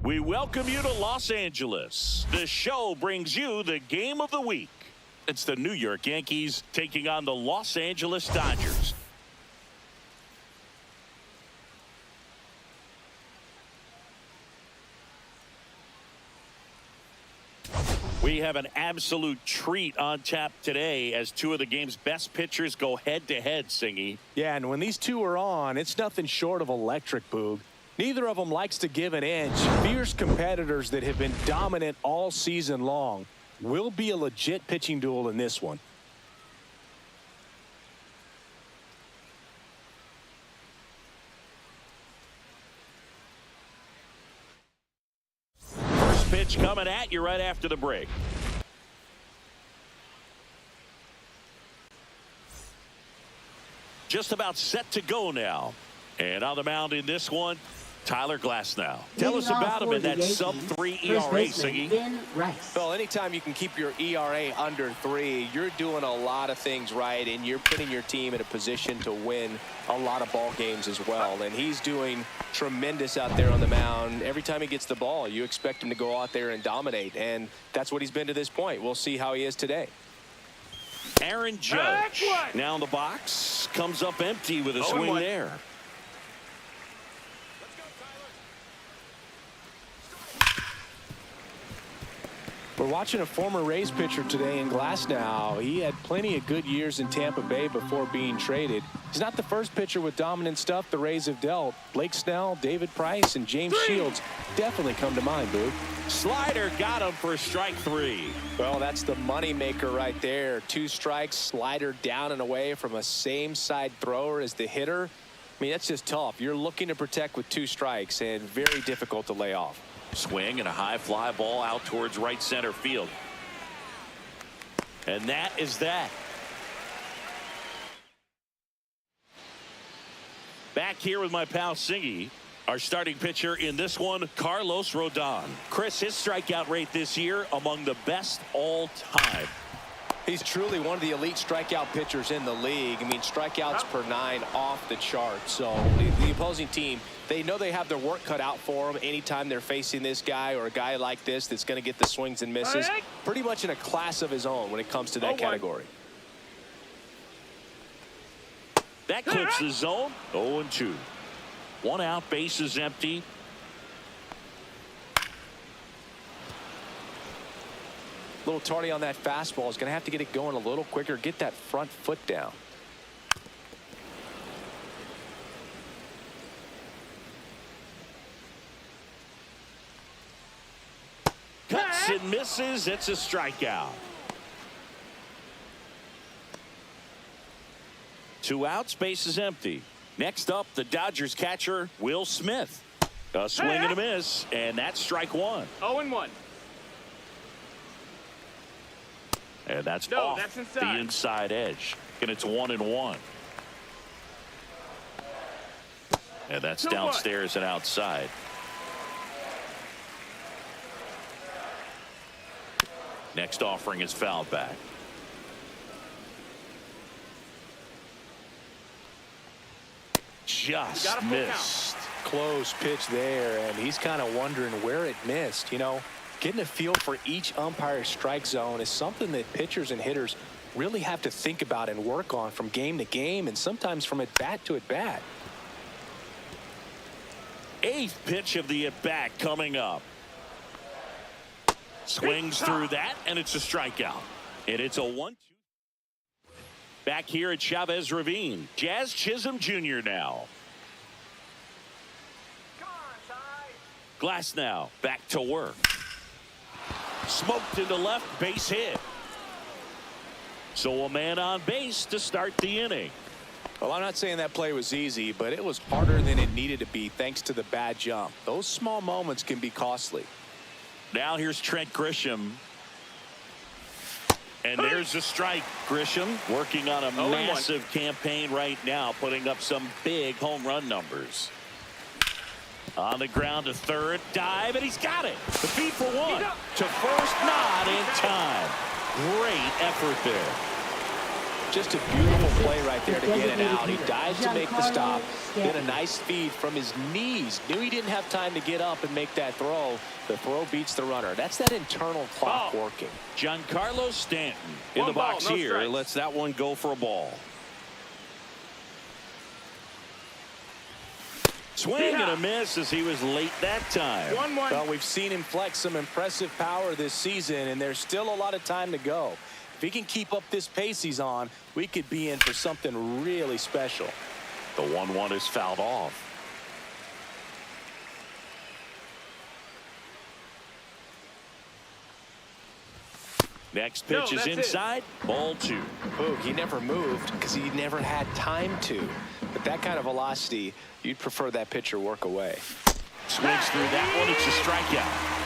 We welcome you to Los Angeles. The show brings you the game of the week. It's the New York Yankees taking on the Los Angeles Dodgers. We have an absolute treat on tap today as two of the game's best pitchers go head-to-head, Singy. Yeah, and when these two are on, it's nothing short of electric, Boog. Neither of them likes to give an inch. Fierce competitors that have been dominant all season long. Will be a legit pitching duel in this one. First pitch coming at you right after the break. Just about set to go now. And on the mound in this one, Tyler Glasnow. Tell us about him in that sub-3 ERA, Siggy. Well, anytime you can keep your ERA under 3, you're doing a lot of things right, and you're putting your team in a position to win a lot of ball games as well. And he's doing tremendous out there on the mound. Every time he gets the ball, you expect him to go out there and dominate, and that's what he's been to this point. We'll see how he is today. Aaron Judge now in the box, comes up empty with a swing there. We're watching a former Rays pitcher today in Glasnow. He had plenty of good years in Tampa Bay before being traded. He's not the first pitcher with dominant stuff the Rays have dealt. Blake Snell, David Price, and James Shields definitely come to mind, Boo. Slider got him for strike 3. Well, that's the money maker right there. 2 strikes, slider down and away from a same side thrower as the hitter. I mean, that's just tough. You're looking to protect with 2 strikes and very difficult to lay off. Swing and a high fly ball out towards right center field. And that is that. Back here with my pal Singy. Our starting pitcher in this one, Carlos Rodon. Chris, his strikeout rate this year among the best all time. He's truly one of the elite strikeout pitchers in the league. I mean, strikeouts per 9 off the chart. So the opposing team, they know they have their work cut out for them anytime they're facing this guy or a guy like this that's going to get the swings and misses. Pretty much in a class of his own when it comes to that category. That clips the zone. 0-2. 1 out, bases empty. A little tardy on that fastball. Is going to have to get it going a little quicker. Get that front foot down. Cuts and misses. It's a strikeout. 2 outs, bases empty. Next up, the Dodgers catcher, Will Smith. A swing and a miss, and that's strike 1. 0-1. And that's off the inside edge. And it's 1-1. And that's downstairs and outside. Next offering is fouled back. Just missed. Close pitch there, and he's kind of wondering where it missed. You know, getting a feel for each umpire's strike zone is something that pitchers and hitters really have to think about and work on from game to game and sometimes from at bat to at bat. 8th pitch of the at bat coming up. Swings through that, and it's a strikeout. And it's a 1-2. Back here at Chavez Ravine, Jazz Chisholm Jr. now. Glasnow back to work. Smoked into left, base hit. So a man on base to start the inning. Well, I'm not saying that play was easy, but it was harder than it needed to be thanks to the bad jump. Those small moments can be costly. Now here's Trent Grisham. And there's a strike. Grisham working on a massive campaign right now, putting up some big home run numbers. On the ground to third, dive, and he's got it. The feed for 1. To first, not in time. Great effort there. Just a beautiful play right there to get it out. He dives to make the stop. Then a nice feed from his knees. Knew he didn't have time to get up and make that throw. The throw beats the runner. That's that internal clock working. Giancarlo Stanton in the box here. Lets that one go for a ball. Swing and a miss as he was late that time. 1-1. Well, we've seen him flex some impressive power this season, and there's still a lot of time to go. If he can keep up this pace he's on, we could be in for something really special. The 1-1 is fouled off. Next pitch is inside. Ball 2. Boog, he never moved because he never had time to. But that kind of velocity, you'd prefer that pitcher work away. Swings through that one. It's a strikeout.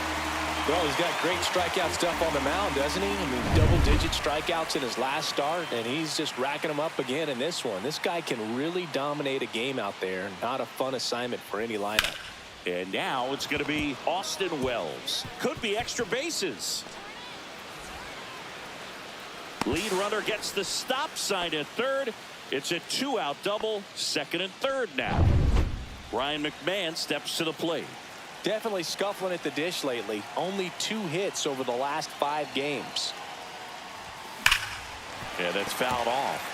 Well, he's got great strikeout stuff on the mound, doesn't he? I mean, double-digit strikeouts in his last start, and he's just racking them up again in this one. This guy can really dominate a game out there. Not a fun assignment for any lineup. And now it's going to be Austin Wells. Could be extra bases. Lead runner gets the stop sign at third. It's a 2-out double, second and third now. Ryan McMahon steps to the plate. Definitely scuffling at the dish lately. Only 2 hits over the last 5 games. Yeah, that's fouled off.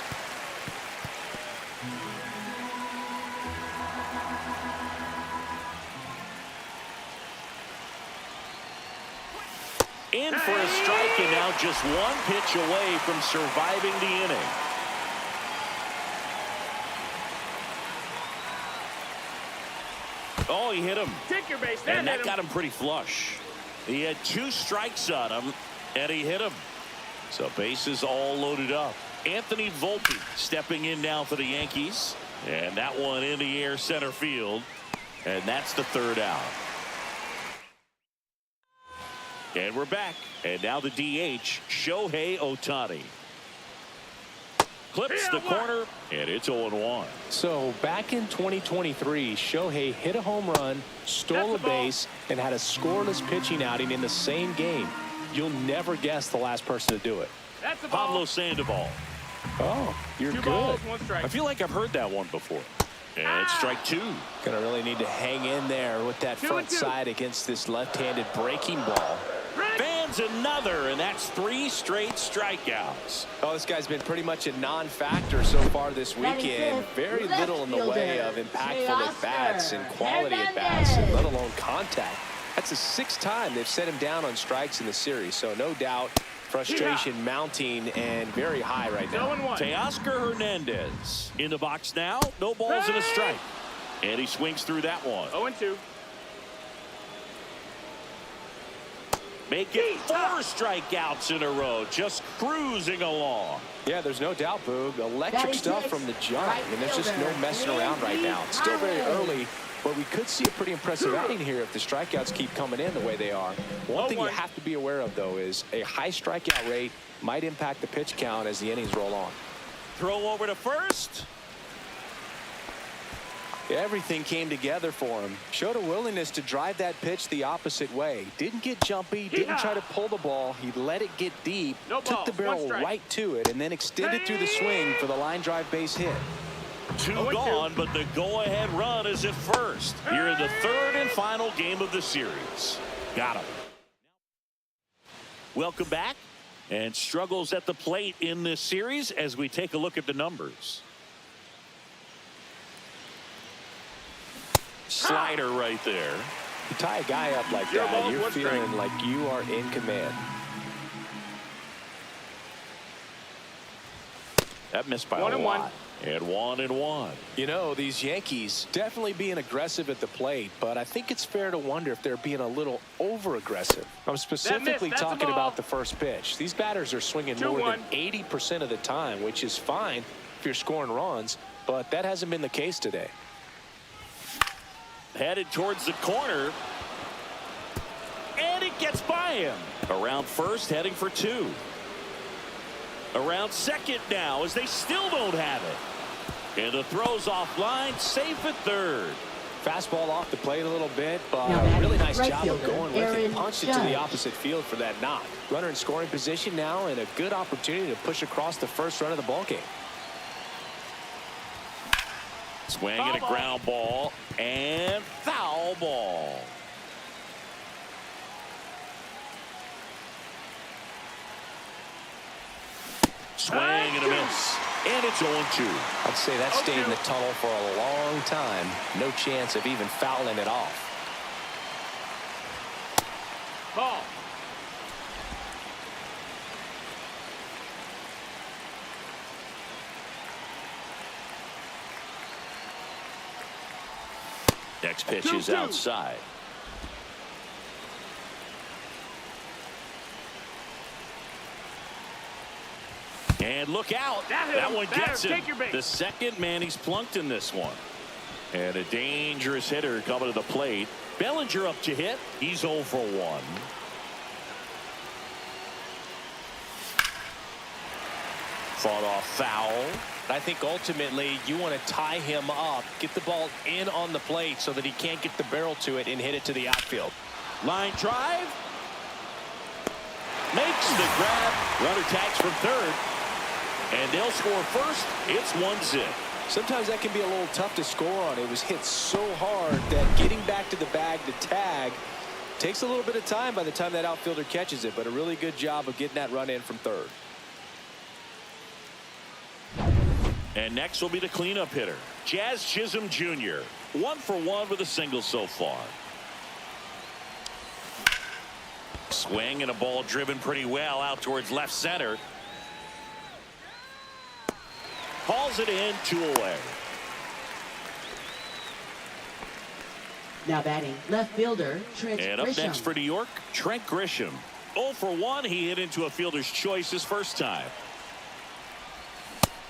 In for a strike, and now just 1 pitch away from surviving the inning. Oh, he hit him. Take your base. And that got him pretty flush. He had 2 strikes on him, and he hit him. So bases all loaded up. Anthony Volpe stepping in now for the Yankees. And that one in the air center field. And that's the 3rd out. And we're back. And now the DH, Shohei Ohtani. Clips the corner, and it's 0-1. So back in 2023, Shohei hit a home run, stole a base, and had a scoreless pitching outing in the same game. You'll never guess the last person to do it. That's the ball. Pablo Sandoval. Oh, you're 2 good. balls, 1 strike. I feel like I've heard that one before. And it's strike 2. Gonna really need to hang in there with that 2-2. front side against this left-handed breaking ball. Fans another, and that's 3 straight strikeouts. Oh, this guy's been pretty much a non-factor so far this weekend. Very little in the way of impactful at-bats and quality at-bats, let alone contact. That's the 6th time they've set him down on strikes in the series, so no doubt frustration mounting and very high right now. Teoscar Hernandez in the box now. No balls and a strike. And he swings through that one. 0-2. Make it 4 strikeouts in a row. Just cruising along. Yeah, there's no doubt, Boog. Electric stuff from the jump. I mean, there's just no messing around right now. It's still very early, but we could see a pretty impressive outing here if the strikeouts keep coming in the way they are. One thing you have to be aware of, though, is a high strikeout rate might impact the pitch count as the innings roll on. Throw over to first. Everything came together for him. Showed a willingness to drive that pitch the opposite way. Didn't get jumpy, didn't try to pull the ball. He let it get deep, took the barrel right to it, and then extended through the swing for the line drive base hit. 2 gone, but the go-ahead run is at first. Here in the 3rd and final game of the series. Got him. Welcome back. And struggles at the plate in this series as we take a look at the numbers. Slider right there. You tie a guy up like that, you're feeling like you are in command. That missed by a lot. And 1-1. You know, these Yankees definitely being aggressive at the plate, but I think it's fair to wonder if they're being a little over-aggressive. I'm specifically talking about the first pitch. These batters are swinging more than 80% of the time, which is fine if you're scoring runs, but that hasn't been the case today. Headed towards the corner. And it gets by him. Around first, heading for 2. Around second now as they still don't have it. And the throw's offline, safe at third. Fastball off the plate a little bit, but Now really nice right job of fielder, going with it. Aaron Punched it to the Judge. opposite field for that knock. Runner in scoring position now, and a good opportunity to push across the first run of the ball game. Swing and a ground ball and foul ball. Swing and a miss. And it's 0-2. I'd say that stayed in the tunnel for a long time. No chance of even fouling it off. Ball. Next pitch is outside. And look out. That one gets him. The second man he's plunked in this one. And a dangerous hitter coming to the plate. Bellinger up to hit. He's 0 for 1. Fought off foul. I think ultimately you want to tie him up, get the ball in on the plate so that he can't get the barrel to it and hit it to the outfield. Line drive. Makes the grab. Runner tags from third. And they'll score first. It's 1-0. Sometimes that can be a little tough to score on. It was hit so hard that getting back to the bag to tag takes a little bit of time by the time that outfielder catches it, but a really good job of getting that run in from third. And next will be the cleanup hitter, Jazz Chisholm Jr. 1 for 1 with a single so far. Swing and a ball driven pretty well out towards left center. Calls it in, 2 away. Now batting left fielder Trent And up Grisham. next for New York, Trent Grisham. 0 for 1. He hit into a fielder's choice his first time.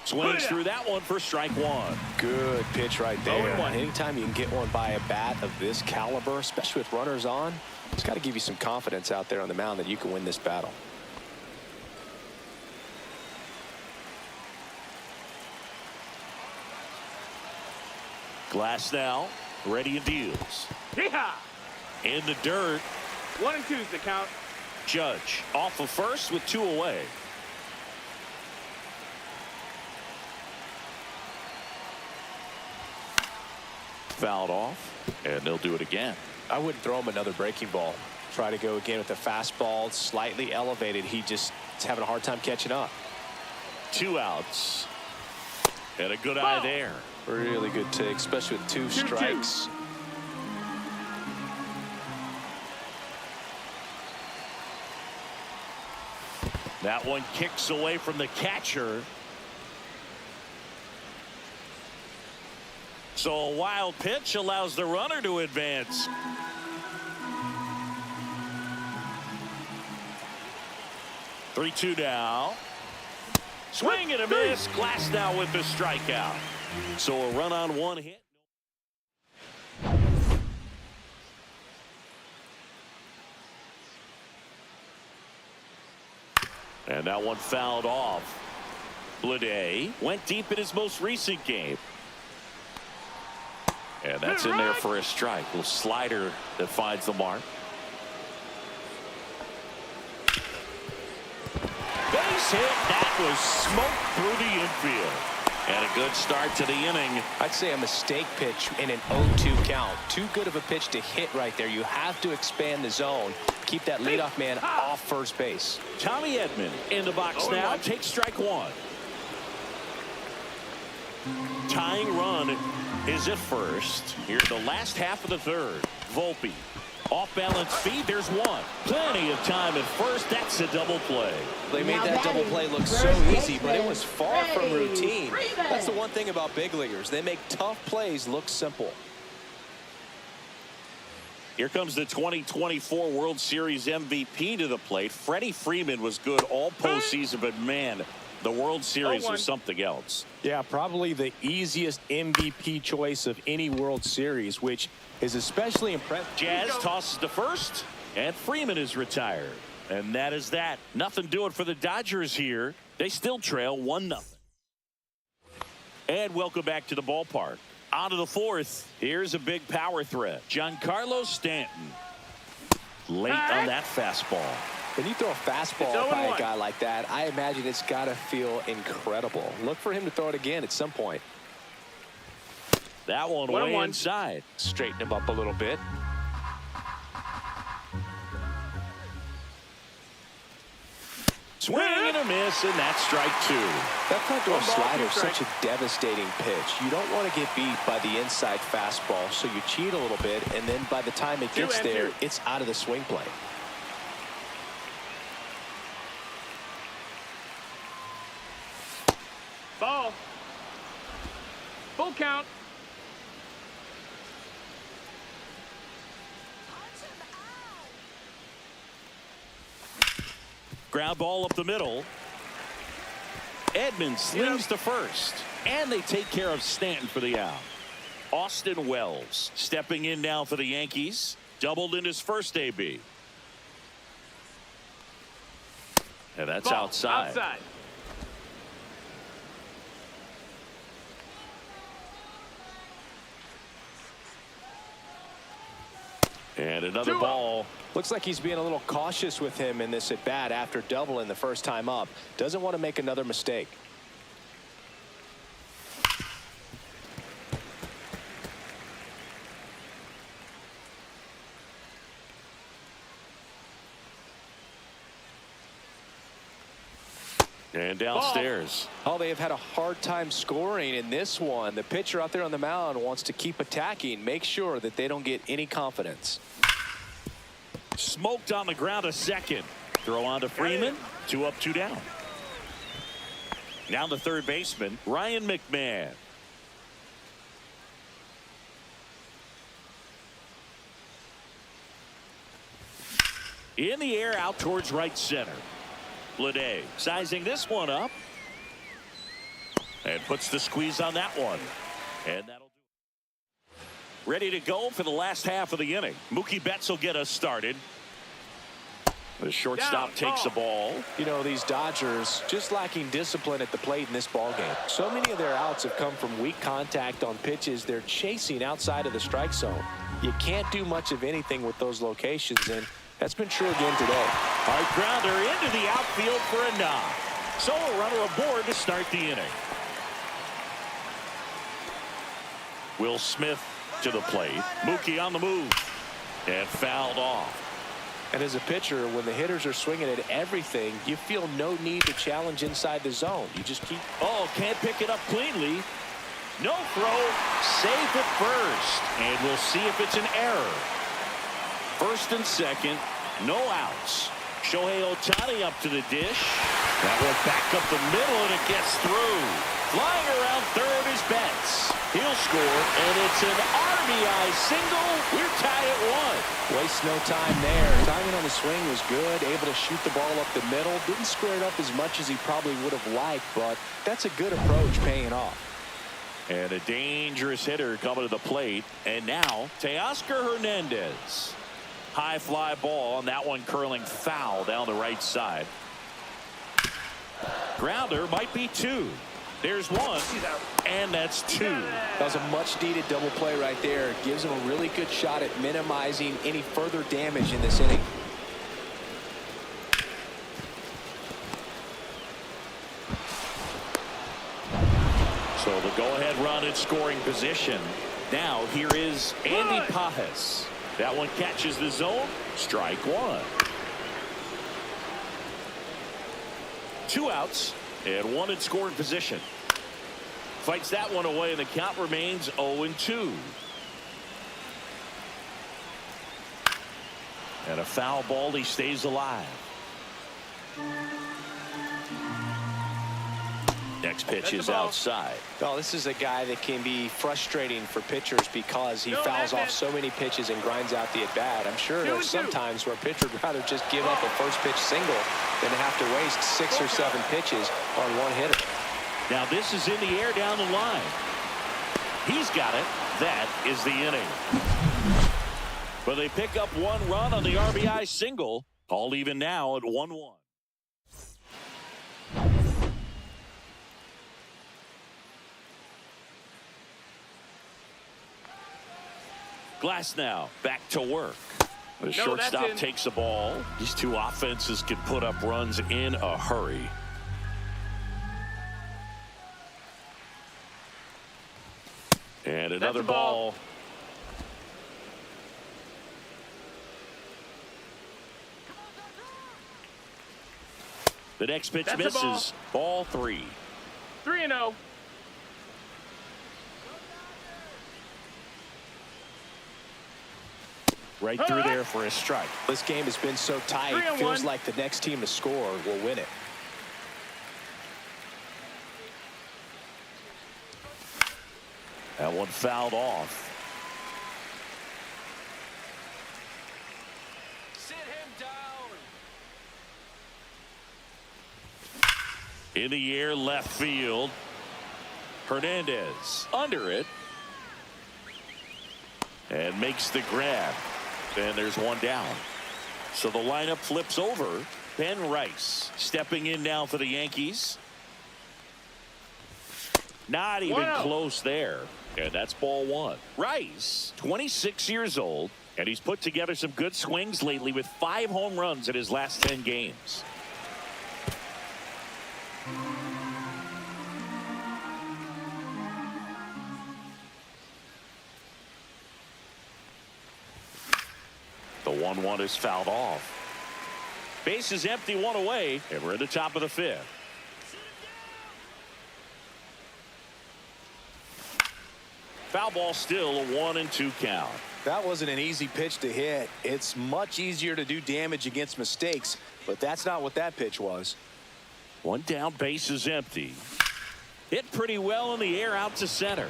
Swings through that one for strike 1. Good pitch right there. 0-1. Anytime you can get one by a bat of this caliber, especially with runners on, it's got to give you some confidence out there on the mound that you can win this battle. Glass now, ready and deals. Yeehaw! In the dirt. 1 and 2's the count. Judge off of first with 2 away. Fouled off, and they'll do it again. I wouldn't throw him another breaking ball. Try to go again with the fastball, slightly elevated. He just is having a hard time catching up. 2 outs. And a good eye there. Really good take, especially with 2 strikes. That one kicks away from the catcher. So a wild pitch allows the runner to advance. Three-two now. Swing and a miss. Glass now with the strikeout. So a run on 1 hit. And that one fouled off. Bleday went deep in his most recent game. And that's in there for a strike. Little slider that finds the mark. Base hit. That was smoked through the infield. And a good start to the inning. I'd say a mistake pitch in an 0-2 count. Too good of a pitch to hit right there. You have to expand the zone. Keep that leadoff man off first base. Tommy Edman in the box now. Takes strike 1. Tying run is at first. Here in the last half of the third. Volpe. Off balance feed. There's 1. Plenty of time at first. That's a double play. They made that double play look so easy, but it was far from routine. That's the one thing about big leaguers. They make tough plays look simple. Here comes the 2024 World Series MVP to the plate. Freddie Freeman was good all postseason, but man, the World Series was something else. Yeah, probably the easiest MVP choice of any World Series, which is especially impressive. Jazz tosses to first, and Freeman is retired. And that is that. Nothing doing for the Dodgers here. They still trail 1-0. And welcome back to the ballpark. On to the fourth. Here's a big power threat. Giancarlo Stanton. Late on that fastball. When you throw a fastball by a guy like that, I imagine it's got to feel incredible. Look for him to throw it again at some point. That one way inside. Straighten him up a little bit. Swing and a miss, and that's strike two. That front door slider is such a devastating pitch. You don't want to get beat by the inside fastball, so you cheat a little bit, and then by the time it gets there, it's out of the swing plane. Ball. Full count. Ground ball up the middle. Edmonds slings to first. And they take care of Stanton for the out. Austin Wells stepping in now for the Yankees. Doubled in his first AB. And that's Ball. outside. And another ball. Looks like he's being a little cautious with him in this at bat after doubling the first time up. Doesn't want to make another mistake. And downstairs. Oh, they have had a hard time scoring in this one. The pitcher out there on the mound wants to keep attacking. Make sure that they don't get any confidence. Smoked on the ground a second. Throw on to Freeman. 2 up, 2 down. Now the third baseman, Ryan McMahon. In the air out towards right center. Bleday sizing this one up. And puts the squeeze on that one. And that'll do it. Ready to go for the last half of the inning. Mookie Betts will get us started. The shortstop takes the ball. You know, these Dodgers just lacking discipline at the plate in this ball game. So many of their outs have come from weak contact on pitches they're chasing outside of the strike zone. You can't do much of anything with those locations, and that's been true again today. All right, grounder into the outfield for a knock. So a runner aboard to start the inning. Will Smith to the plate. Mookie on the move. And fouled off. And as a pitcher, when the hitters are swinging at everything, you feel no need to challenge inside the zone. You just keep. Oh, can't pick it up cleanly. No throw. Safe at first. And we'll see if it's an error. First and second. No outs. Shohei Ohtani up to the dish. That one back up the middle, and it gets through. Flying around third is Betts. He'll score, and it's an RBI single. We're tied at 1. Waste no time there. Timing on the swing was good. Able to shoot the ball up the middle. Didn't square it up as much as he probably would have liked, but that's a good approach paying off. And a dangerous hitter coming to the plate. And now, Teoscar Hernandez. High fly ball, and that one curling foul down the right side. Grounder might be 2. There's 1, and that's 2. That was a much-needed double play right there. It gives him a really good shot at minimizing any further damage in this inning. So the go-ahead run in scoring position. Now here is Andy Pajes. That one catches the zone. Strike 1. 2 outs. And 1 in scoring position. Fights that one away, and the count remains 0-2. And a foul ball. He stays alive. Next pitch is outside. Well, this is a guy that can be frustrating for pitchers because he fouls off so many pitches and grinds out the at-bat. I'm sure there's some times where a pitcher would rather just give up a first pitch single than have to waste 6 or 7 pitches on one hitter. Now this is in the air down the line. He's got it. That is the inning. But they pick up 1 run on the RBI single. All even now at 1-1. Glass now back to work. The shortstop takes the ball. These two offenses can put up runs in a hurry. And another ball. The next pitch misses. Ball 3. 3-0. Right through there for a strike. This game has been so tight. It feels like the next team to score will win it. That one fouled off. Sit him down. In the air, left field. Hernandez under it. And makes the grab. And there's one down. So the lineup flips over. Ben Rice stepping in now for the Yankees. Not even close there. And that's ball 1. Rice, 26 years old, and he's put together some good swings lately with 5 home runs in his last 10 games. The 1-1 is fouled off. Base is empty, 1 away, and we're in the top of the 5th. Foul ball still, a 1-2 count. That wasn't an easy pitch to hit. It's much easier to do damage against mistakes, but that's not what that pitch was. 1 down, base is empty. Hit pretty well in the air out to center.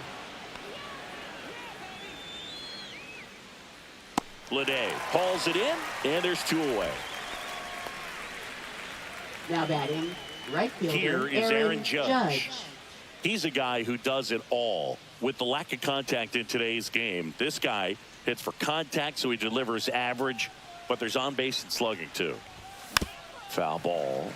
Lede hauls it in, and there's 2 away. Now batting, right fielder Here is Aaron Judge. He's a guy who does it all. With the lack of contact in today's game, this guy hits for contact, so he delivers average, but there's on base and slugging too. Foul ball.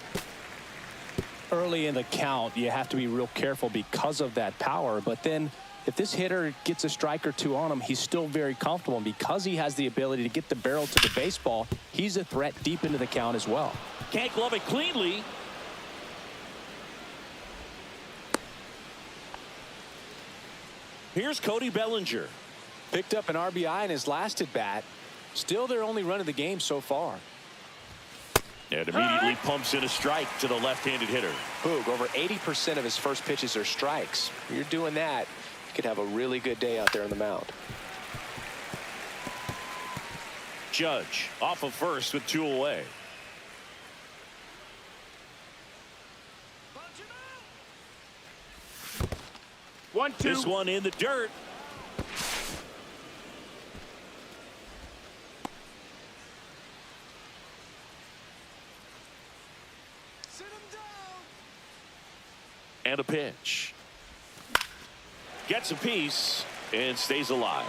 Early in the count, you have to be real careful because of that power, but then if this hitter gets a strike or 2 on him, he's still very comfortable, and because he has the ability to get the barrel to the baseball, he's a threat deep into the count as well. Can't glove it cleanly. Here's Cody Bellinger. Picked up an RBI in his last at bat. Still their only run of the game so far. And immediately pumps in a strike to the left-handed hitter. Boog, over 80% of his first pitches are strikes. You're doing that, you could have a really good day out there on the mound. Judge off of first with 2 away. This one in the dirt. Sit him down. And a pitch. Gets a piece and stays alive.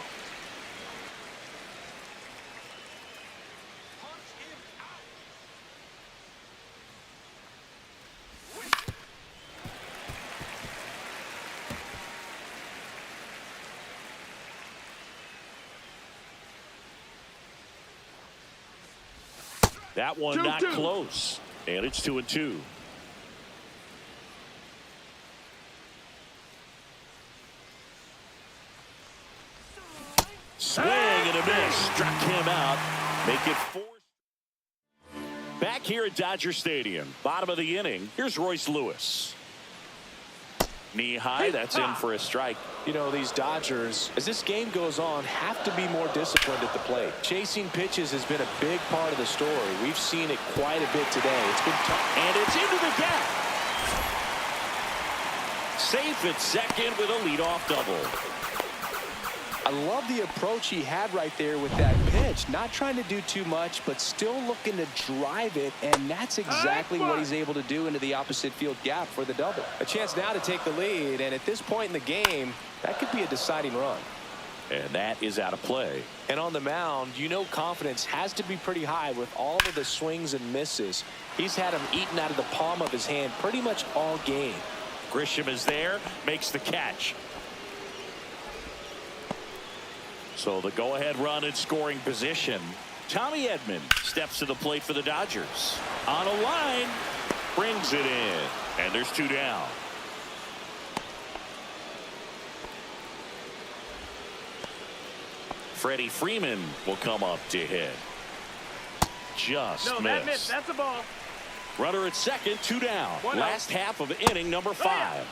That one not close, and it's 2-2. Swing and a miss, struck him out, make it 4. Back here at Dodger Stadium, bottom of the inning, here's Royce Lewis. Knee high, that's in for a strike. You know, these Dodgers, as this game goes on, have to be more disciplined at the plate. Chasing pitches has been a big part of the story. We've seen it quite a bit today. It's been tough. And it's into the gap. Safe at second with a leadoff double. I love the approach he had right there with that pitch. Not trying to do too much, but still looking to drive it, and that's exactly what he's able to do into the opposite field gap for the double. A chance now to take the lead, and at this point in the game, that could be a deciding run. And that is out of play. And on the mound, you know confidence has to be pretty high with all of the swings and misses. He's had them eaten out of the palm of his hand pretty much all game. Grisham is there, makes the catch. So the go-ahead run in scoring position. Tommy Edman steps to the plate for the Dodgers. On a line, brings it in, and there's 2 down. Freddie Freeman will come up to hit. Just No, missed. that missed. That's a ball. Runner at second, 2 down. One Last out. half of inning number 5.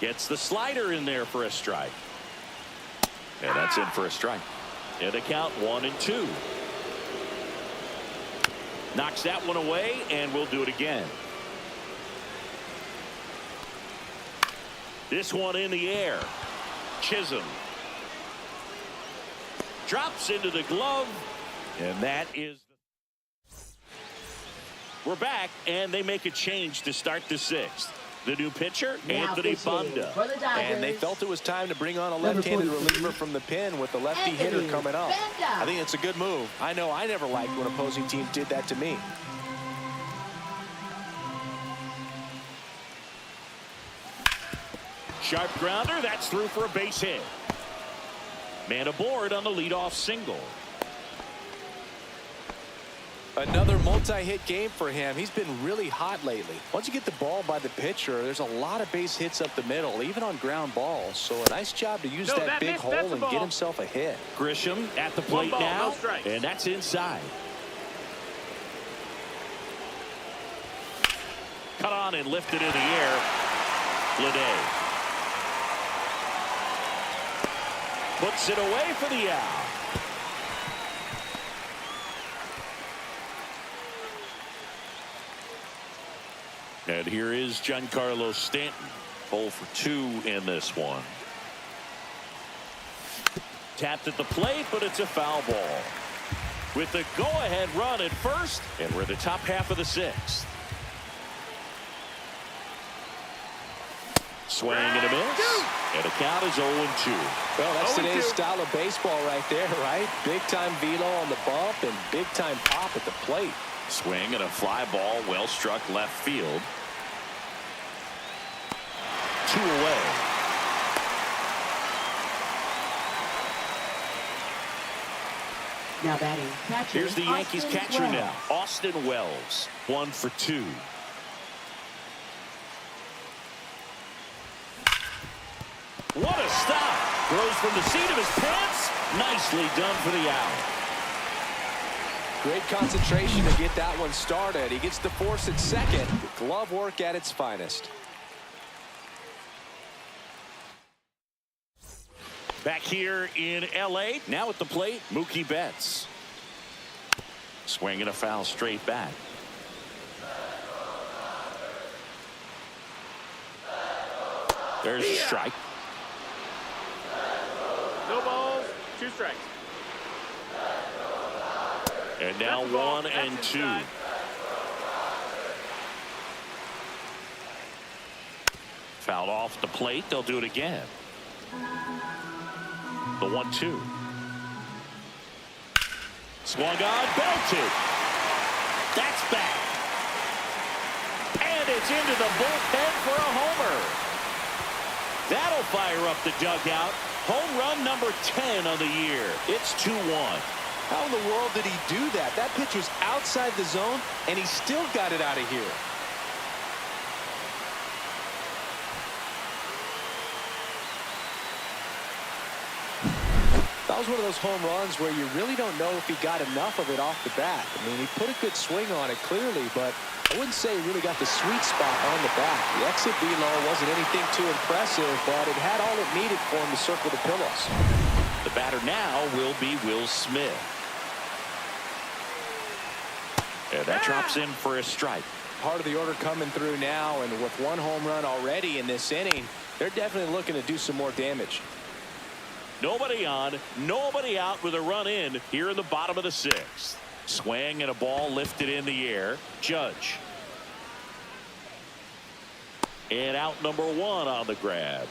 Gets the slider in there for a strike. And that's in for a strike. And a count 1-2. Knocks that one away, and we'll do it again. This one in the air. Chisholm drops into the glove, and that is. We're back, and they make a change to start the 6th. The new pitcher, Now Anthony pitching Banda. for the Dodgers. And they felt it was time to bring on a Number left-handed 43. reliever from the pen with the lefty hitter Anthony coming up. Banda. I think it's a good move. I know I never liked when opposing teams did that to me. Sharp grounder, that's through for a base hit. Man aboard on the leadoff single. Another multi-hit game for him. He's been really hot lately. Once you get the ball by the pitcher, there's a lot of base hits up the middle, even on ground balls. So a nice job to use No, that that big missed. hole That's a and ball. get himself a hit. Grisham at the One plate ball, now, no strikes. and that's inside. Cut on and lifted in the air. Lede puts it away for the out. And here is Giancarlo Stanton, 0 for 2 in this one. Tapped at the plate, but it's a foul ball. With the go-ahead run at first, and we're in the top half of the 6th. Swing and a miss, and the count is 0-2. Well, that's 0-2. today's style of baseball right there, right? Big-time velo on the bump and big-time pop at the plate. Swing and a fly ball, well struck left field. 2 away. Now batting catcher. Here's the Yankees Austin catcher Wells. now, Austin Wells, 1 for 2. What a stop! Throws from the seat of his pants. Nicely done for the out. Great concentration to get that one started. He gets the force at second. Glove work at its finest. Back here in L.A., now at the plate, Mookie Betts. Swing and a foul straight back. There's a strike. No balls, 2 strikes. And now That's a ball. 1 and That's 2. inside. Fouled off the plate. They'll do it again. The 1-2. Swung on, belted. That's back. And it's into the bullpen for a homer. That'll fire up the dugout. Home run number 10 on the year. It's 2-1. How in the world did he do that? That pitch was outside the zone, and he still got it out of here. That was one of those home runs where you really don't know if he got enough of it off the bat. I mean, he put a good swing on it clearly, but I wouldn't say he really got the sweet spot on the bat. The exit velo wasn't anything too impressive, but it had all it needed for him to circle the pillows. The batter now will be Will Smith. And that drops in for a strike. Part of the order coming through now, and with 1 home run already in this inning, they're definitely looking to do some more damage. Nobody on, nobody out with a run in here in the bottom of the 6th. Swing and a ball lifted in the air. Judge. And out number 1 on the grab.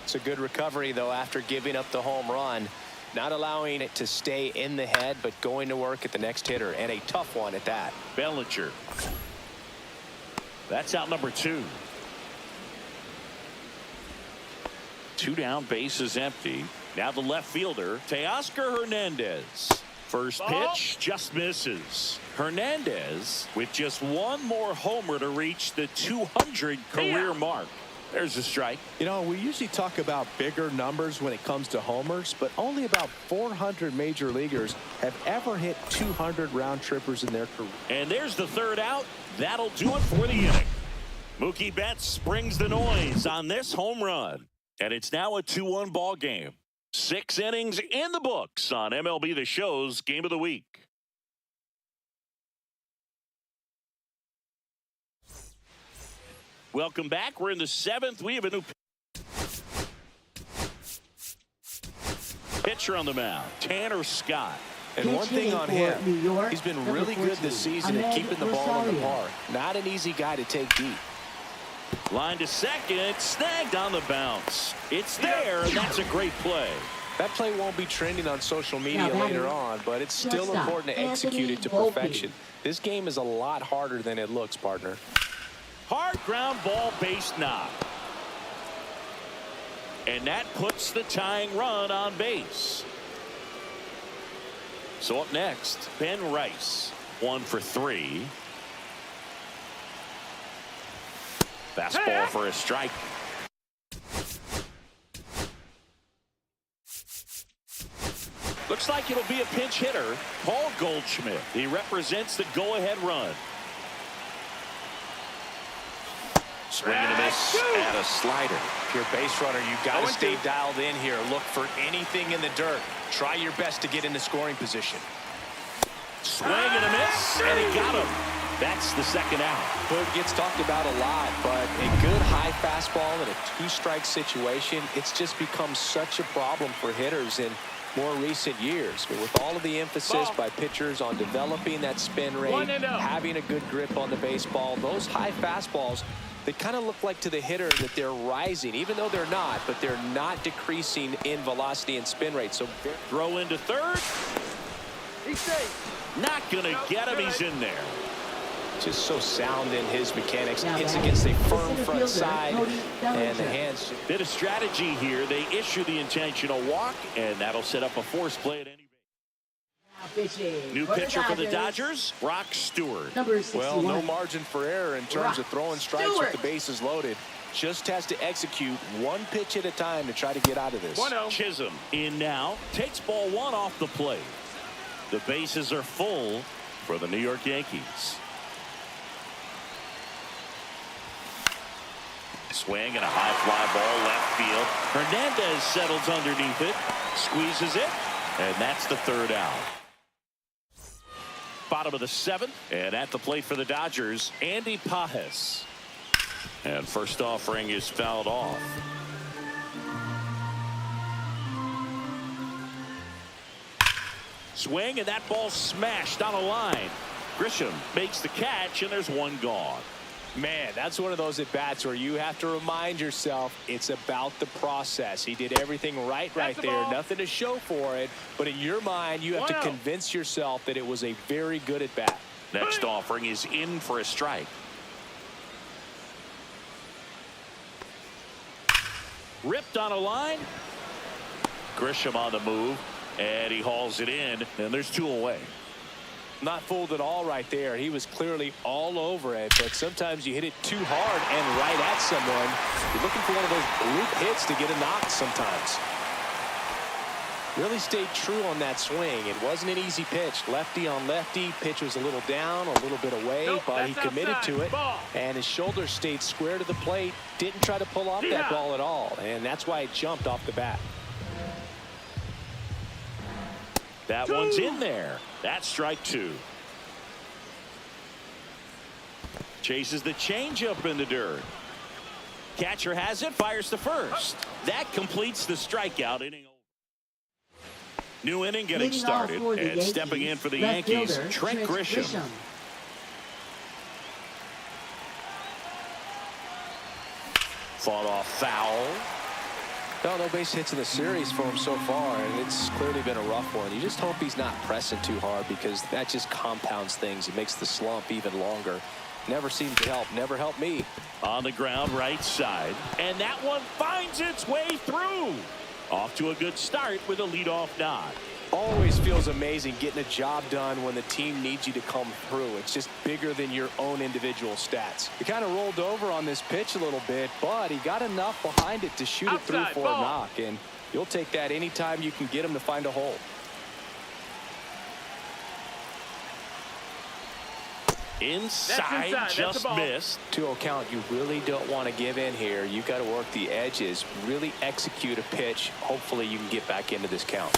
It's a good recovery, though, after giving up the home run. Not allowing it to stay in the head, but going to work at the next hitter, and a tough one at that. Bellinger. That's out number 2. Two down, bases empty. Now the left fielder, Teoscar Hernandez. First pitch just misses. Hernandez with just one more homer to reach the 200 career mark. There's a strike. You know, we usually talk about bigger numbers when it comes to homers, but only about 400 major leaguers have ever hit 200 round trippers in their career. And there's the third out. That'll do it for the inning. Mookie Betts brings the noise on this home run. And it's now a 2-1 ball game. 6 innings in the books on MLB The Show's Game of the Week. Welcome back. We're in the 7th. We have a new pitcher on the mound, Tanner Scott. And one thing on him, he's been really good this season at keeping the ball in the park. Not an easy guy to take deep. Line to second, snagged on the bounce. It's there, and that's a great play. That play won't be trending on social media later on, but it's still important to execute it to perfection. This game is a lot harder than it looks, partner. Hard ground ball, base knock. And that puts the tying run on base. So up next, Ben Rice, 1 for 3. Fastball for a strike. Looks like it'll be a pinch hitter, Paul Goldschmidt. He represents the go-ahead run. Swing and a miss and a slider. If you're a base runner, you've got to stay dialed in here. Look for anything in the dirt. Try your best to get into scoring position. Swing and a miss, and he got him. That's the second out. Hood gets talked about a lot, but a good high fastball in a 2-strike situation, it's just become such a problem for hitters in more recent years. But with all of the emphasis by pitchers on developing that spin rate, having a good grip on the baseball, those high fastballs, they kind of look like to the hitter that they're rising, even though they're not, but they're not decreasing in velocity and spin rate. So throw into third. He's safe. Not going to get him. He's in there. Just so sound in his mechanics. Hits against a firm front side and the hands. Bit of strategy here. They issue the intentional walk, and that'll set up a force play at any rate. New pitcher for the Dodgers, Rock Stewart. Well, no margin for error in terms of throwing strikes with the bases loaded. Just has to execute one pitch at a time to try to get out of this. Chisholm in now. Takes ball 1 off the plate. The bases are full for the New York Yankees. Swing and a high fly ball left field. Hernandez settles underneath it, squeezes it, and that's the third out. Bottom of the 7th, and at the plate for the Dodgers, Andy Pajes. And first offering is fouled off. Swing, and that ball smashed on a line. Grisham makes the catch, and there's one gone. Man, that's one of those at-bats where you have to remind yourself it's about the process. He did everything right there. Nothing to show for it. But in your mind, you have to convince yourself that it was a very good at-bat. Next offering is in for a strike. Ripped on a line. Grisham on the move. And he hauls it in. And there's 2 away. Not fooled at all right there. He was clearly all over it, but sometimes you hit it too hard and right at someone. You're looking for one of those loop hits to get a knock sometimes. Really stayed true on that swing. It wasn't an easy pitch. Lefty on lefty. Pitch was a little down, a little bit away, but he committed to it. And his shoulder stayed square to the plate. Didn't try to pull off that ball at all. And that's why it jumped off the bat. That one's in there. That's strike 2. Chases the changeup in the dirt. Catcher has it, fires to first. That completes the strikeout inning. New inning getting started, and stepping in for the Yankees, Trent Grisham. Fought off foul. No base hits in the series for him so far, and it's clearly been a rough one. You just hope he's not pressing too hard, because that just compounds things. It makes the slump even longer. Never seemed to help. Never helped me. On the ground, right side. And that one finds its way through. Off to a good start with a leadoff nod. Always feels amazing getting a job done when the team needs you to come through. It's just bigger than your own individual stats. He kind of rolled over on this pitch a little bit, but he got enough behind it to shoot it through for a knock. And you'll take that anytime you can get him to find a hole. Inside, just missed. 2-0 count. You really don't want to give in here. You got to work the edges, really execute a pitch. Hopefully you can get back into this count.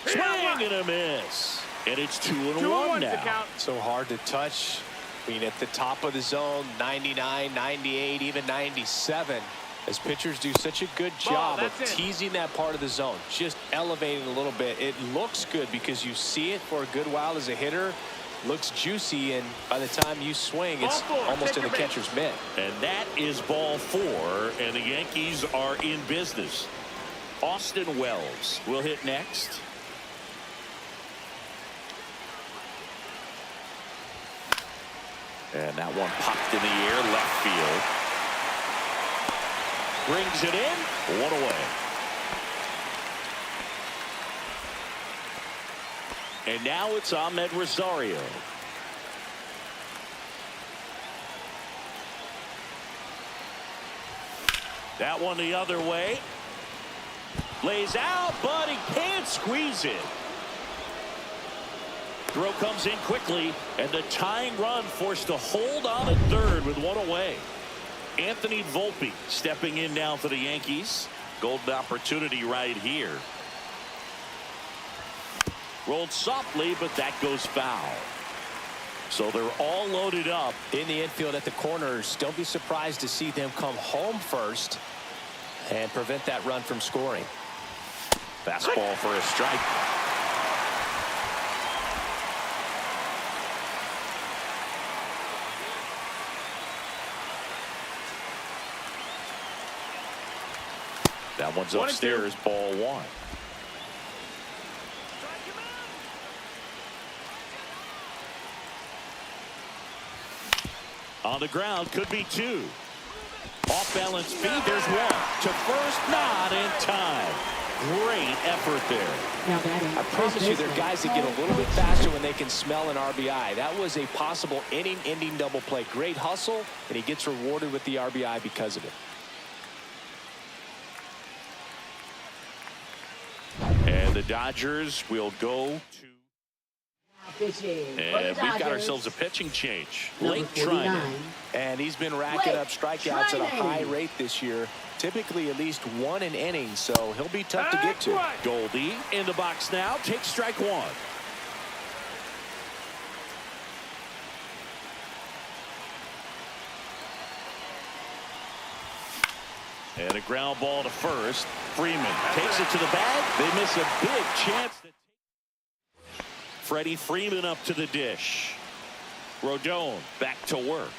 Swing and a miss. And it's 2-1 now. So hard to touch. I mean, at the top of the zone, 99, 98, even 97. As pitchers do such a good job of teasing that part of the zone, just elevating a little bit. It looks good because you see it for a good while as a hitter. Looks juicy, and by the time you swing, it's almost in the catcher's mitt. And that is ball 4, and the Yankees are in business. Austin Wells will hit next. And that one popped in the air, left field. Brings it in, 1 away. And now it's Ahmed Rosario. That one the other way. Lays out, but he can't squeeze it. Throw comes in quickly, and the tying run forced to hold on at third with 1 away. Anthony Volpe stepping in now for the Yankees. Golden opportunity right here. Rolled softly, but that goes foul. So they're all loaded up in the infield at the corners. Don't be surprised to see them come home first and prevent that run from scoring. Fastball for a strike. That one's upstairs, ball 1. On the ground, could be 2. Off balance feed, there's 1. To first, not in time. Great effort there. I promise you, there are guys that get a little bit faster when they can smell an RBI. That was a possible inning-ending double play. Great hustle, and he gets rewarded with the RBI because of it. And the Dodgers will go to. And we've got ourselves a pitching change. Late trying. And he's been racking up strikeouts at a high rate this year. Typically at least 1 an inning, so he'll be tough to get to. Goldie in the box now. Takes strike 1. And a ground ball to first. Freeman takes it to the bag. They miss a big chance. Freddie Freeman up to the dish. Rodon back to work.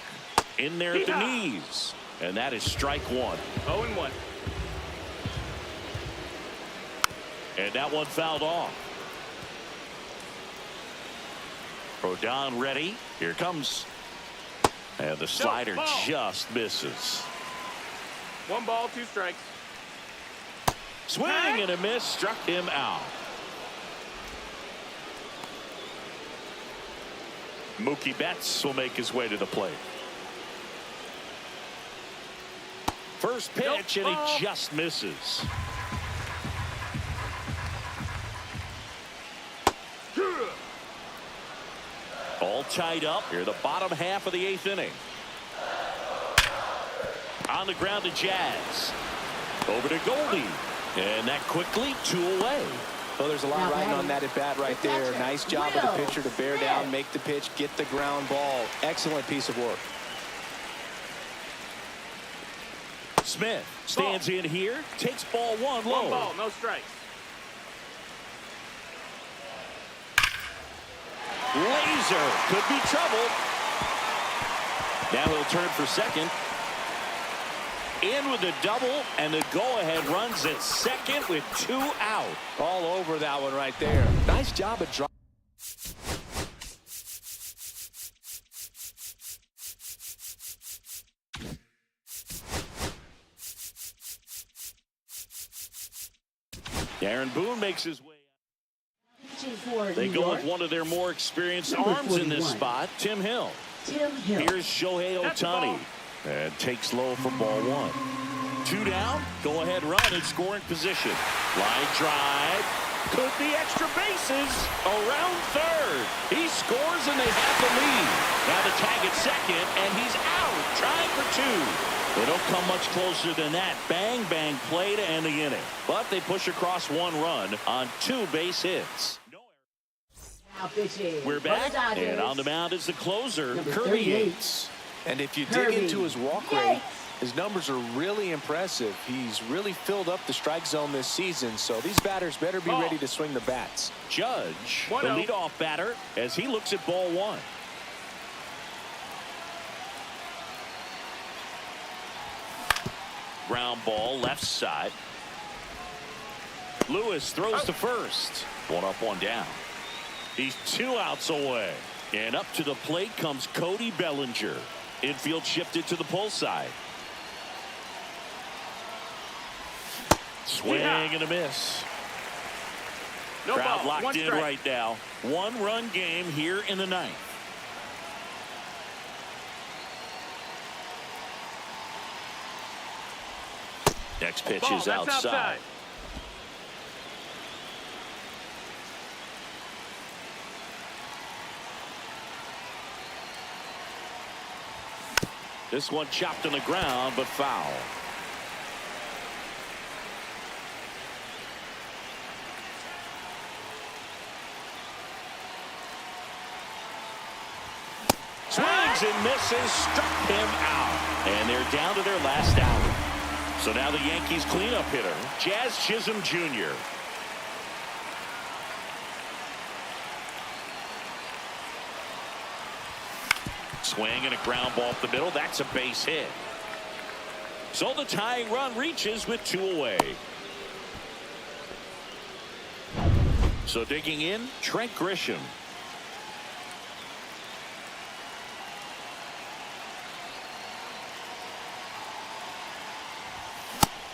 In there at the knees. And that is strike 1. 0-1. And that one fouled off. Rodon ready. Here comes. And the slider just misses. 1 ball, 2 strikes. Swing and a miss. Struck him out. Mookie Betts will make his way to the plate. First pitch, and he just misses. All tied up here, the bottom half of the 8th inning. On the ground to Jazz. Over to Goldie. And that quickly, 2 away. Well, there's a lot riding on that at bat right there. Nice job of the pitcher to bear down, make the pitch, get the ground ball. Excellent piece of work. Smith stands in here, takes ball 1 low. 1 ball, no strikes. Laser could be trouble. Now he'll turn for second. In with the double, and the go-ahead runs at second with 2 out. All over that one right there. Nice job of driving. and Boone makes his way. For They New go York, with one of their more experienced number arms in this 41. spot, Tim Hill. Tim Hill. Here's Shohei That's the Ohtani. ball. And takes low for ball one. 2 down. Go ahead run in scoring position. Line drive. Could be extra bases. Around third. He scores and they have the lead. Now the tag at second and he's out. Trying for 2. They don't come much closer than that. Bang, bang play to end the inning. But they push across 1 run on 2 base hits. Now pitching. We're for the back, Dodgers. and on the mound is the closer, Number Kirby 38. Yates. And if you dig Kirby into his walk Yates. rate, his numbers are really impressive. He's really filled up the strike zone this season, so these batters better be Ball. ready to swing the bats. Judge, the 1-0. leadoff batter, as he looks at ball 1. Ground ball, left side. Lewis throws to first. 1 up, 1 down. He's 2 outs away. And up to the plate comes Cody Bellinger. Infield shifted to the pull side. Swing Yeah. and a miss. No Crowd ball. locked 1 in strike. right now. 1-run game here in the 9th. Next pitch Ball. is That's outside. This one chopped on the ground, but foul. Swings and misses, struck him out. And they're down to their last out. So now the Yankees cleanup hitter, Jazz Chisholm Jr. Swing and a ground ball up the middle. That's a base hit. So the tying run reaches with 2 away. So digging in, Trent Grisham.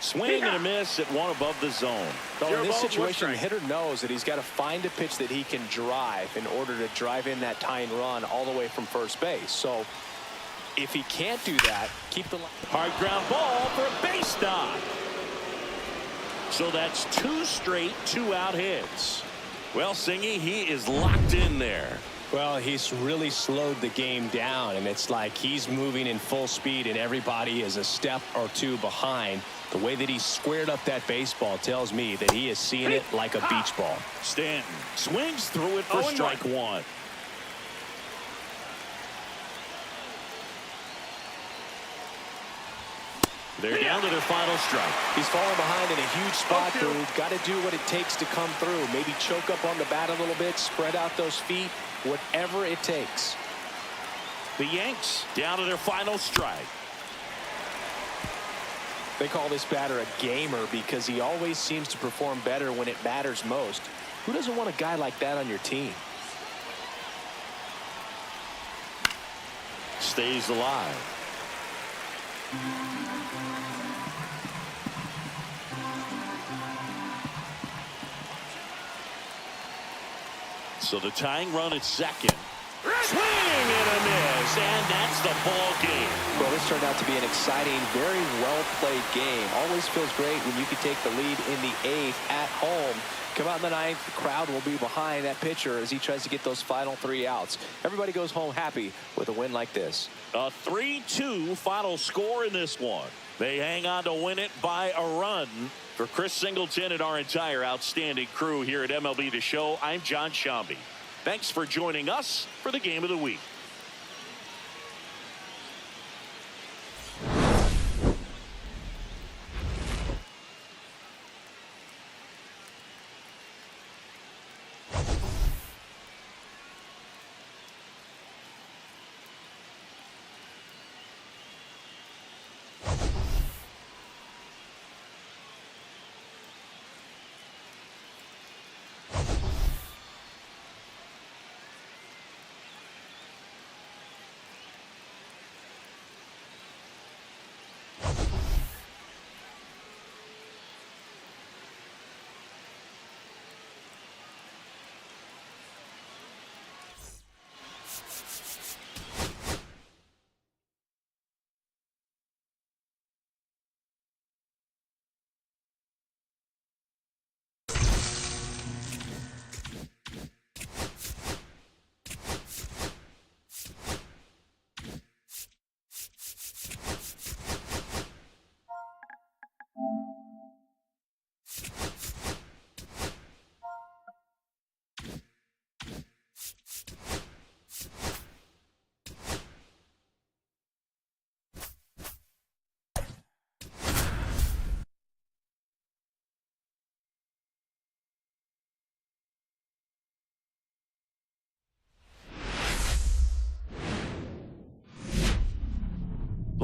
Swing and a miss at 1 above the zone. So Zero in this ball, 1 situation, the strike. hitter knows that he's got to find a pitch that he can drive in order to drive in that tying run all the way from first base. So if he can't do that, keep the Hard ground ball for a base knock. So that's 2 straight 2-out hits. Well, Singy, he is locked in there. Well, he's really slowed the game down, and it's like he's moving in full speed and everybody is a step or 2 behind. The way that he squared up that baseball tells me that he is seeing it like a beach ball. Stanton swings through it for 0-1. strike 1. They're down to their final strike. He's falling behind in a huge spot, 0-2. Boone. Got to do what it takes to come through. Maybe choke up on the bat a little bit, spread out those feet, whatever it takes. The Yanks down to their final strike. They call this batter a gamer because he always seems to perform better when it matters most. Who doesn't want a guy like that on your team? Stays alive. So the tying run at second. Swing and a miss, and that's the ball game. Well, this turned out to be an exciting, very well-played game. Always feels great when you can take the lead in the 8th at home. Come out in the 9th, the crowd will be behind that pitcher as he tries to get those final 3 outs. Everybody goes home happy with a win like this. A 3-2 final score in this one. They hang on to win it by a run. For Chris Singleton and our entire outstanding crew here at MLB The Show, I'm John Shambi. Thanks for joining us for the Game of the Week.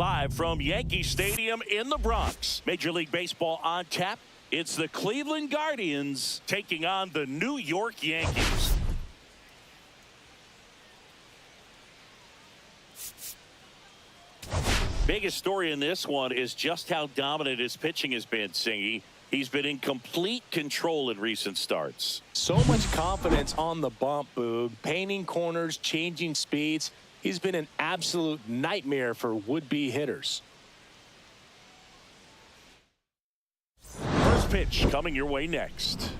Live from Yankee Stadium in the Bronx. Major League Baseball on tap. It's the Cleveland Guardians taking on the New York Yankees. Biggest story in this one is just how dominant his pitching has been, Singy. He's been in complete control in recent starts. So much confidence on the bump, Boog. Painting corners, changing speeds. He's been an absolute nightmare for would-be hitters. First pitch coming your way next.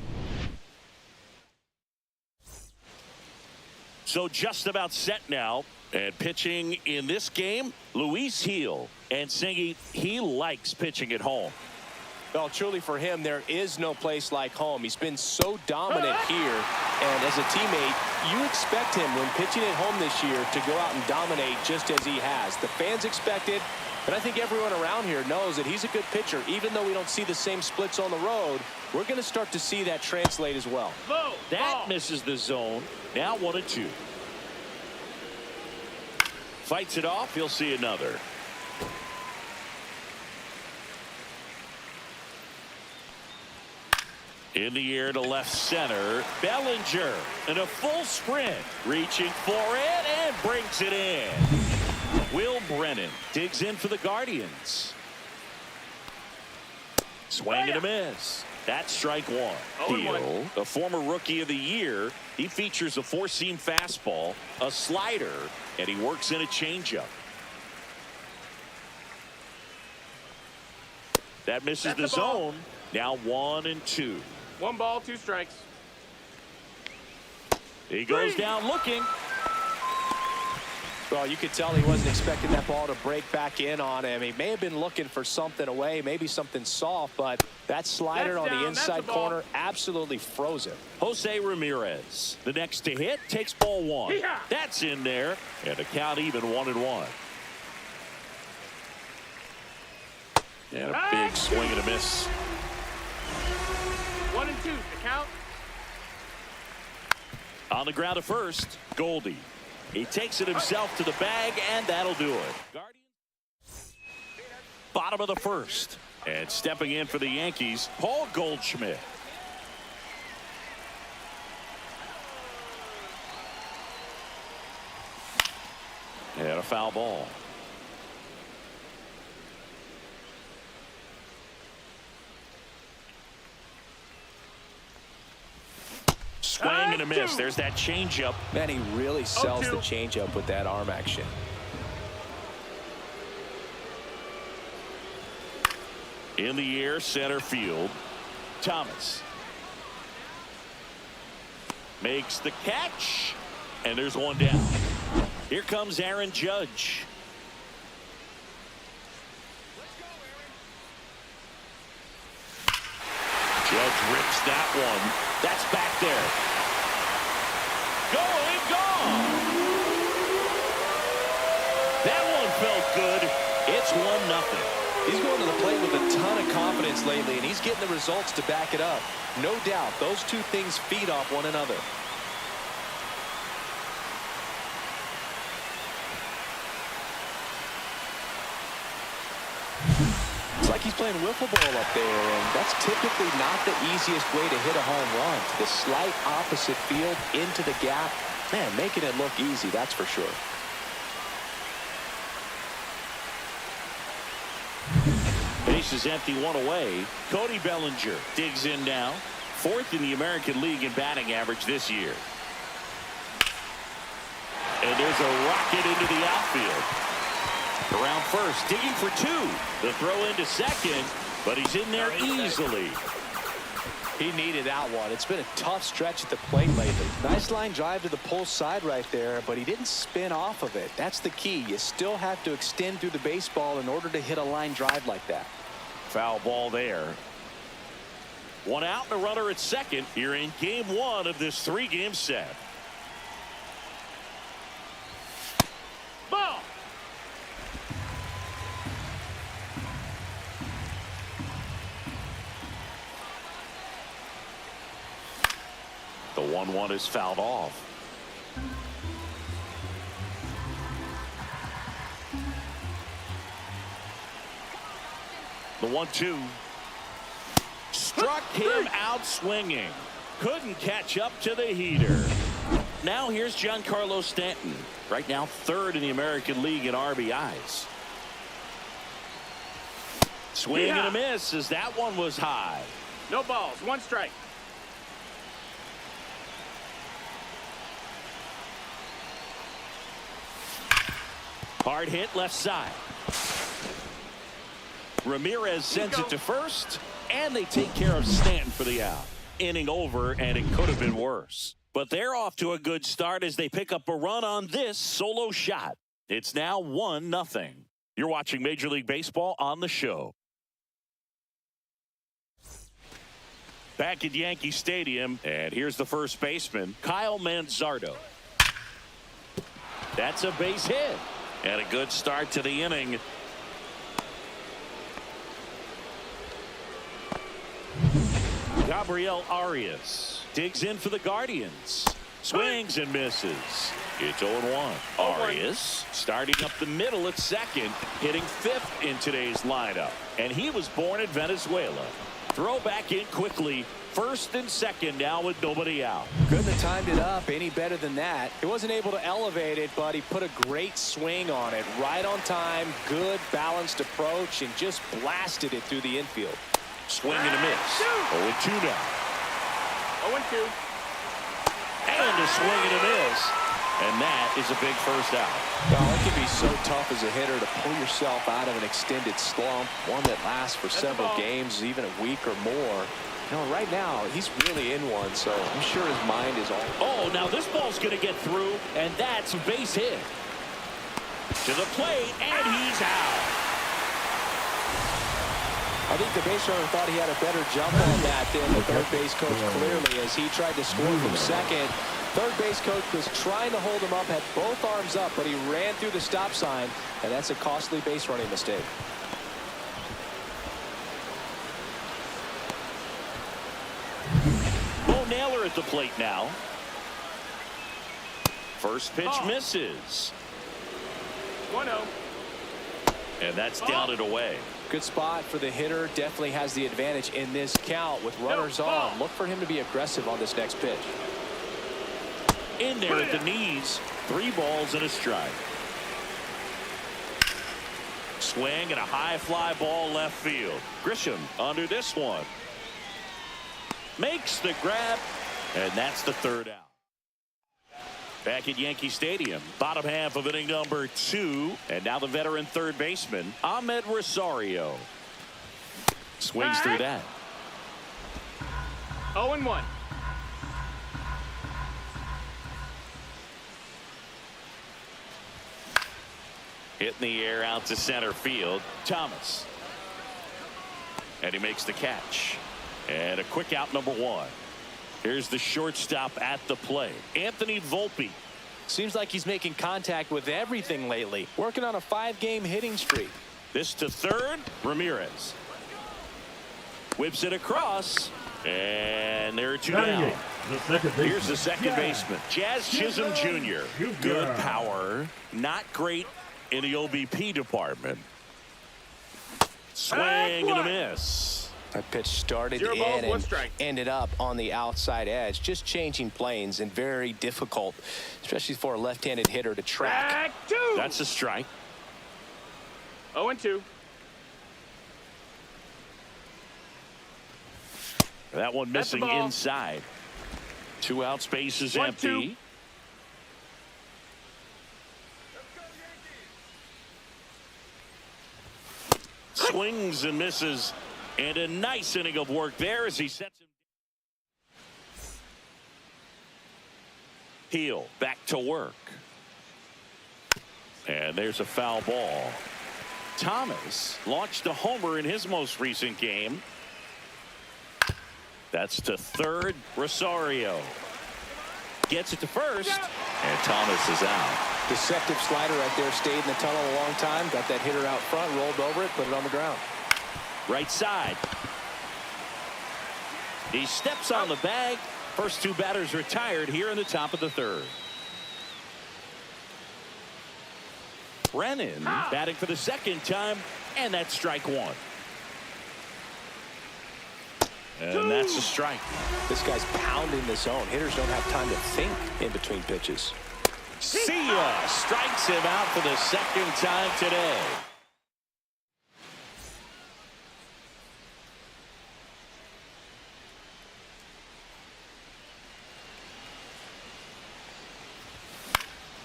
So just about set now. And pitching in this game, Luis Gil. And Singy, he likes pitching at home. Well, truly for him, there is no place like home. He's been so dominant here. And as a teammate, you expect him when pitching at home this year to go out and dominate just as he has. The fans expect it, but I think everyone around here knows that he's a good pitcher. Even though we don't see the same splits on the road, we're going to start to see that translate as well. That misses the zone. Now 1-2. Fights it off. He'll see another. In the air to left center. Bellinger in a full sprint. Reaching for it and brings it in. Will Brennan digs in for the Guardians. Swing and a miss. That's strike one. Gil, the former rookie of the year. He features a four-seam fastball, a slider, and he works in a changeup. That misses the zone. Now 1-2. 1 ball, 2 strikes. He goes down looking. Well, you could tell he wasn't expecting that ball to break back in on him. He may have been looking for something away, maybe something soft, but that slider on the inside corner absolutely froze him. Jose Ramirez, the next to hit, takes ball one. That's in there, and the count even 1-1. And a big swing and a miss. 1-2, the count. On the ground at first, Goldie. He takes it himself to the bag, and that'll do it. Guardians. Bottom of the first. And stepping in for the Yankees, Paul Goldschmidt. And a foul ball. Swing and a miss. There's that changeup. Man, he really sells the changeup with that arm action. In the air, center field. Thomas makes the catch, and there's one down. Here comes Aaron Judge. Judge rips that one. That's back there. Going, gone. That one felt good. It's 1-0. He's going to the plate with a ton of confidence lately, and he's getting the results to back it up. No doubt, those two things feed off one another. It's like he's playing wiffle ball up there, and that's typically not the easiest way to hit a home run. The slight opposite field into the gap. Man, making it look easy, that's for sure. Base is empty, one away. Cody Bellinger digs in now. 4th in the American League in batting average this year. And there's a rocket into the outfield. Around first, digging for 2. The throw into second, but he's in there easily. He needed that one. It's been a tough stretch at the plate lately. Nice line drive to the pull side right there, but he didn't spin off of it. That's the key. You still have to extend through the baseball in order to hit a line drive like that. Foul ball there. 1 out and a runner at second here in game 1 of this 3-game set. Ball. The 1-1 is fouled off. The 1-2. Struck him out swinging. Couldn't catch up to the heater. Now here's Giancarlo Stanton. Right now third in the American League in RBIs. Swing and a miss as that one was high. No balls. 1 strike. Hard hit left side. Ramirez sends it to first, and they take care of Stanton for the out. Inning over, and it could have been worse. But they're off to a good start as they pick up a run on this solo shot. It's now 1-0. You're watching Major League Baseball on the show. Back at Yankee Stadium, and here's the first baseman, Kyle Manzardo. That's a base hit, and a good start to the inning. Gabriel Arias digs in for the Guardians. Swings and misses. It's 0-1. Arias starting up the middle at second, hitting 5th in today's lineup. And he was born in Venezuela. Throw back in quickly. First and second now with nobody out. Couldn't have timed it up any better than that. He wasn't able to elevate it, but he put a great swing on it. Right on time, good balanced approach, and just blasted it through the infield. Swing and a miss. 0-2 now. 0-2. And a swing and a miss. And that is a big first out. Well, it can be so tough as a hitter to pull yourself out of an extended slump, one that lasts for several games, even a week or more. You know, right now, he's really in one, so I'm sure his mind is all. Oh, now this ball's going to get through, and that's a base hit. To the plate, and he's out. I think the base runner thought he had a better jump on that than the third base coach clearly as he tried to score from second. Third base coach was trying to hold him up, had both arms up, but he ran through the stop sign, and that's a costly base running mistake. Bo Naylor at the plate now. First pitch misses. 1-0. And that's down and away. Good spot for the hitter. Definitely has the advantage in this count with runners on. Look for him to be aggressive on this next pitch. In there at the knees. 3 balls and a strike. Swing and a high fly ball left field. Grisham under this one. Makes the grab. And that's the third out. Back at Yankee Stadium, bottom half of inning number 2, and now the veteran third baseman, Ahmed Rosario. Swings through that. 0-1. Hit in the air out to center field. Thomas. And he makes the catch. And a quick out number 1. Here's the shortstop at the plate, Anthony Volpe. Seems like he's making contact with everything lately. Working on a 5-game hitting streak. This to third, Ramirez. Whips it across, and there are 2 down. Here's the second baseman, Jazz Chisholm Jr. Good power, not great in the OBP department. Swing and a miss. That pitch started 0 balls, in 1 and strike. ended up on the outside edge. Just changing planes and very difficult, especially for a left-handed hitter to track. Back 2. That's a strike. 0-2. That one That's the missing ball. inside. 2 out, space is 1-2. empty. Swings and misses. And a nice inning of work there as he sets him. Heel back to work. And there's a foul ball. Thomas launched a homer in his most recent game. That's to third. Rosario gets it to first. And Thomas is out. Deceptive slider right there. Stayed in the tunnel a long time. Got that hitter out front. Rolled over it. Put it on the ground. Right side. He steps on the bag. First 2 batters retired here in the top of the third. Brennan batting for the second time, and that's strike 1. And that's a strike. This guy's pounding the zone. Hitters don't have time to think in between pitches. See ya. Strikes him out for the second time today.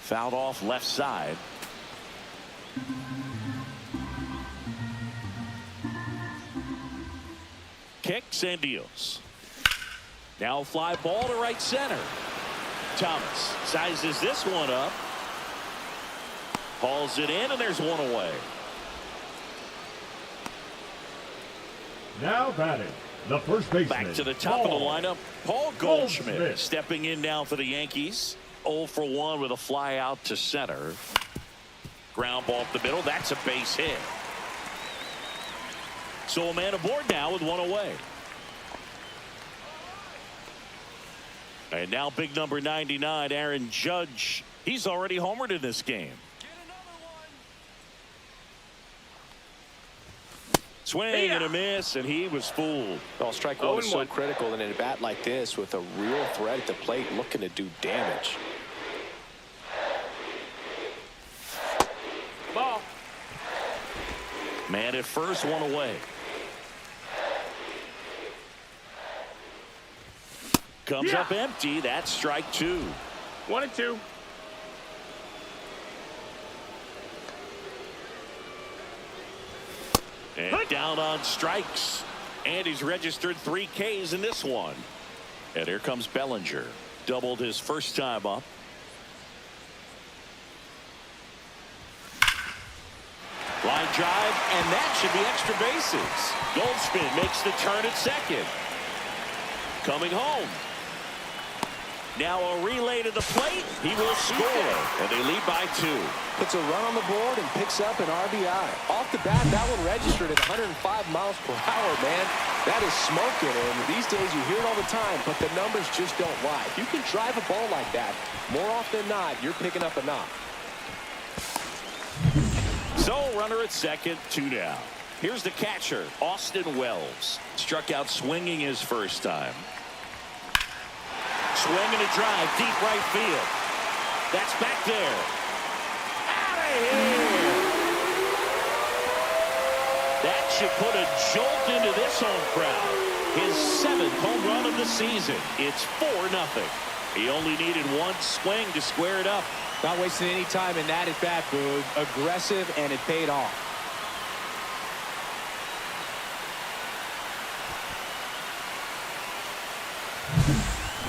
Fouled off left side. Kicks and deals. Now fly ball to right center. Thomas sizes this one up. Hauls it in, and there's one away. Now batting, the first baseman. Back to the top of the lineup, Paul Goldschmidt stepping in now for the Yankees. 0 for 1 with a fly out to center. Ground ball up the middle. That's a base hit. So a man aboard now with one away. And now big number 99, Aaron Judge. He's already homered in this game. Swing and a miss, and he was fooled. Well, strike one is so critical in a bat like this with a real threat at the plate looking to do damage. Ball. Man at first, one away. Comes up empty. That's strike 2. 1-2. And down on strikes. And he's registered 3 Ks in this one. And here comes Bellinger. Doubled his first time up. Line drive, and that should be extra bases. Goldschmidt makes the turn at second. Coming home. Now a relay to the plate. He will score, and they lead by 2. Puts a run on the board and picks up an RBI. Off the bat, that one registered at 105 miles per hour, man. That is smoking, and these days you hear it all the time, but the numbers just don't lie. If you can drive a ball like that, more often than not, you're picking up a knock. So runner at second, 2 down. Here's the catcher, Austin Wells. Struck out swinging his first time. Swing and a drive, deep right field. That's back there. Out of here! That should put a jolt into this home crowd. His 7th home run of the season. It's 4-0. He only needed one swing to square it up. Not wasting any time in that at bat, Boog. Aggressive, and it paid off.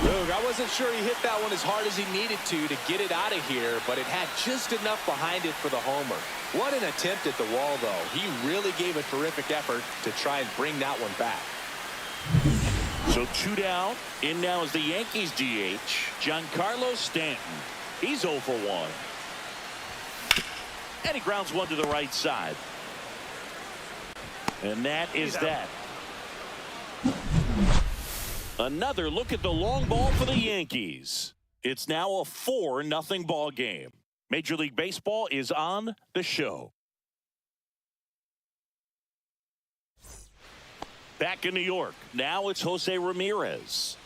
Boog, I wasn't sure he hit that one as hard as he needed to get it out of here, but it had just enough behind it for the homer. What an attempt at the wall, though. He really gave a terrific effort to try and bring that one back. So 2 down. In now is the Yankees DH, Giancarlo Stanton. He's 0 for 1. And he grounds one to the right side. And that is that. Another look at the long ball for the Yankees. It's now a 4-0 ball game. Major League Baseball is on the show. Back in New York. Now it's Jose Ramirez.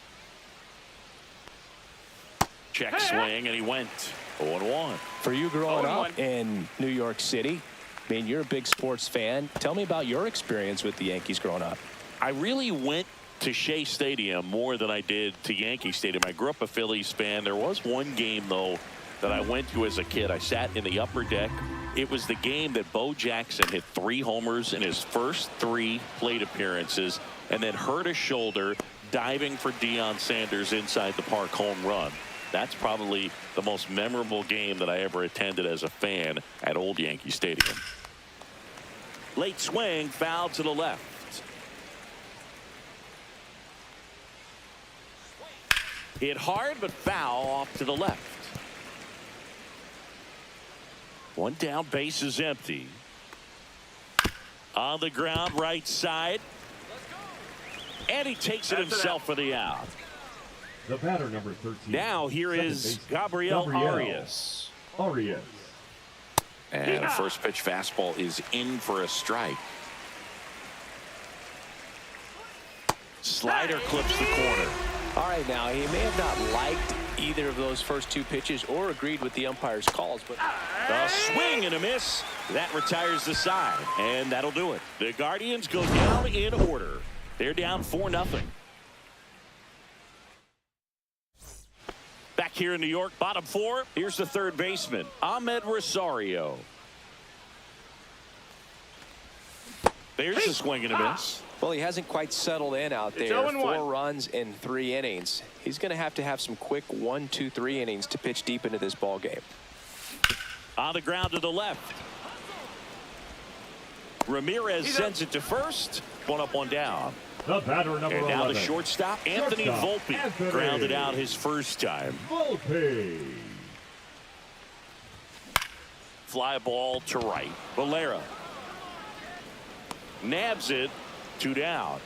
Check swing, and he went 0-1. For you growing up in New York City, I mean, you're a big sports fan. Tell me about your experience with the Yankees growing up. I really went to Shea Stadium more than I did to Yankee Stadium. I grew up a Phillies fan. There was one game, though, that I went to as a kid. I sat in the upper deck. It was the game that Bo Jackson hit 3 homers in his first 3 plate appearances and then hurt his shoulder diving for Deion Sanders inside the park home run. That's probably the most memorable game that I ever attended as a fan at Old Yankee Stadium. Late swing, foul to the left. Hit hard, but foul off to the left. 1 down, base is empty. On the ground, right side. And he takes it himself for the out. The batter, number 13. Now here is Gabriel Arias. And a first pitch fastball is in for a strike. slider clips the corner. All right, now he may have not liked either of those first two pitches or agreed with the umpire's calls, but A swing and a miss. That retires the side, and that'll do it. The Guardians go down in order. They're down 4-0. Back here in New York, bottom four. Here's the third baseman, Ahmed Rosario. There's a swing and a miss. well, he hasn't quite settled in out there. 4 runs in 3 innings. He's going to have some quick 1, 2, 3 innings to pitch deep into this ball game. On the ground to the left. Ramirez sends it to first. 1 up, 1 down. The batter number And now 11. the shortstop, Anthony Volpe, Anthony. grounded out his first time. Volpe. Fly ball to right. Valera nabs it. 2 down.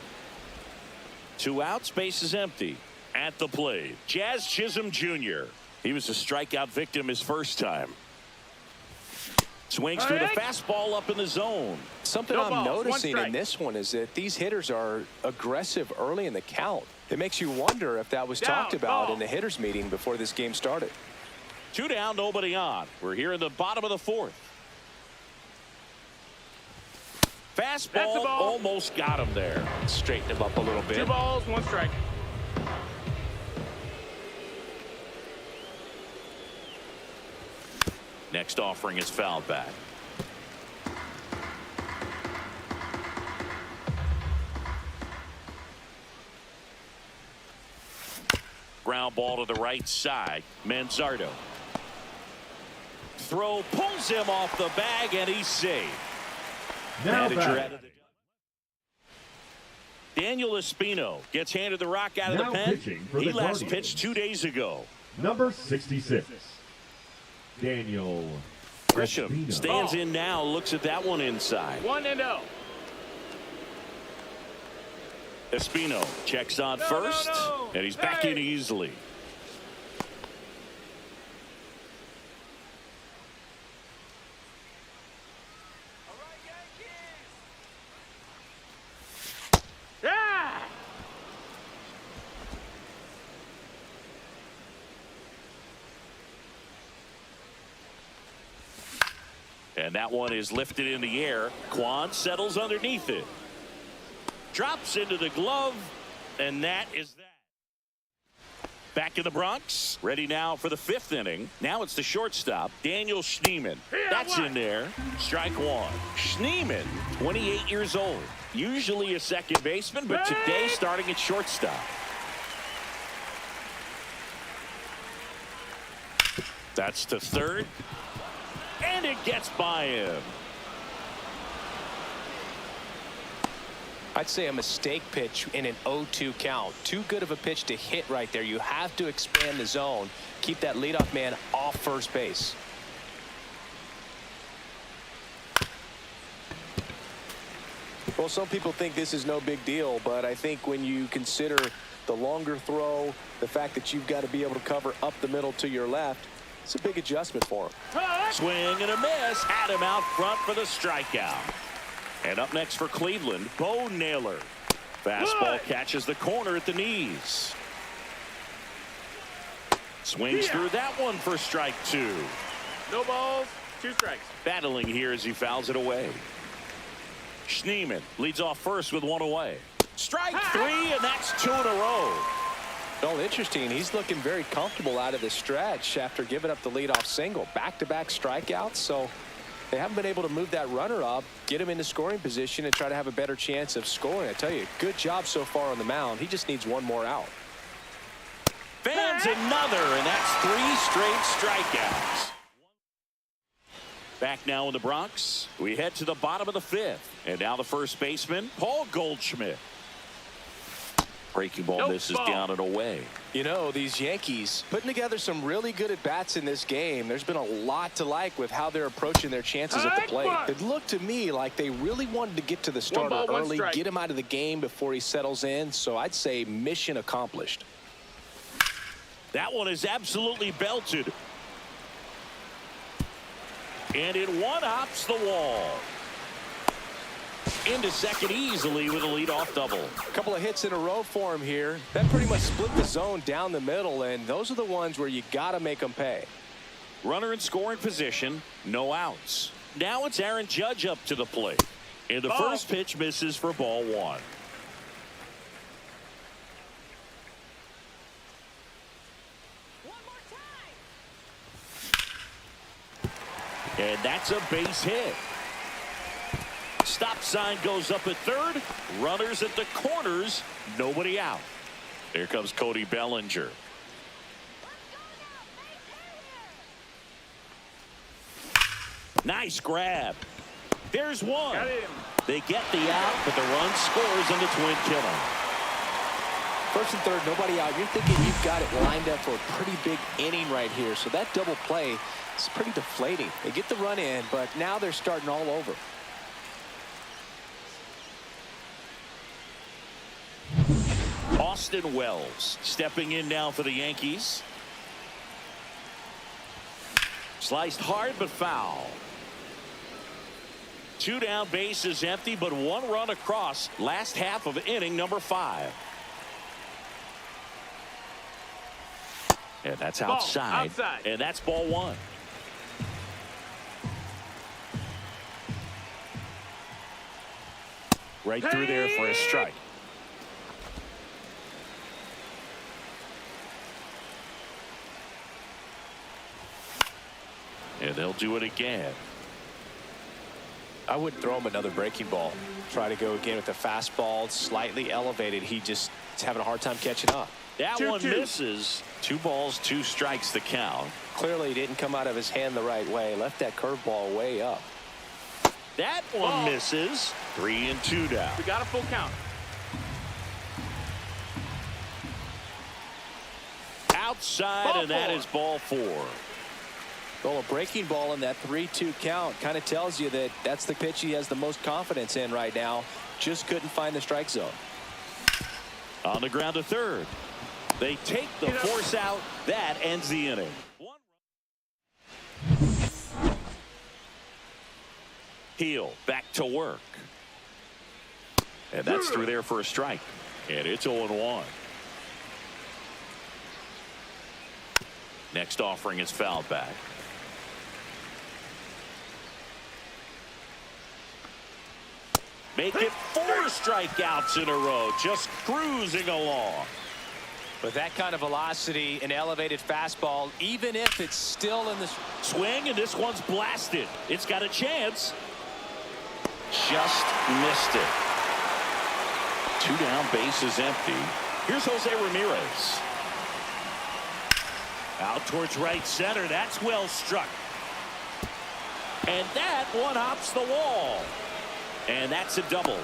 2 outs. Base is empty. At the plate, Jazz Chisholm Jr. He was a strikeout victim his first time. Swings through the fastball up in the zone. Something I'm noticing in this one is that these hitters are aggressive early in the count. It makes you wonder if that was talked about in the hitters meeting before this game started. 2 down, nobody on. We're here in the bottom of the 4th. Fastball almost got him there. Straighten him up a little bit. 2 balls, 1 strike. Next offering is fouled back. Ground ball to the right side. Manzardo. Throw pulls him off the bag, and he's saved. Now Manager back. out of the Daniel Espino gets handed the rock out of Now the pen. pitching for He the last Guardians. pitched 2 days ago. Number 66. Daniel Grisham Espino. stands in now, looks at that one inside. 1-0. Espino checks on first, and he's back in easily. Yeah! And that one is lifted in the air. Quan settles underneath it. Drops into the glove, and that is that. Back in the Bronx, ready now for the 5th inning. Now it's the shortstop, Daniel Schneemann. That's in there. Strike 1. Schneemann, 28 years old. Usually a second baseman, but today starting at shortstop. That's to third. And it gets by him. I'd say a mistake pitch in an 0-2 count. Too good of a pitch to hit right there. You have to expand the zone. Keep that leadoff man off first base. Well, some people think this is no big deal, but I think when you consider the longer throw, the fact that you've got to be able to cover up the middle to your left, it's a big adjustment for him. Swing and a miss. Had him out front for the strikeout. And up next for Cleveland, Bo Naylor. Fastball catches the corner at the knees. Swings through that one for strike 2. No balls, 2 strikes. Battling here as he fouls it away. Schneemann leads off first with 1 away. Strike 3, and that's 2 in a row. Well, interesting. He's looking very comfortable out of the stretch after giving up the leadoff single. Back-to-back strikeouts, so they haven't been able to move that runner up, get him into scoring position, and try to have a better chance of scoring. I tell you, good job so far on the mound. He just needs 1 more out. Fans another, and that's 3 straight strikeouts. Back now in the Bronx, we head to the bottom of the 5th. And now the first baseman, Paul Goldschmidt. Breaking ball misses down and away. You know, these Yankees putting together some really good at-bats in this game. There's been a lot to like with how they're approaching their chances at the plate. It looked to me like they really wanted to get to the starter early, get him out of the game before he settles in. So I'd say mission accomplished. That one is absolutely belted. And it one-hops the wall. into second easily with a leadoff double. A couple of hits in a row for him here. That pretty much split the zone down the middle, and those are the ones where you got to make them pay. Runner in scoring position, no outs. Now it's Aaron Judge up to the plate. And the first pitch misses for ball one. And that's a base hit. Stop sign goes up at third. Runners at the corners. Nobody out. Here comes Cody Bellinger. Nice grab. There's one. Got him. They get the out, but the run scores on the twin killer. First and third, nobody out. You're thinking you've got it lined up for a pretty big inning right here. So that double play is pretty deflating. They get the run in, but now they're starting all over. Austin Wells stepping in now for the Yankees. Sliced hard but foul. Two down, bases empty, but one run across. Last half of inning number 5. And that's outside. And that's ball one. Right through there for a strike. And they'll do it again. I wouldn't throw him another breaking ball. Try to go again with the fastball, slightly elevated. He just is having a hard time catching up. That one misses. 2 balls, 2 strikes the count. Clearly didn't come out of his hand the right way. Left that curveball way up. That one misses. 3 and 2 down. We got a full count. Outside, and that is ball 4. Well, a breaking ball in that 3-2 count kind of tells you that that's the pitch he has the most confidence in right now. Just couldn't find the strike zone. On the ground to third. They take the force out. That ends the inning. Heel back to work. And that's through there for a strike. And it's 0-1. Next offering is fouled back. Make it 4 strikeouts in a row. Just cruising along. But that kind of velocity, an elevated fastball, even if it's still in the swing, and this one's blasted. It's got a chance. Just missed it. 2 down, bases empty. Here's Jose Ramirez. Out towards right center. That's well struck. And that one hops the wall. And that's a double.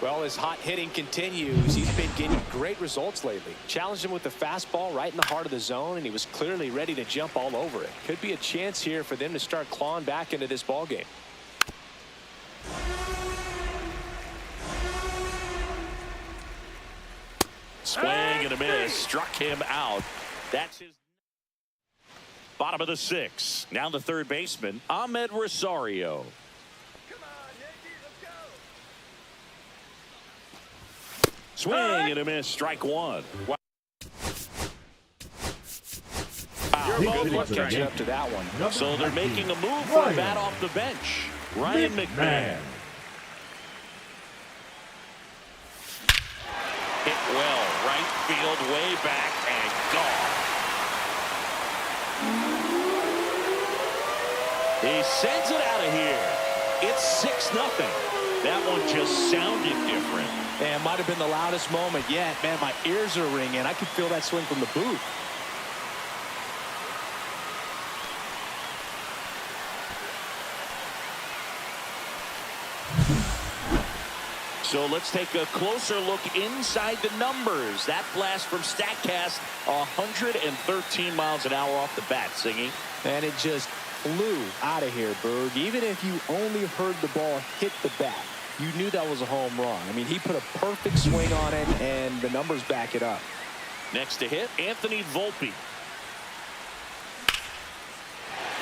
Well, his hot hitting continues. He's been getting great results lately. Challenged him with the fastball right in the heart of the zone, and he was clearly ready to jump all over it. Could be a chance here for them to start clawing back into this ball game. Swing and a miss. Struck him out. That's his bottom of the 6th. Now the third baseman, Ahmed Rosario. Come on, Yankees, let's go. Swing and a miss. Strike 1. Wow. Good catching up to that one. So they're making a move for a bat off the bench. Ryan McMahon. Hit well. Right field, way back, and gone. He sends it out of here. It's 6-0. That one just sounded different. And it might have been the loudest moment yet. Man, my ears are ringing. I could feel that swing from the booth. So let's take a closer look inside the numbers. That blast from StatCast, 113 miles an hour off the bat, Singy. And it just flew out of here, Berg. Even if you only heard the ball hit the bat, you knew that was a home run. I mean, he put a perfect swing on it, and the numbers back it up. Next to hit, Anthony Volpe.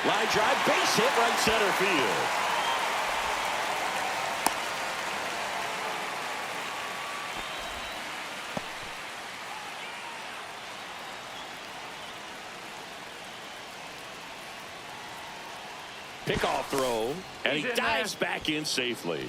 Line drive, base hit, right center field. Pickoff throw, and He's he in dives there. back in safely.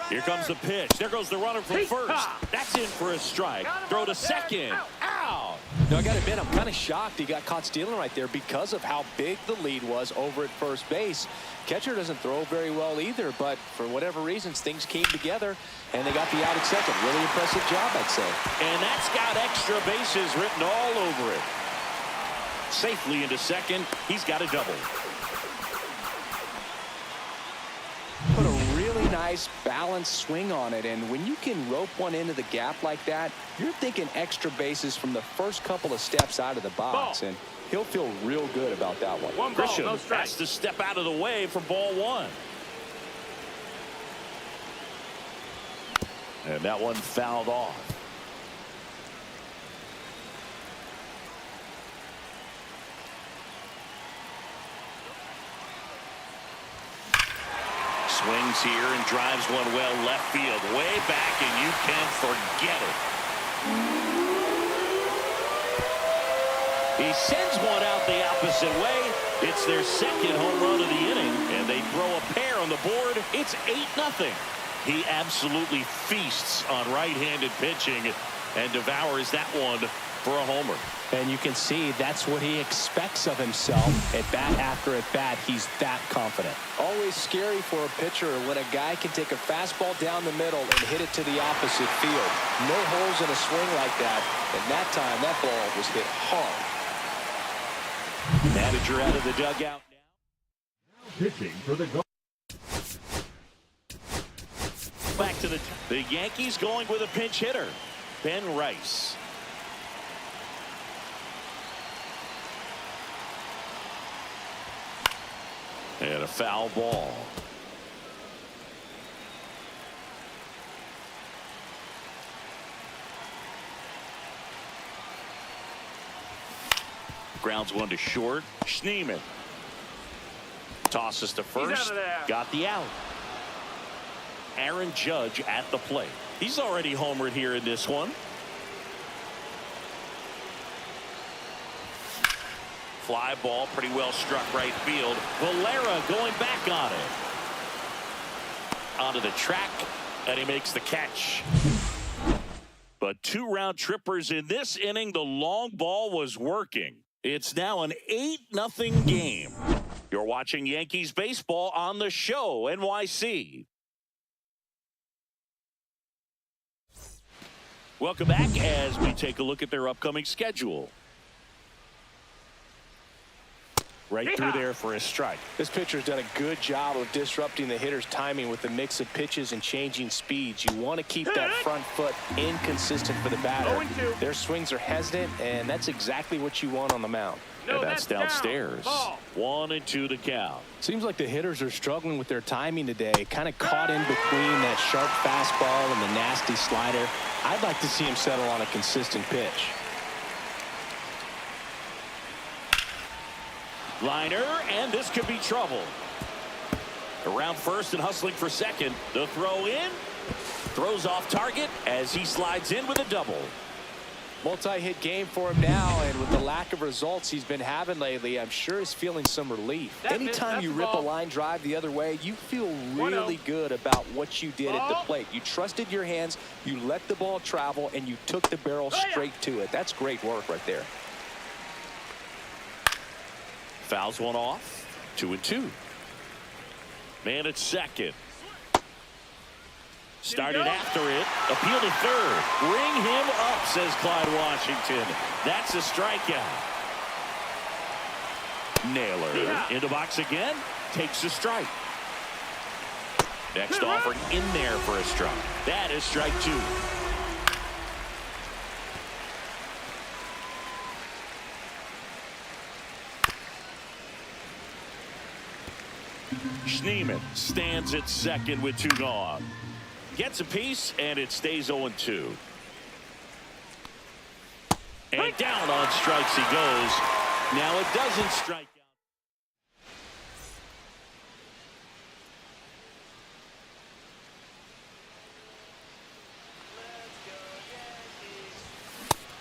Here comes the pitch. There goes the runner from first. That's in for a strike. Throw to second. Out. Now, I got to admit, I'm kind of shocked he got caught stealing right there because of how big the lead was over at first base. Catcher doesn't throw very well either, but for whatever reasons, things came together, and they got the out at second. Really impressive job, I'd say. And that's got extra bases written all over it. Safely into second. He's got a double. Put a really nice balanced swing on it, and when you can rope one into the gap like that, you're thinking extra bases from the first couple of steps out of the box, and he'll feel real good about that one. One ball, no Grisham strike. has to step out of the way for ball one. And that one fouled off. Swings here and drives one well left field, way back, and you can forget it. He sends one out the opposite way. It's their second home run of the inning, and they throw a pair on the board. It's 8-0. He absolutely feasts on right-handed pitching and devours that one for a homer. And you can see that's what he expects of himself at bat after at bat. He's that confident. Always scary for a pitcher when a guy can take a fastball down the middle and hit it to the opposite field. No holes in a swing like that. And that time, that ball was hit hard. Manager out of the dugout now. Pitching for the Gold. Back to the Yankees going with a pinch hitter, Ben Rice. And a foul ball. Grounds one to short. Schneeman tosses to first. out of there. Got the out. Aaron Judge at the plate. He's already homered here in this one. Fly ball, pretty well struck right field. Valera going back on it. Onto the track, and he makes the catch. But 2 round trippers in this inning. The long ball was working. It's now an 8-0 game. You're watching Yankees baseball on the show, NYC. Welcome back as we take a look at their upcoming schedule. Right through there for a strike. This pitcher's done a good job of disrupting the hitter's timing with the mix of pitches and changing speeds. You want to keep that front foot inconsistent for the batter. 0-2. Their swings are hesitant, and that's exactly what you want on the mound. No, And that's down. downstairs. Ball. 1-2 to count. Seems like the hitters are struggling with their timing today, kind of caught in between that sharp fastball and the nasty slider. I'd like to see him settle on a consistent pitch. Liner, and this could be trouble. Around first and hustling for second. The throw in. Throws off target as he slides in with a double. Multi-hit game for him now, and with the lack of results he's been having lately, I'm sure he's feeling some relief. That's it. Anytime That's you the rip a ball. line drive the other way, you feel really 1-0. good about what you did at the Ball. plate. You trusted your hands, you let the ball travel, and you took the barrel Oh, yeah. straight to it. That's great work right there. Fouls one off. 2-2. Man at second. Started go. after it. Appeal to third. Ring him up, says Clyde Washington. That's a strikeout. Naylor Yeah. into box again. Takes a strike. Next offering in there for a strike. That is strike 2. Schneeman stands at second with 2 gone. Gets a piece, and it stays 0-2. And down on strikes he goes. Now it doesn't strike out.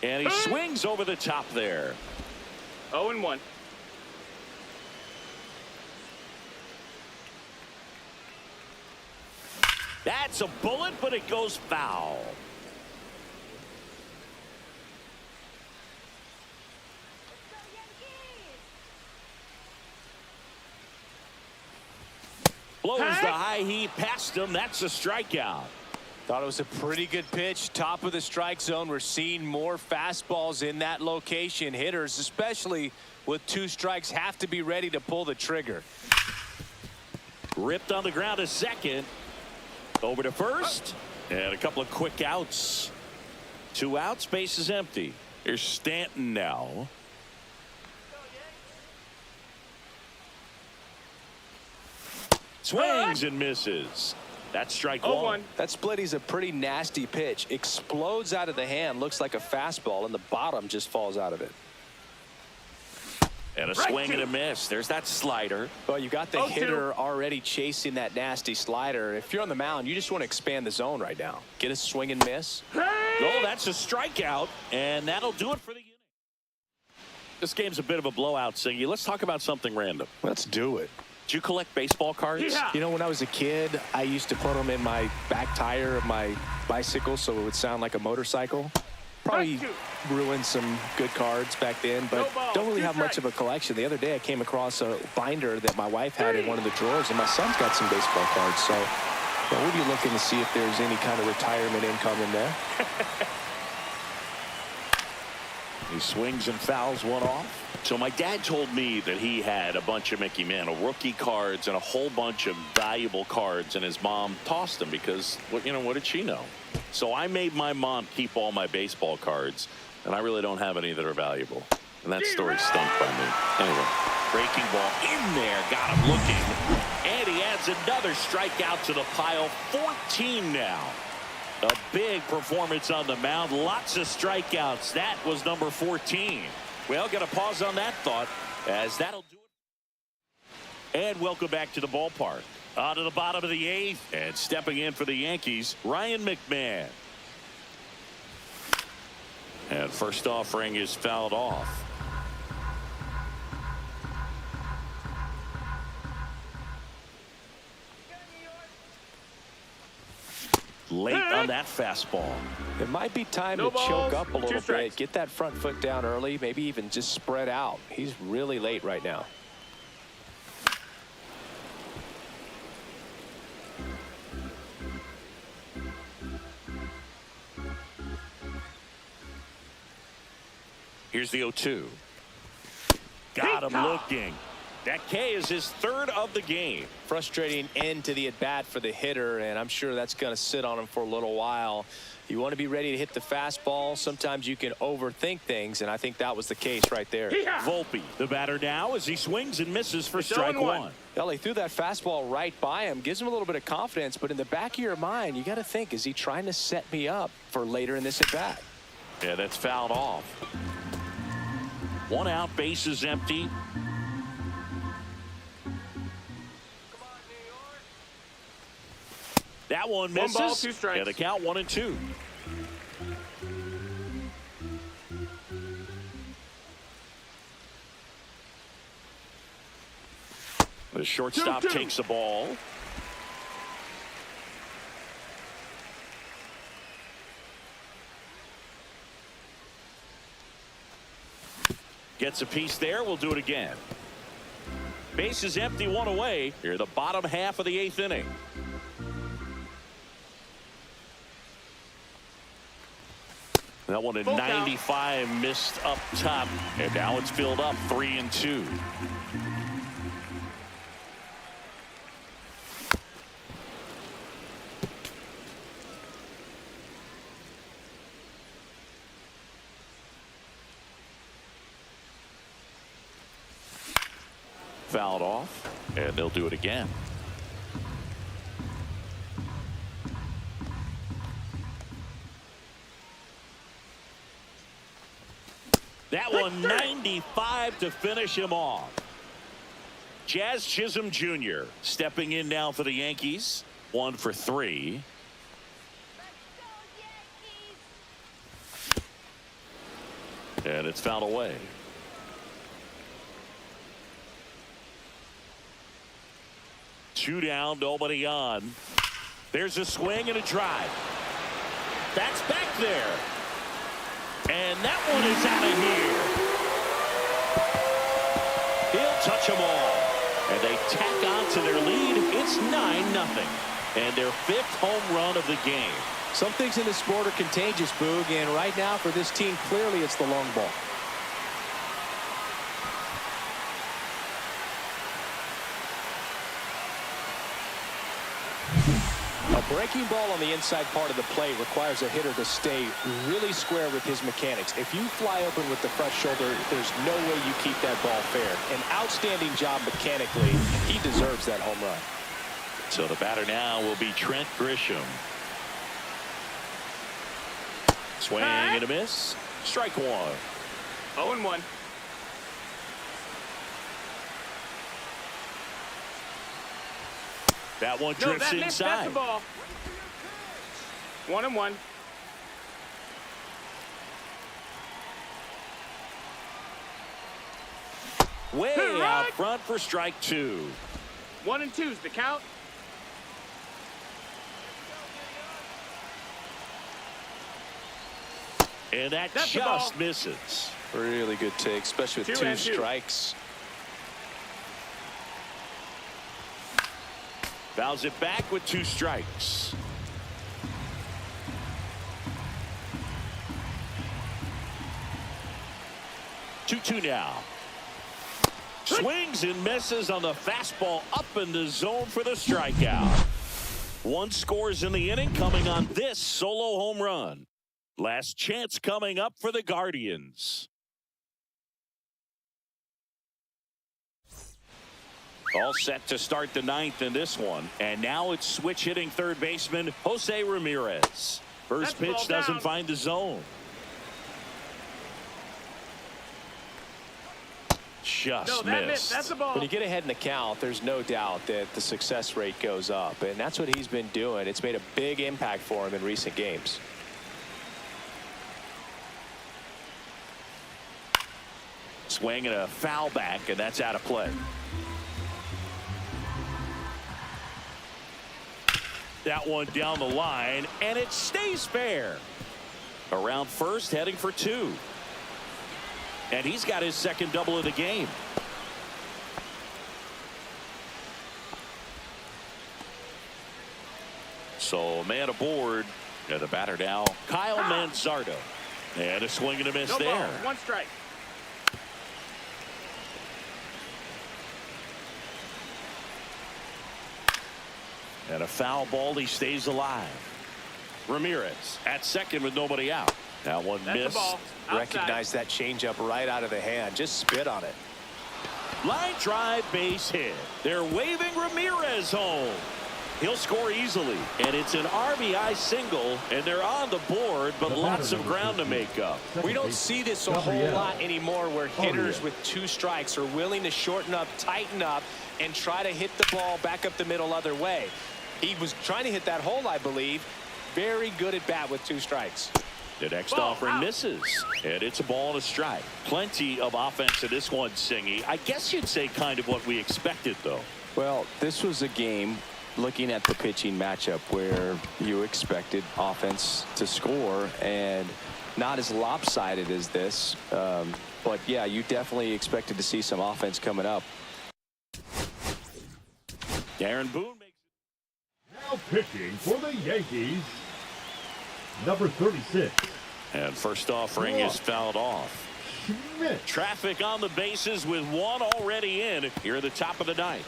And he swings over the top there. 0-1. That's a bullet, but it goes foul. Blows the high heat past him. That's a strikeout. Thought it was a pretty good pitch. Top of the strike zone. We're seeing more fastballs in that location. Hitters, especially with 2 strikes, have to be ready to pull the trigger. Ripped on the ground to second. Over to first. And a couple of quick outs. 2 outs. Base is empty. Here's Stanton now. Swings and misses. That's strike 1. That split is a pretty nasty pitch. Explodes out of the hand. Looks like a fastball, and the bottom just falls out of it. And a swing and a miss. There's that slider. Well, you got the hitter already chasing that nasty slider. If you're on the mound, you just want to expand the zone right now. Get a swing and miss. Oh, that's a strikeout, and that'll do it for the inning. This game's a bit of a blowout, Siggy. Let's talk about something random. Let's do it. Do you collect baseball cards? Yeah. You know, when I was a kid, I used to put them in my back tire of my bicycle so it would sound like a motorcycle. Probably ruined some good cards back then, but don't really have much of a collection. The other day I came across a binder that my wife had in one of the drawers, and my son's got some baseball cards. So we'll be looking to see if there's any kind of retirement income in there. He swings and fouls one off. So my dad told me that he had a bunch of Mickey Mantle rookie cards and a whole bunch of valuable cards, and his mom tossed them because, what did she know? So I made my mom keep all my baseball cards, and I really don't have any that are valuable. And that story stunk by me. Anyway, breaking ball in there, got him looking, and he adds another strikeout to the pile. 14 now. A big performance on the mound. Lots of strikeouts. That was number 14. Well, got to pause on that thought, as that'll do it. And welcome back to the ballpark. On to the bottom of the 8th, and stepping in for the Yankees, Ryan McMahon. And first offering is fouled off. Late on that fastball. It might be time to choke up a little bit. Get that front foot down early. Maybe even just spread out. He's really late right now. Here's the 0-2. Got him looking. That K is his 3rd of the game. Frustrating end to the at-bat for the hitter, and I'm sure that's going to sit on him for a little while. You want to be ready to hit the fastball. Sometimes you can overthink things, and I think that was the case right there. Volpe, the batter now, as he swings and misses for strike 1. Well, he threw that fastball right by him. Gives him a little bit of confidence, but in the back of your mind, you got to think, is he trying to set me up for later in this at-bat? Yeah, that's fouled off. 1 out, base is empty. That one misses. 1 ball, 2 strikes. And the count 1-2. The shortstop takes the ball. Gets a piece there. We'll do it again. Base is empty, 1 away. Here, the bottom half of the 8th inning. That one at 95 missed up top, and now it's filled up 3-2. Fouled off, and they'll do it again. That one 95 to finish him off. Jazz Chisholm Jr. stepping in now for the Yankees. 1 for 3. And it's fouled away. Two down, nobody on. There's a swing and a drive. That's back there. And that one is out of here. He'll touch them all. And they tack on to their lead. It's 9-0. And their 5th home run of the game. Some things in this sport are contagious, Boog, and right now for this team, clearly it's the long ball. A breaking ball on the inside part of the plate requires a hitter to stay really square with his mechanics. If you fly open with the front shoulder, there's no way you keep that ball fair. An outstanding job mechanically. He deserves that home run. So the batter now will be Trent Grisham. Swing and a miss. Strike one. 0-1. That one drifts That's inside. the ball. 1-1. Way out front for strike two. 1-2's the count. And that That's the just ball. misses. Really good take, especially with 2 2-2. strikes. Fouls it back with 2 strikes. Two now. Swings and misses on the fastball up in the zone for the strikeout. 1 scores in the inning coming on this solo home run. Last chance coming up for the Guardians. All set to start the 9th in this one. And now it's switch hitting third baseman Jose Ramirez. First pitch doesn't find the zone. Just missed. That's the ball. When you get ahead in the count, there's no doubt that the success rate goes up. And that's what he's been doing. It's made a big impact for him in recent games. Swing and a foul back, and that's out of play. That one down the line, and it stays fair. Around first, heading for 2. And he's got his 2nd double of the game. So, man aboard. And the batter now, Kyle Manzardo. And a swing and a miss No there. ball. 1 strike. And a foul ball, he stays alive. Ramirez at second with nobody out. That one That's the missed. ball. Outside. Recognize that changeup right out of the hand. Just spit on it. Line drive, base hit. They're waving Ramirez home. He'll score easily. And it's an RBI single, and they're on the board, but lots of ground to make up. We don't see this a whole lot anymore where hitters with 2 strikes are willing to shorten up, tighten up, and try to hit the ball back up the middle other way. He was trying to hit that hole, I believe. Very good at bat with 2 strikes. The next offering misses, and it's a ball and a strike. Plenty of offense in this one, Singy. I guess you'd say kind of what we expected, though. Well, this was a game, looking at the pitching matchup, where you expected offense to score, and not as lopsided as this. But, yeah, you definitely expected to see some offense coming up. Darren Boone makes it. Now pitching for the Yankees, number 36. And first offering is fouled off. Schmidt. Traffic on the bases with 1 already in here at the top of the 9th.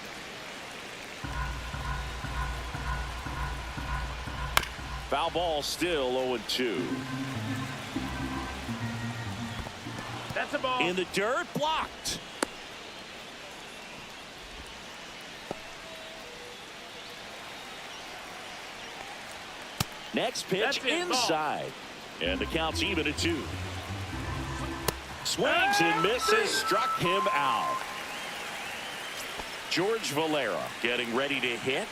Foul ball still 0-2. That's a ball. In the dirt, blocked. Next pitch That's it, inside. And the count's even at 2. Swings and misses, struck him out. George Valera getting ready to hit.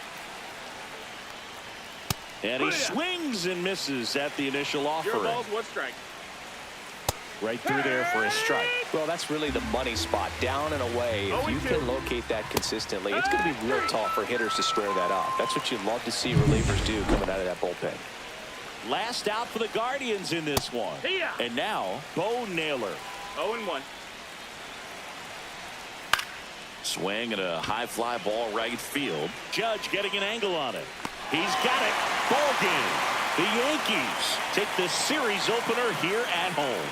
And he swings and misses at the initial Your offering. ball's 1 strike. Right through there for a strike. Well, that's really the money spot, down and away. If you can locate that consistently, it's going to be real tough for hitters to square that up. That's what you'd love to see relievers do coming out of that bullpen. Last out for the Guardians in this one. And now, Bo Naylor. 0-1. Swing and a high fly ball right field. Judge getting an angle on it. He's got it. Ball game. The Yankees take the series opener here at home.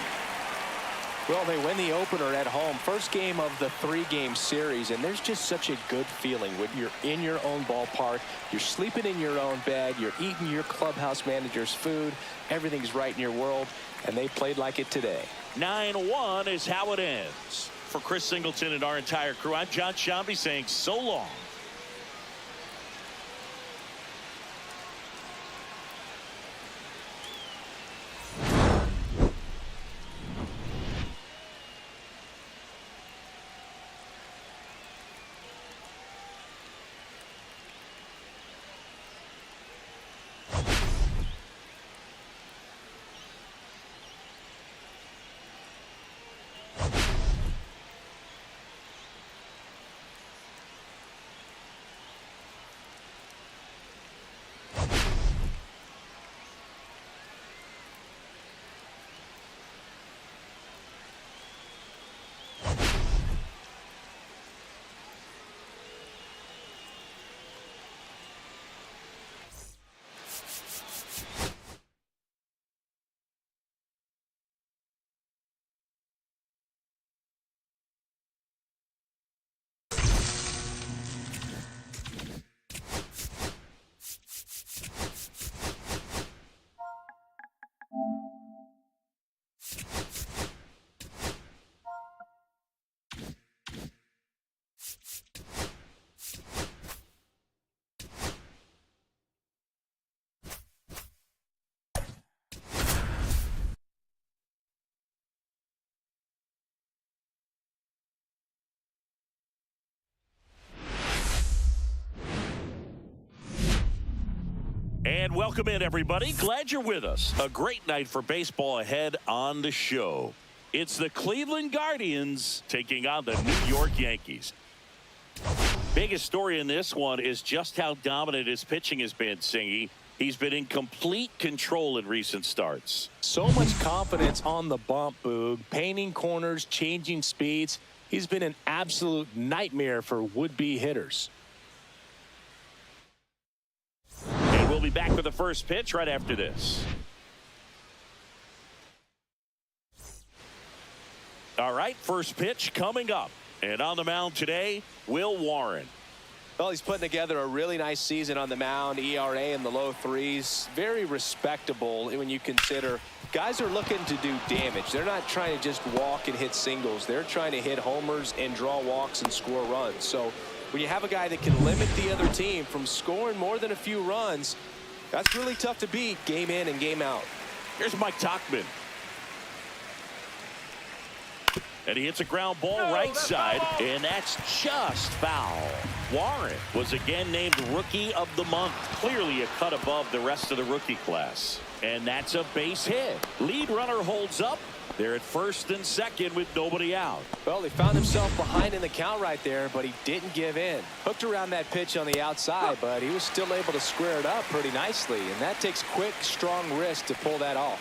Well, they win the opener at home. First game of the 3-game series, and there's just such a good feeling when you're in your own ballpark. You're sleeping in your own bed. You're eating your clubhouse manager's food. Everything's right in your world, and they played like it today. 9-1 is how it ends. For Chris Singleton and our entire crew, I'm John Shambi saying so long. And welcome in, everybody. Glad you're with us. A great night for baseball ahead on the show. It's the Cleveland Guardians taking on the New York Yankees. Biggest story in this one is just how dominant his pitching has been, Singy. He's been in complete control in recent starts. So much confidence on the bump, Boog. Painting corners, changing speeds. He's been an absolute nightmare for would-be hitters. And we'll be back with the first pitch right after this. All right, first pitch coming up. And on the mound today, Will Warren. Well, he's putting together a really nice season on the mound. ERA in the low 3s. Very respectable when you consider guys are looking to do damage. They're not trying to just walk and hit singles. They're trying to hit homers and draw walks and score runs. So when you have a guy that can limit the other team from scoring more than a few runs, that's really tough to beat game in and game out. Here's Mike Tauchman. And he hits a ground ball right side, and that's just foul. Warren was again named Rookie of the Month. Clearly a cut above the rest of the rookie class. And that's a base hit. Lead runner holds up. They're at first and second with nobody out. Well, he found himself behind in the count right there, but he didn't give in. Hooked around that pitch on the outside, but he was still able to square it up pretty nicely. And that takes quick, strong wrist to pull that off.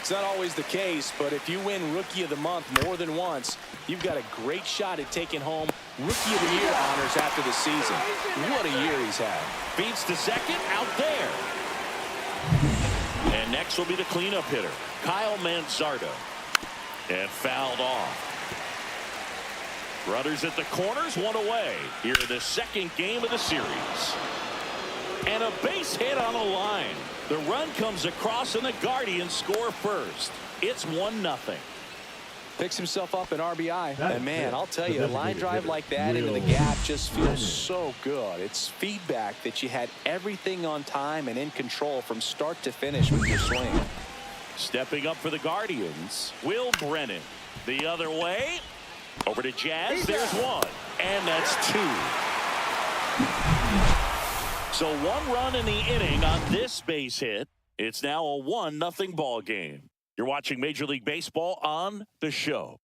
It's not always the case, but if you win Rookie of the Month more than once, you've got a great shot at taking home Rookie of the Year honors after the season. What a year he's had. Beats to second, out there. And next will be the cleanup hitter, Kyle Manzardo. And fouled off. Runners at the corners, one away. Here in the second game of the series. And a base hit on the line. The run comes across and the Guardians score first. It's 1-0. Picks himself up an RBI. And man, I'll tell you, a line Designated drive hitter. like that into the gap just feels so good. It's feedback that you had everything on time and in control from start to finish with your swing. Stepping up for the Guardians, Will Brennan. The other way, over to Jazz. There's one. And that's two. So one run in the inning on this base hit. It's now a 1-0 ball game. You're watching Major League Baseball on the show.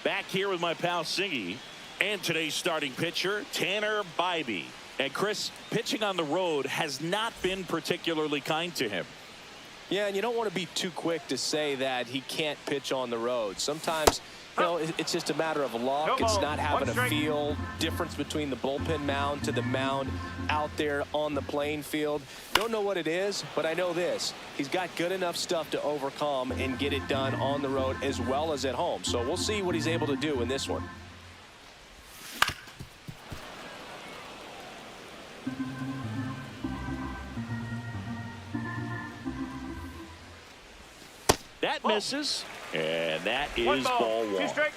Back here with my pal Singy and today's starting pitcher, Tanner Bybee. And Chris, pitching on the road has not been particularly kind to him. Yeah, and you don't want to be too quick to say that he can't pitch on the road. Sometimes, you know, it's just a matter of luck. It's not having a feel difference between the bullpen mound to the mound out there on the playing field. Don't know what it is, but I know this. He's got good enough stuff to overcome and get it done on the road as well as at home. So we'll see what he's able to do in this one. That misses, and that is ball 1. 2 strike.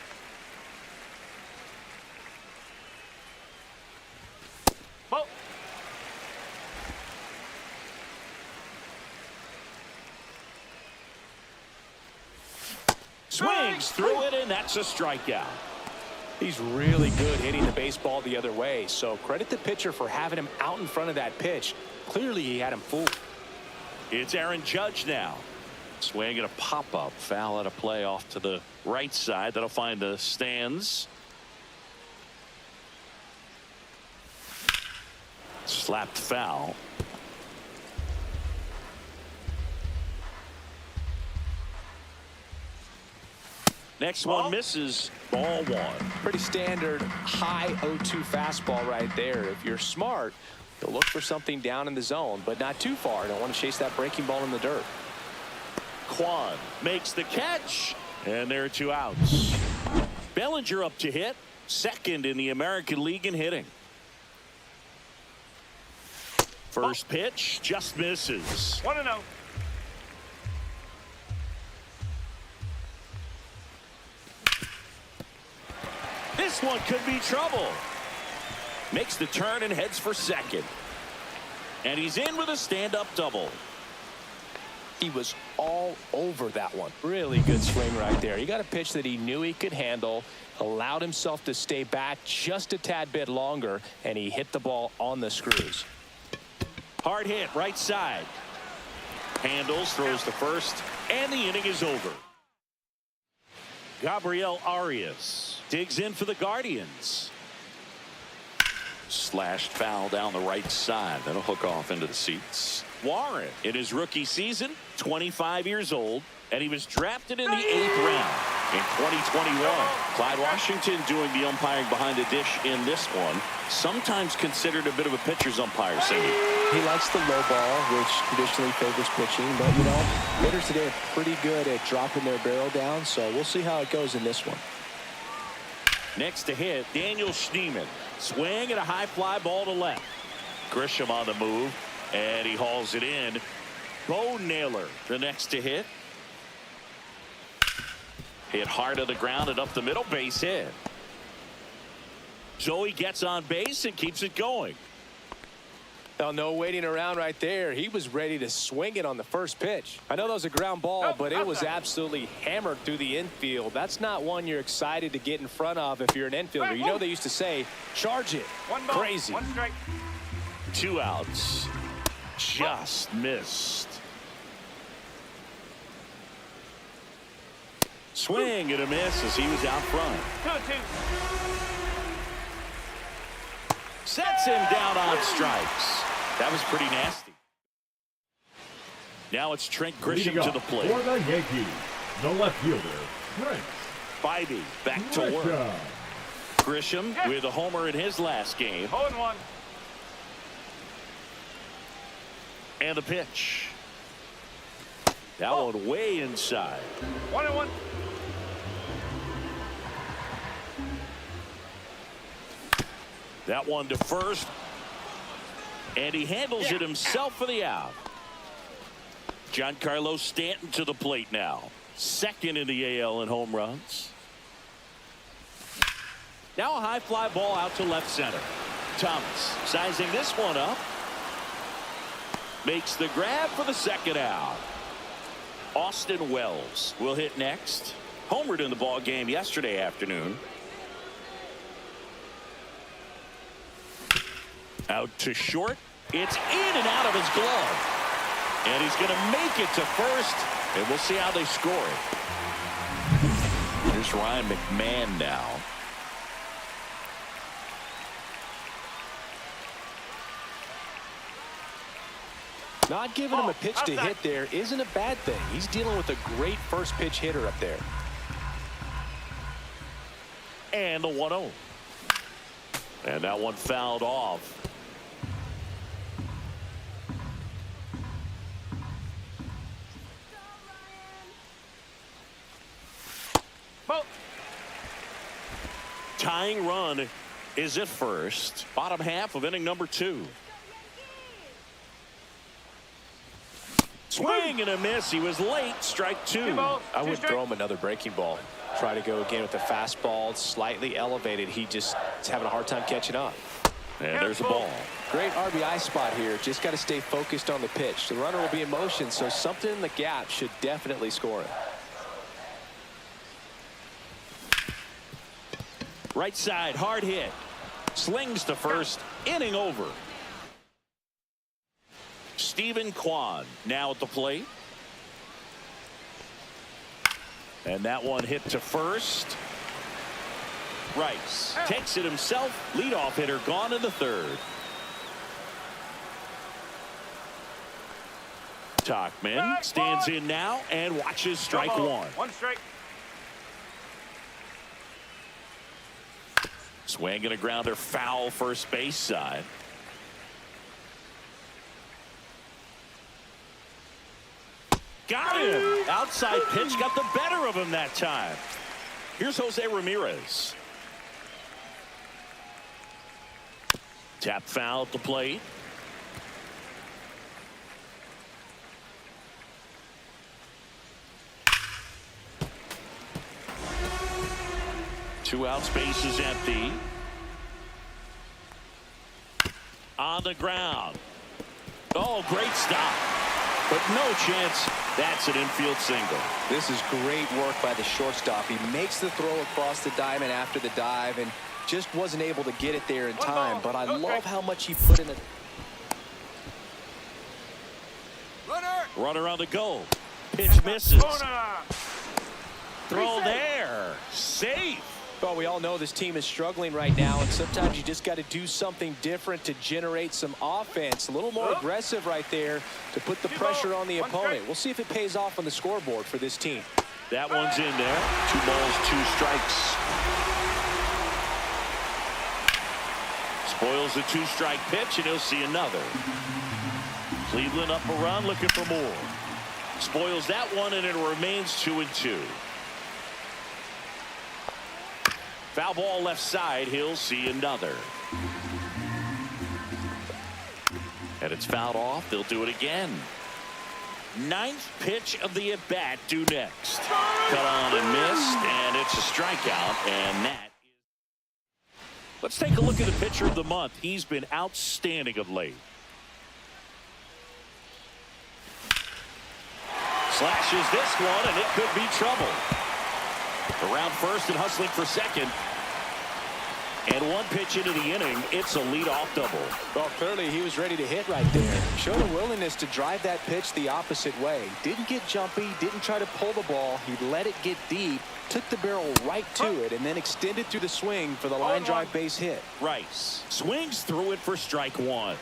Ball. Swings through it, and that's a strikeout. He's really good hitting the baseball the other way, so credit the pitcher for having him out in front of that pitch. Clearly, he had him fooled. It's Aaron Judge now. Swing and a pop-up. Foul out of play off to the right side. That'll find the stands. Slapped foul. Next one misses. Ball 1. Pretty standard high 0-2 fastball right there. If you're smart, you'll look for something down in the zone, but not too far. Don't want to chase that breaking ball in the dirt. Quan makes the catch, and there are 2 outs. Bellinger up to hit, second in the American League in hitting. First pitch just misses. 1-0. This one could be trouble. Makes the turn and heads for second. And he's in with a stand-up double. He was all over that one. Really good swing right there. He got a pitch that he knew he could handle, allowed himself to stay back just a tad bit longer, and he hit the ball on the screws. Hard hit right side. Handles, throws to first, and the inning is over. Gabriel Arias digs in for the Guardians. Slashed foul down the right side. That'll hook off into the seats. Warren in his rookie season, 25 years old, and he was drafted in the 8th round in 2021. Clyde Washington doing the umpiring behind the dish in this one. Sometimes considered a bit of a pitcher's umpire, Cindy. He likes the low ball, which traditionally favors pitching, but you know, hitters today are pretty good at dropping their barrel down, so we'll see how it goes in this one. Next to hit, Daniel Schneemann. Swing and a high fly ball to left. Grisham on the move, and he hauls it in. Bo Naylor, the next to hit. Hit hard to the ground and up the middle, base hit. Joey gets on base and keeps it going. Now, no waiting around right there. He was ready to swing it on the first pitch. I know that was a ground ball, but it was absolutely hammered through the infield. That's not one you're excited to get in front of if you're an infielder. You know they used to say, charge it. 1 ball, Crazy. 1 strike. 2 outs. Just missed. Swing and a miss as he was out front. 2-2. Sets him down on strikes. That was pretty nasty. Now it's Trent Grisham to the plate. For the Yankees, the left fielder, Trent Bybee back to work. Grisham with a homer in his last game. 0-1. And the pitch. That one way inside. 1-1. That one to first. And he handles it himself for the out. Giancarlo Stanton to the plate now. Second in the AL in home runs. Now a high fly ball out to left center. Thomas sizing this one up. Makes the grab for the second out. Austin Wells will hit next. Homered in the ball game yesterday afternoon. Out to short. It's in and out of his glove. And he's going to make it to first. And we'll see how they score it. Here's Ryan McMahon now. Not giving him a pitch to hit there isn't a bad thing. He's dealing with a great first pitch hitter up there. And the 1-0. And that one fouled off. Tying run is at first. Bottom half of inning number 2. Swing and a miss. He was late. Strike 2. I would throw him another breaking ball. Try to go again with the fastball. Slightly elevated. He just is having a hard time catching up. And there's the ball. Great RBI spot here. Just got to stay focused on the pitch. The runner will be in motion, so something in the gap should definitely score him. Right side, hard hit. Slings to first. Inning over. Stephen Kwan now at the plate. And that one hit to first. Rice takes it himself. Leadoff hitter gone in the 3rd. Tachman stands in now and watches strike 1. 1 strike. Swing and a grounder foul first base side. Got him. Outside pitch got the better of him that time. Here's Jose Ramirez. Tap foul at the plate. Two outs, base is empty. On the ground. Oh, great stop. But no chance. That's an infield single. This is great work by the shortstop. He makes the throw across the diamond after the dive and just wasn't able to get it there in time. But I love how much he put in it. Runner on the go. Pitch misses. Throw there. Safe. Well, we all know this team is struggling right now, and sometimes you just got to do something different to generate some offense. A little more aggressive right there to put the pressure on the opponent. We'll see if it pays off on the scoreboard for this team. That one's in there. 2 balls, 2 strikes. Spoils the 2-strike pitch, and he'll see another. Cleveland up a run, looking for more. Spoils that one, and it remains 2-2. Foul ball left side. He'll see another. And it's fouled off. They'll do it again. 9th pitch of the at-bat due next. Cut on and missed, and it's a strikeout, and that is... Let's take a look at the pitcher of the month. He's been outstanding of late. Slashes this one, and it could be trouble. Around first and hustling for second. And 1 pitch into the inning, it's a leadoff double. Well, clearly he was ready to hit right there. Showed a willingness to drive that pitch the opposite way. Didn't get jumpy, didn't try to pull the ball. He let it get deep, took the barrel right to it, and then extended through the swing for the line drive base hit. Rice swings through it for strike 1.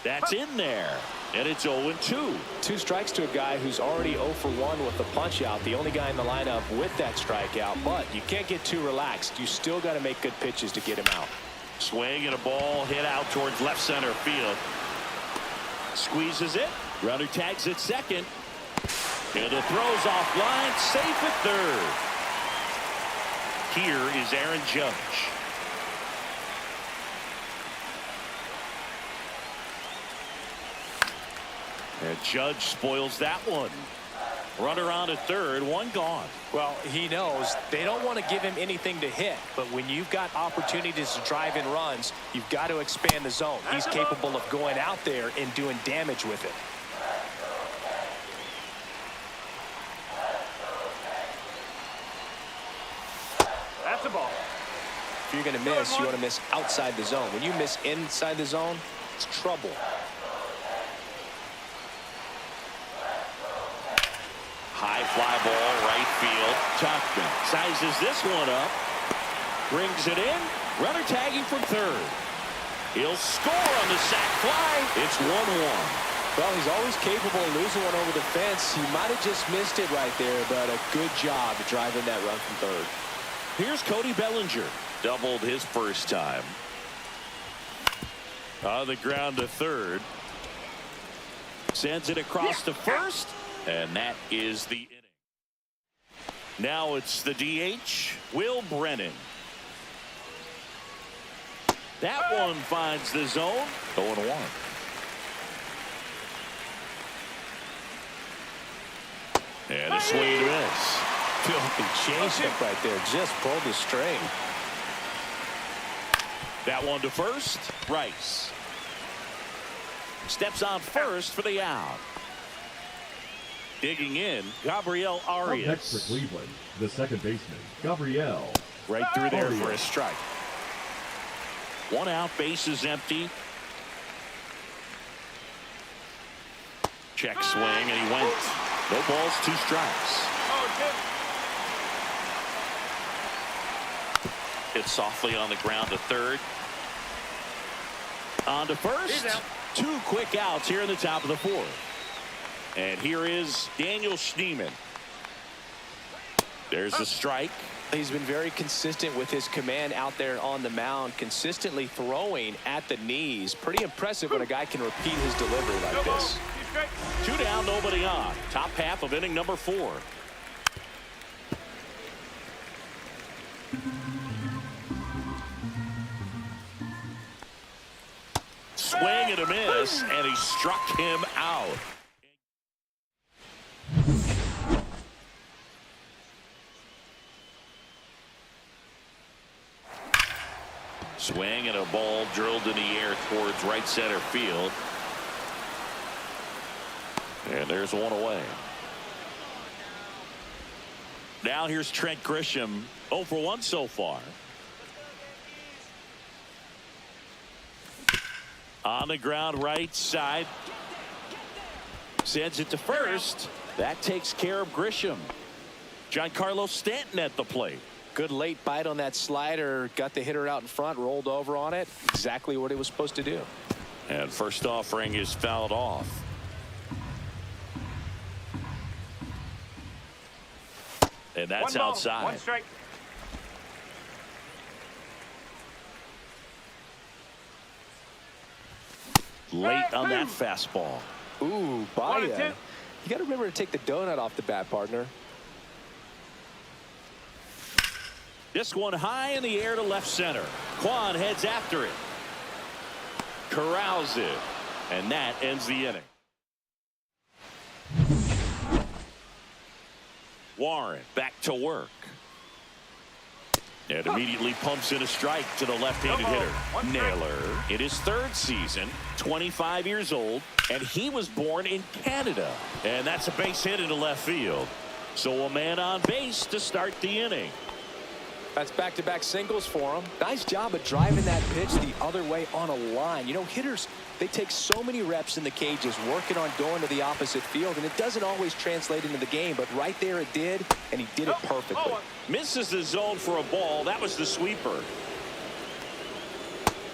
That's in there. And it's 0-2. 2 strikes to a guy who's already 0 for 1 with the punch out. The only guy in the lineup with that strikeout. But you can't get too relaxed. You still got to make good pitches to get him out. Swing and a ball hit out towards left center field. Squeezes it. Runner tags at second. And the throw's offline. Safe at third. Here is Aaron Judge. And Judge spoils that one. Runner on at third, 1 gone. Well, he knows they don't want to give him anything to hit, but when you've got opportunities to drive in runs, you've got to expand the zone. He's capable of going out there and doing damage with it. That's a ball. if you're going to miss, you want to miss outside the zone. When you miss inside the zone, it's trouble. High fly ball, right field. Tuckman sizes this one up. Brings it in. Runner tagging from third. He'll score on the sac fly. It's 1-1. Well, he's always capable of losing one over the fence. He might have just missed it right there, but a good job driving that run from third. Here's Cody Bellinger. Doubled his first time. On the ground to third. Sends it across to first. And that is the inning. Now it's the DH, Will Brennan. That one finds the zone. 0-1. And a swing and a miss. Filthy changeup right there. Just pulled the string. That one to first. Rice steps on first for the out. Digging in, Gabriel Up Arias. next for Cleveland, the second baseman, Gabriel. Right through there Arias. for a strike. One out, base is empty. Check swing, and he went. No balls, 2 strikes. Hit softly on the ground to third. On to first. 2 quick outs here in the top of the 4th. And here is Daniel Schneemann. There's the strike. He's been very consistent with his command out there on the mound, consistently throwing at the knees. Pretty impressive when a guy can repeat his delivery like this. 2 down, nobody on. Top half of inning number 4. Swing and a miss, and he struck him out. Swing and a ball drilled in the air towards right center field. And there's one away. Now here's Trent Grisham. 0 for 1 so far. On the ground right side. Sends it to first. That takes care of Grisham. Giancarlo Stanton at the plate. Good late bite on that slider. Got the hitter out in front, rolled over on it. Exactly what he was supposed to do. And first offering is fouled off. And that's 1 ball, outside. 1 strike. Late on that fastball. Ooh, 1 and 2. You got to remember to take the donut off the bat, partner. This one high in the air to left center. Kwan heads after it. Corrals it. And that ends the inning. Warren back to work. And immediately pumps in a strike to the left-handed hitter. Naylor in his 3rd season, 25 years old, and he was born in Canada. And that's a base hit into left field. So a man on base to start the inning. That's back-to-back singles for him. Nice job of driving that pitch the other way on a line. You know, hitters, they take so many reps in the cages working on going to the opposite field, and it doesn't always translate into the game, but right there it did, and he did it perfectly. Misses the zone for a ball. That was the sweeper.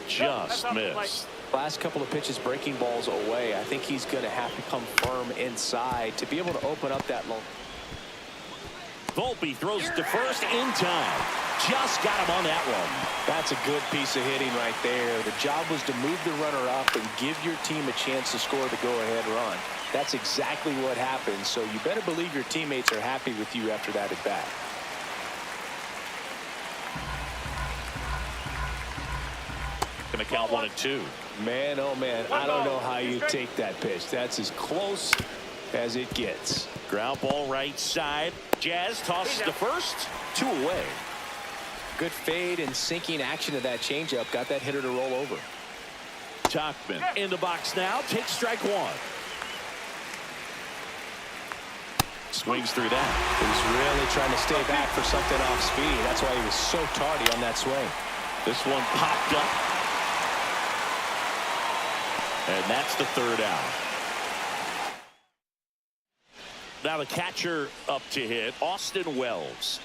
Just missed. Last couple of pitches breaking balls away. I think he's going to have to come firm inside to be able to open up that long. Volpe throws to first in time. Just got him on that one. That's a good piece of hitting right there. The job was to move the runner up and give your team a chance to score the go-ahead run. That's exactly what happened, so you better believe your teammates are happy with you after that at bat. Gonna count 1 and 2. Man, oh man, I don't know how you take that pitch. That's as close as it gets. Ground ball right side. Jazz tosses to first. 2 away. Good fade and sinking action of that changeup. Got that hitter to roll over. Tuckman in the box now. Takes strike 1. Swings through that. He's really trying to stay back for something off speed. That's why he was so tardy on that swing. This one popped up. And that's the third out. Now the catcher up to hit, Austin Wells.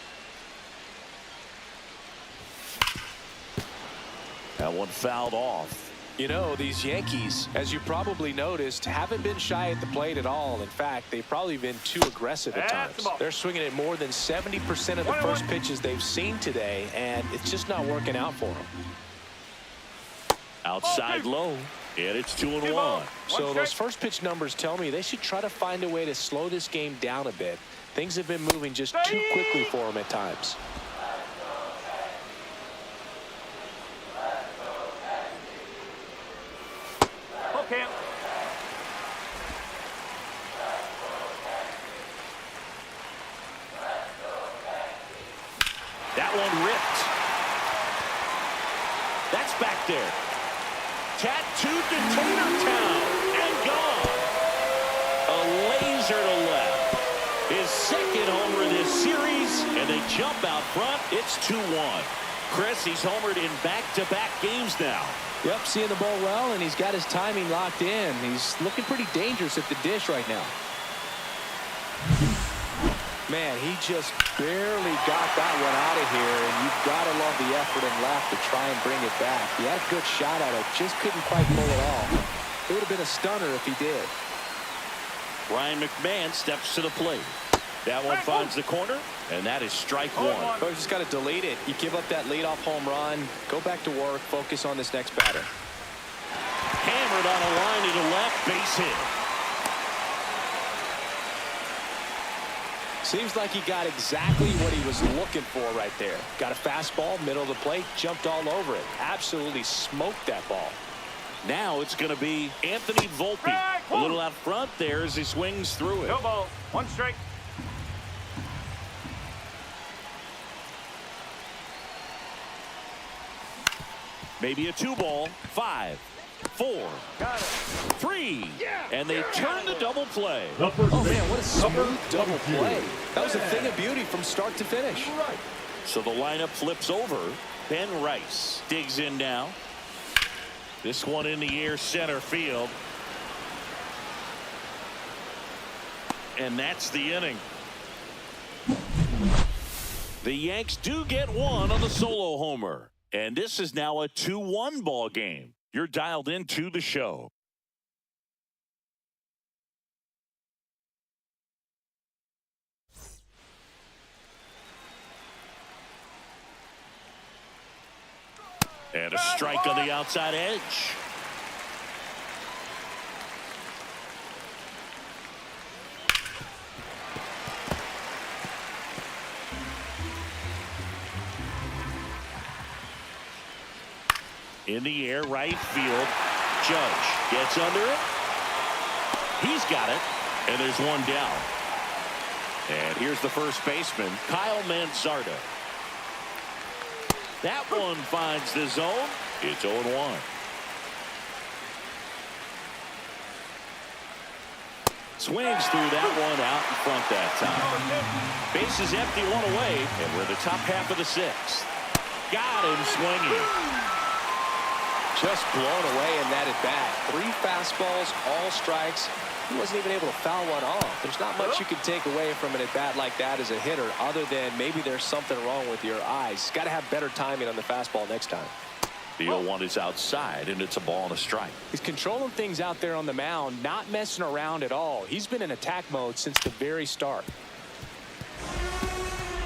That one fouled off. You know, these Yankees, as you probably noticed, haven't been shy at the plate at all. In fact, they've probably been too aggressive at times. They're swinging at more than 70% of the first pitches they've seen today, and it's just not working out for them. Outside low, and it's 2-1. So those first pitch numbers tell me they should try to find a way to slow this game down a bit. Things have been moving just too quickly for them at times. Okay. That one ripped. That's back there. Tattooed to Tatertown and gone. A laser to left. His second homer this series, and they jump out front. It's 2-1. Chris, he's homered in back-to-back games now. Yep, seeing the ball well, and he's got his timing locked in. He's looking pretty dangerous at the dish right now. Man, he just barely got that one out of here, and you've got to love the effort and left to try and bring it back. He had a good shot at it, just couldn't quite pull it off. It would have been a stunner if he did. Ryan McMahon steps to the plate. That one finds the corner, and that is strike one. Oh, you just got to delete it. You give up that leadoff home run, go back to work, focus on this next batter. Hammered on a line to the left, base hit. Seems like he got exactly what he was looking for right there. Got a fastball, middle of the plate, jumped all over it. Absolutely smoked that ball. Now it's going to be Anthony Volpe. A little out front there as he swings through it. No ball. One strike. Maybe a 2-ball. 5, 4, 3, and they turn the double play. Oh man, what a smooth double play. That was a thing of beauty from start to finish. So the lineup flips over. Ben Rice digs in now. This one in the air, center field. And that's the inning. The Yanks do get one on the solo homer. And this is now a 2-1 ball game. You're dialed into the show. And a strike on the outside edge. In the air, right field. Judge gets under it. He's got it. And there's one down. And here's the first baseman, Kyle Manzardo. That one finds the zone. It's 0-1. Swings through that one out in front that time. Base is empty, one away, and we're in the top half of the sixth. Got him swinging. Just blown away in that at bat. 3 fastballs, all strikes. He wasn't even able to foul one off. There's not much you can take away from an at bat like that as a hitter, other than maybe there's something wrong with your eyes. Got to have better timing on the fastball next time. The 0-1 is outside, and it's a ball and a strike. He's controlling things out there on the mound, not messing around at all. He's been in attack mode since the very start.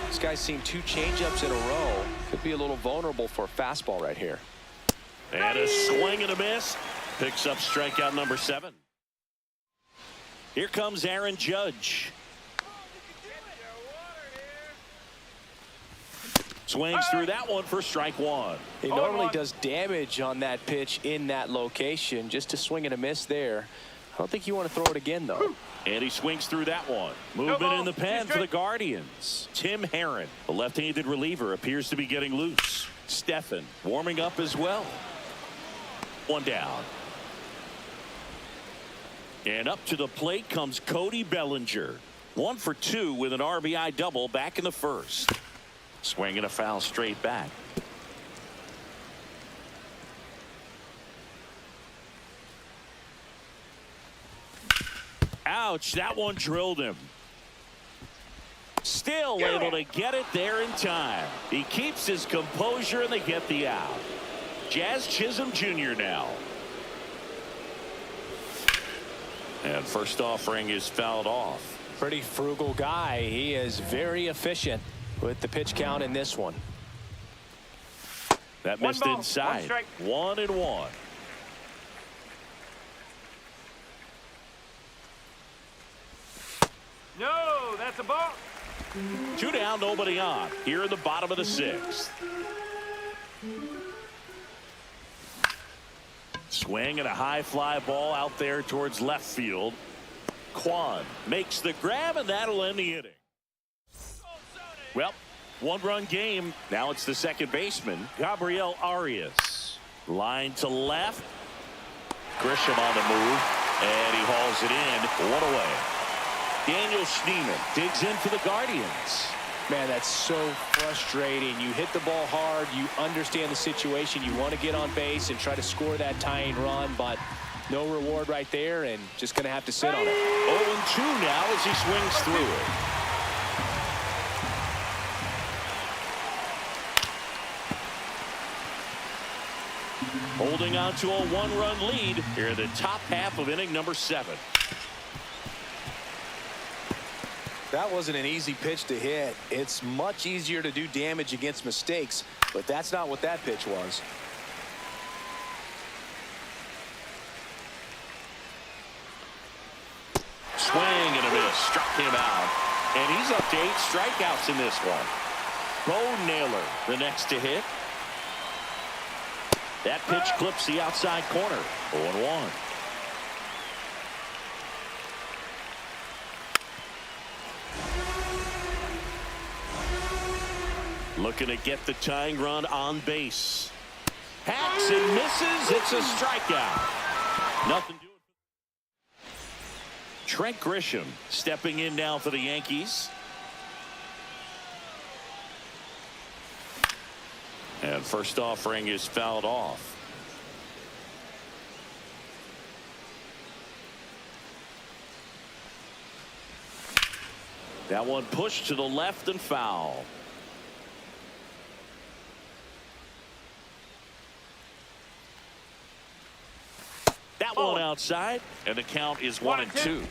This guy's seen 2 changeups in a row. Could be a little vulnerable for a fastball right here. And a swing and a miss. Picks up strikeout number 7. Here comes Aaron Judge. Swings through that one for strike 1. He normally does damage on that pitch in that location. Just a swing and a miss there. I don't think you want to throw it again, though. And he swings through that one. Movement in the pen for the Guardians. Tim Herron, the left-handed reliever, appears to be getting loose. Stephan warming up as well. One down. And up to the plate comes Cody Bellinger. 1 for 2 with an RBI double back in the first. Swinging a foul straight back. Ouch, that one drilled him. Still able to get it there in time. He keeps his composure and they get the out. Jazz Chisholm Jr. now. And first offering is fouled off. Pretty frugal guy. He is very efficient with the pitch count in this one. That missed One ball, inside. 1-1. No, that's a ball. 2 down, nobody on. Here in the bottom of the 6th. Swing and a high fly ball out there towards left field. Kwan makes the grab, and that'll end the inning. Well, 1-run game. Now it's the second baseman, Gabriel Arias. Line to left. Grisham on the move, and he hauls it in. 1 away. Daniel Schneemann digs in for the Guardians. Man, that's so frustrating. You hit the ball hard. You understand the situation. You want to get on base and try to score that tying run, but no reward right there, and just going to have to sit on it. 0-2 now as he swings through it. Holding on to a 1-run lead here in the top half of inning number 7. That wasn't an easy pitch to hit. It's much easier to do damage against mistakes, but that's not what that pitch was. Swing and a miss. Struck him out. And he's up to 8 strikeouts in this one. Bo Naylor the next to hit. That pitch clips the outside corner. 0-1. Looking to get the tying run on base. Hacks and misses. It's a strikeout. Nothing doing. Trent Grisham stepping in now for the Yankees. And first offering is fouled off. That one pushed to the left and foul. That one outside, and the count is 1-2.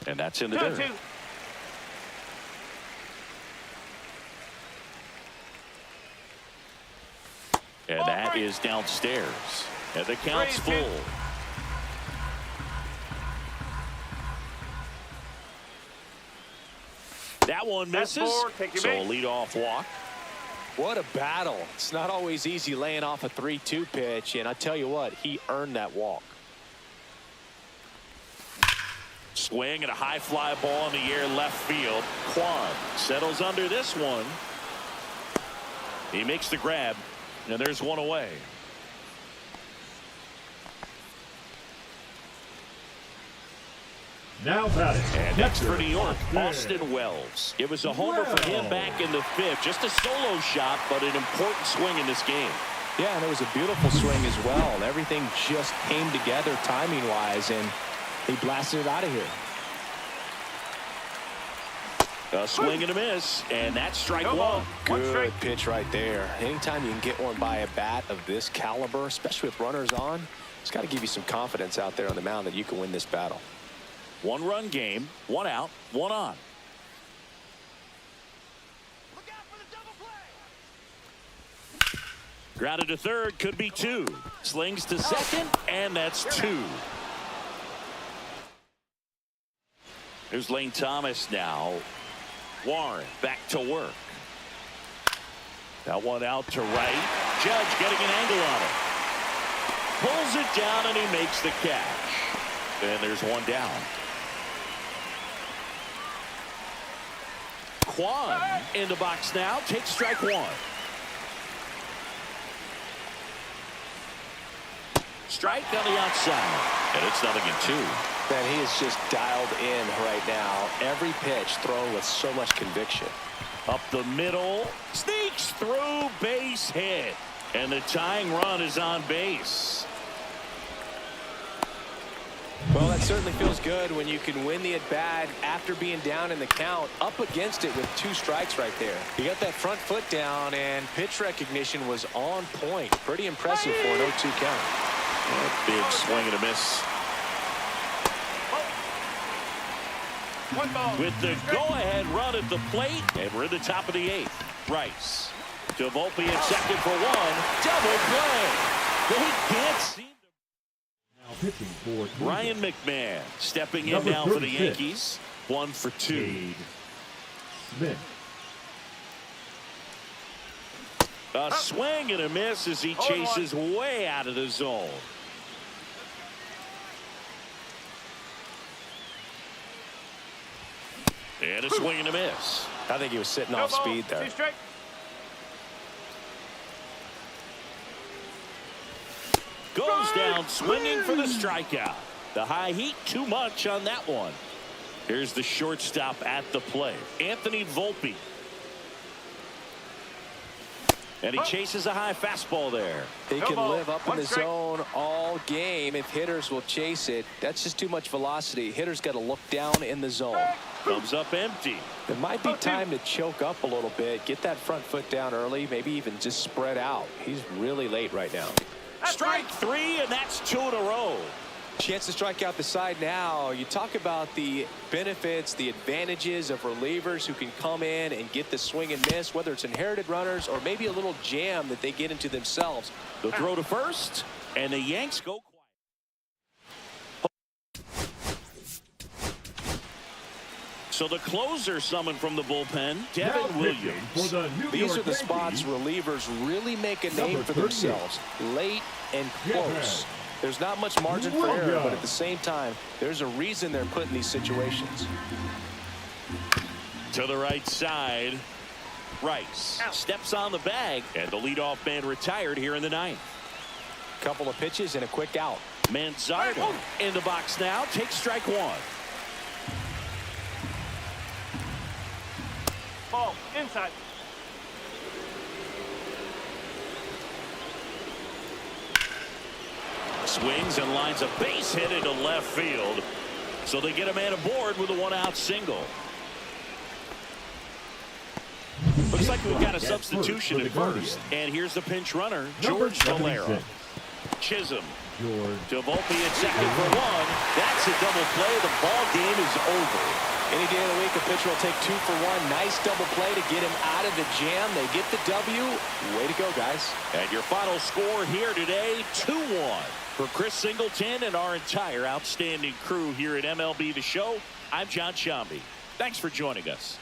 And that's in the dirt. 2-2. And that is downstairs. And the count's full. That one misses. So a leadoff walk. What a battle. It's not always easy laying off a 3-2 pitch, and I tell you what, he earned that walk. Swing and a high fly ball in the air left field. Kwan settles under this one. He makes the grab, and there's 1 away. Now batting. And next for New York, Austin Wells. It was a homer for him back in the 5th. Just a solo shot, but an important swing in this game. Yeah, and it was a beautiful swing as well. Everything just came together timing-wise, and he blasted it out of here. A swing and a miss, and that's strike 1. Good pitch right there. Anytime you can get one by a bat of this caliber, especially with runners on, it's got to give you some confidence out there on the mound that you can win this battle. 1-run game, 1 out, 1 on. Grounded to third, could be 2. Slings to second, and that's 2. Here's Lane Thomas now. Warren back to work. That one out to right. Judge getting an angle on it. Pulls it down, and he makes the catch. And there's 1 down. Kwan in the box now. Takes strike 1. Strike on the outside. And it's 0-2. Man, he is just dialed in right now. Every pitch thrown with so much conviction. Up the middle. Sneaks through, base hit. And the tying run is on base. Well, that certainly feels good when you can win the at-bat after being down in the count, up against it with 2 strikes right there. You got that front foot down, and pitch recognition was on point. Pretty impressive for an 0-2 count. Big swing and a miss. One ball. With the go-ahead run at the plate, and we're in the top of the 8th. Rice to Volpe at second for 1. Double play. They can't seem to. Now pitching for Ryan McMahon stepping in Number now for the 36. Yankees. 1 for 2. Cade Smith. A swing and a miss as he chases way out of the zone. And a swing and a miss. I think he was sitting No off ball. speed there. 2 strike. Goes down swinging for the strikeout. The high heat too much on that one. Here's the shortstop at the plate, Anthony Volpe. And he chases a high fastball there. He No can ball. live up in 1 the strike. zone all game if hitters will chase it. That's just too much velocity. Hitters got to look down in the zone. Comes up empty. It might be time to choke up a little bit, get that front foot down early, maybe even just spread out. He's really late right now. Strike 3, and that's 2 in a row. Chance to strike out the side now. You talk about the benefits, the advantages of relievers who can come in and get the swing and miss, whether it's inherited runners or maybe a little jam that they get into themselves. The throw to first, and the Yanks go quiet. So the closer summoned from the bullpen, Now Devin pitching Williams. for the New These York are the spots Yankees, relievers really make a name Number for 38. themselves. Late and close. There's not much margin for error, Williams. but at the same time, there's a reason they're put in these situations. To the right side, Rice steps on the bag, and the leadoff man retired here in the 9th. Couple of pitches and a quick out. Manzardo in the box now, takes strike 1. Ball. Inside. Swings and lines a base hit into left field. So they get a man aboard with a 1-out single. Looks like we've got a substitution at first. And here's the pinch runner, Number George Valera. 76. Chisholm George to Volpe at second for 1. That's a double play. The ball game is over. Any day of the week, a pitcher will take 2 for 1. Nice double play to get him out of the jam. They get the W. Way to go, guys. And your final score here today, 2-1. For Chris Singleton and our entire outstanding crew here at MLB The Show, I'm John Shambi. Thanks for joining us.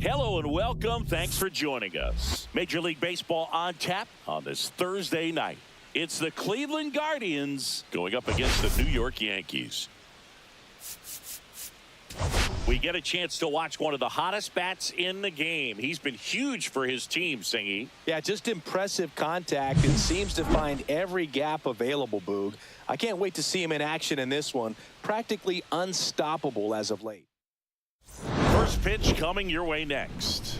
Hello and welcome. Thanks for joining us. Major League Baseball on tap on this Thursday night. It's the Cleveland Guardians going up against the New York Yankees. We get a chance to watch one of the hottest bats in the game. He's been huge for his team, Singy. Yeah, just impressive contact and seems to find every gap available, Boog. I can't wait to see him in action in this one. Practically unstoppable as of late. First pitch coming your way next.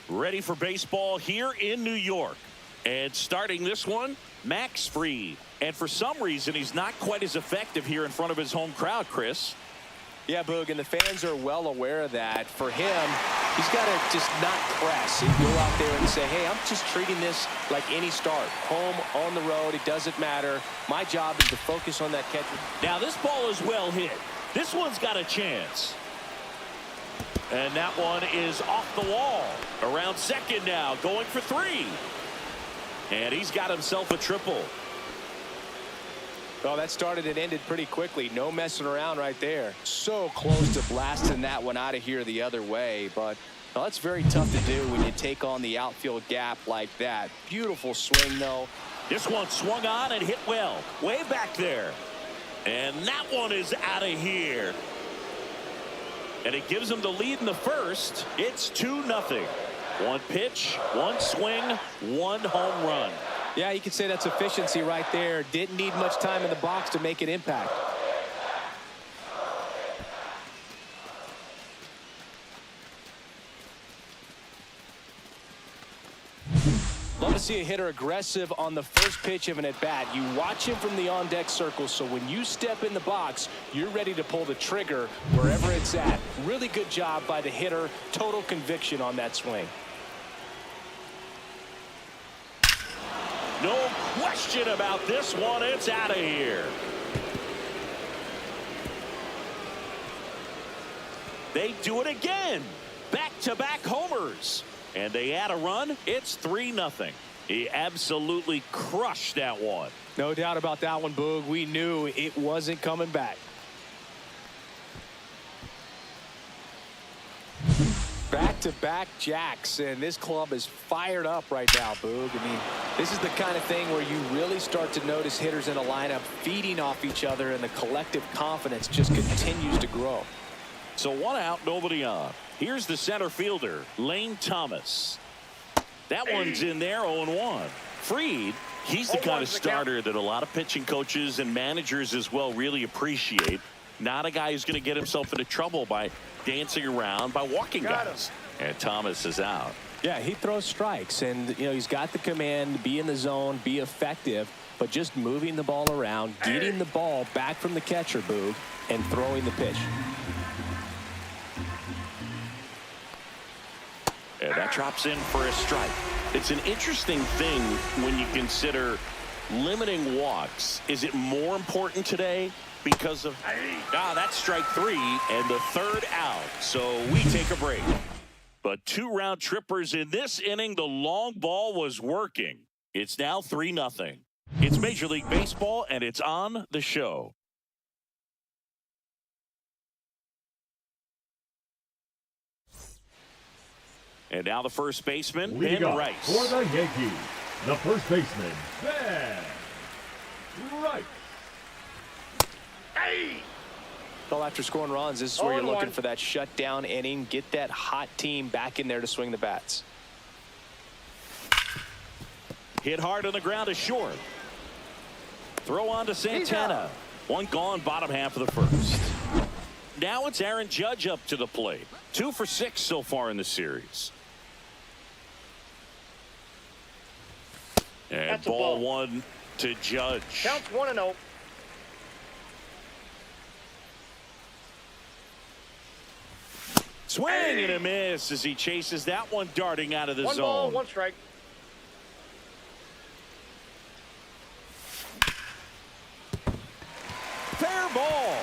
Ready for baseball here in New York. And starting this one, Max Fried. And for some reason, he's not quite as effective here in front of his home crowd, Chris. Yeah, Boog, and the fans are well aware of that. For him, he's got to just not press and go out there and say, hey, I'm just treating this like any start. Home, on the road, it doesn't matter. My job is to focus on that catcher. Now, this ball is well hit. This one's got a chance. And that one is off the wall. Around second now, going for 3. And he's got himself a triple. Oh, that started and ended pretty quickly. No messing around right there. So close to blasting that one out of here the other way. But well, that's very tough to do when you take on the outfield gap like that. Beautiful swing, though. This one swung on and hit well. Way back there. And that one is out of here. And it gives him the lead in the first. It's 2-0. One pitch, one swing, one home run. Yeah, you could say that's efficiency right there. Didn't need much time in the box to make an impact. Love to see a hitter aggressive on the first pitch of an at-bat. You watch him from the on-deck circle, so when you step in the box, you're ready to pull the trigger wherever it's at. Really good job by the hitter. Total conviction on that swing. No question about this one. It's out of here. They do it again. Back-to-back homers. And they add a run. It's 3-0. He absolutely crushed that one. No doubt about that one, Boog. We knew it wasn't coming back. Back-to-back jacks, and this club is fired up right now, Boog. I mean, this is the kind of thing where you really start to notice hitters in a lineup feeding off each other, and the collective confidence just continues to grow. So 1 out, nobody on. Here's the center fielder, Lane Thomas. That one's in there, 0-1. Fried, he's the kind of starter that a lot of pitching coaches and managers as well really appreciate. Not a guy who's going to get himself into trouble by dancing around, by walking guys. And Thomas is out. Yeah, he throws strikes, and you know he's got the command to be in the zone, be effective, but just moving the ball around, getting the ball back from the catcher, Boog, and throwing the pitch. And that drops in for a strike. It's an interesting thing when you consider limiting walks. Is it more important today because of that's strike 3 and the third out? So we take a break. But 2 round trippers in this inning. The long ball was working. It's now 3-0. It's Major League Baseball, and it's on the show. And now the first baseman, Ben Rice. For the Yankees, the first baseman, Ben Rice. Well, after scoring runs, this is where you're looking for that shutdown inning. Get that hot team back in there to swing the bats. Hit hard on the ground to short. Throw on to Santana. One gone, bottom half of the first. Now it's Aaron Judge up to the plate. 2 for 6 so far in the series. And That's ball 1 to Judge. Counts 1-0. Swing and a miss as he chases that one darting out of the zone. 1 ball, 1 strike. Fair ball.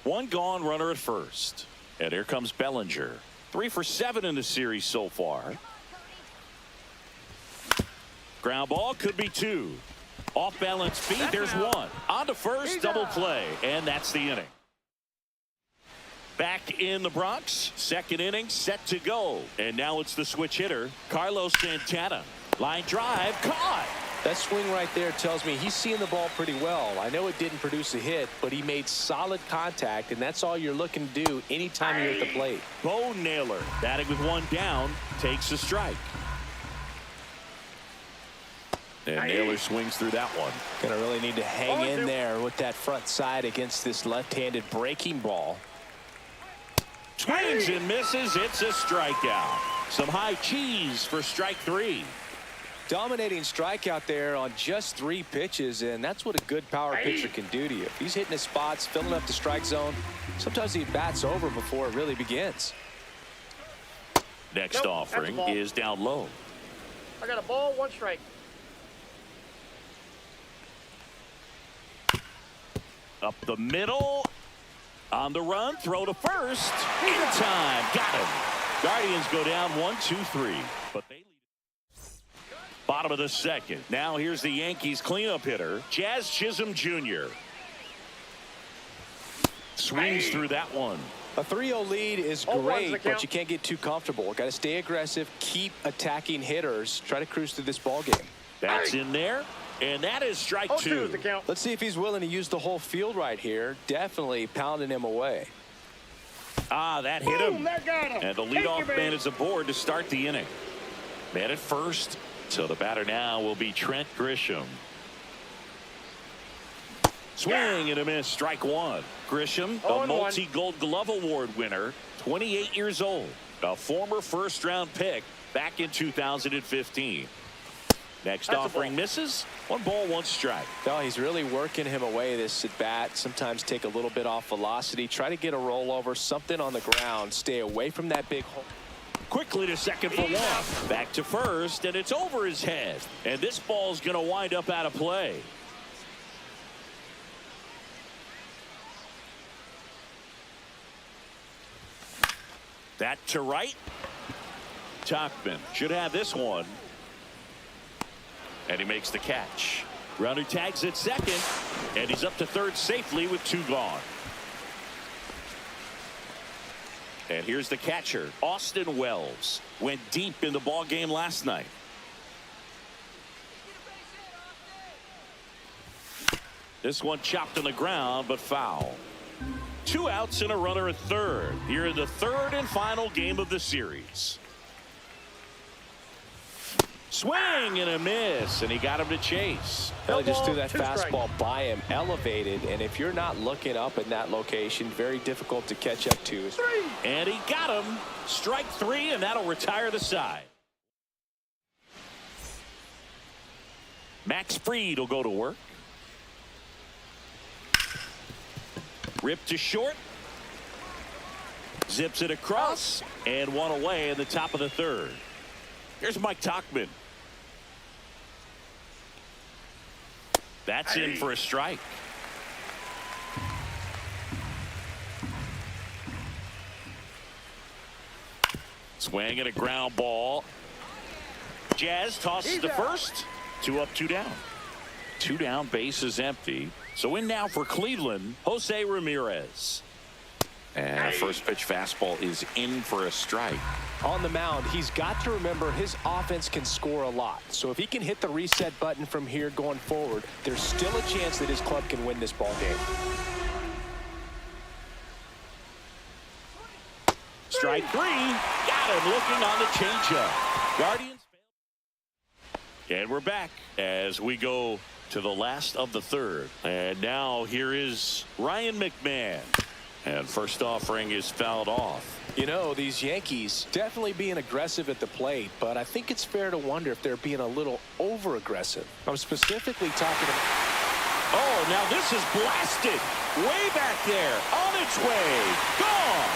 One gone, runner at first. And here comes Bellinger. 3 for 7 in the series so far. Ground ball could be 2. Off balance feed. There's 1. On to first. Double play. And that's the inning. Back in the Bronx. Second inning set to go. And now it's the switch hitter, Carlos Santana. Line drive. Caught. That swing right there tells me he's seeing the ball pretty well. I know it didn't produce a hit, but he made solid contact, and that's all you're looking to do anytime you're at the plate. Bo Naylor batting with 1 down takes a strike. And Naylor swings through that one. Gonna really need to hang in there with that front side against this left-handed breaking ball. Swings and misses. It's a strikeout. Some high cheese for strike 3. Dominating strikeout there on just 3 pitches, and that's what a good power pitcher can do to you. If he's hitting his spots, filling up the strike zone, sometimes he bats over before it really begins. Next offering is down low. I got a ball, 1 strike. Up the middle. On the run. Throw to first. In time. Got him. Guardians go down 1-2-3. But they lead. Bottom of the second. Now here's the Yankees cleanup hitter, Jazz Chisholm Jr. Swings through that one. A 3-0 lead is great, but you can't get too comfortable. Got to stay aggressive, keep attacking hitters, try to cruise through this ball game. That's in there, and that is strike 2. Let's see if he's willing to use the whole field right here. Definitely pounding him away. That hit him. That got him. And the leadoff man is aboard to start the inning. Man at first. So the batter now will be Trent Grisham. Swing and a miss. Strike 1. Grisham, a multi-Gold Glove Award winner, 28 years old, a former first-round pick back in 2015. Next offering misses. 1 ball, 1 strike. No, he's really working him away this at bat. Sometimes take a little bit off velocity. Try to get a rollover, something on the ground. Stay away from that big hole. Quickly to second for 1. Back to first, and it's over his head. And this ball's going to wind up out of play. That to right. Tachman should have this one. And he makes the catch. Runner tags at second, and he's up to third safely with 2 gone. And here's the catcher, Austin Wells. Went deep in the ball game last night. This one chopped on the ground, but foul. 2 outs and a runner at third. Here in the 3rd and final game of the series. Swing and a miss, and he got him to chase. Well, he just threw that fastball by him, elevated, and if you're not looking up in that location, very difficult to catch up to. And he got him. Strike 3, and that'll retire the side. Max Fried will go to work. Rip to short. Zips it across, and 1 away in the top of the 3rd. Here's Mike Tachman. That's in for a strike. Swing and a ground ball. Jazz tosses to first. 2 up, 2 down. 2 down, base is empty. So in now for Cleveland, Jose Ramirez. And a first pitch fastball is in for a strike. On the mound, he's got to remember his offense can score a lot. So if he can hit the reset button from here going forward, there's still a chance that his club can win this ball game. Strike 3. Got him looking on the changeup. Guardians. And we're back as we go to the last of the 3rd. And now here is Ryan McMahon. And first offering is fouled off. You know, these Yankees definitely being aggressive at the plate, but I think it's fair to wonder if they're being a little over-aggressive. I'm specifically talking about... Oh, now this is blasted. Way back there. On its way. Gone.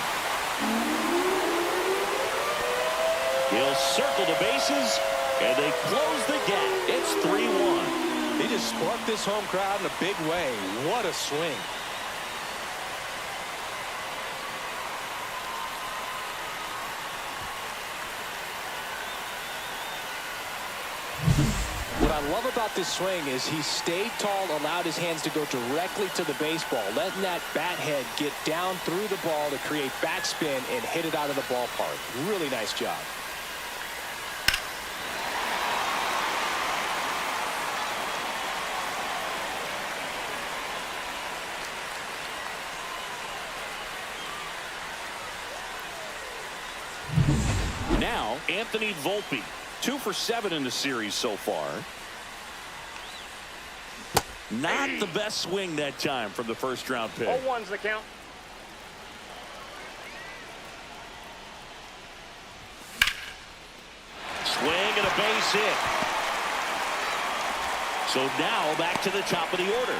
He'll circle the bases, and they close the gap. It's 3-1. He just sparked this home crowd in a big way. What a swing. What I love about this swing is he stayed tall, allowed his hands to go directly to the baseball, letting that bat head get down through the ball to create backspin and hit it out of the ballpark. Really nice job. Now, Anthony Volpe, 2 for 7 in the series so far. Not the best swing that time from the first round pick. 0-1's the count. Swing and a base hit. So now back to the top of the order.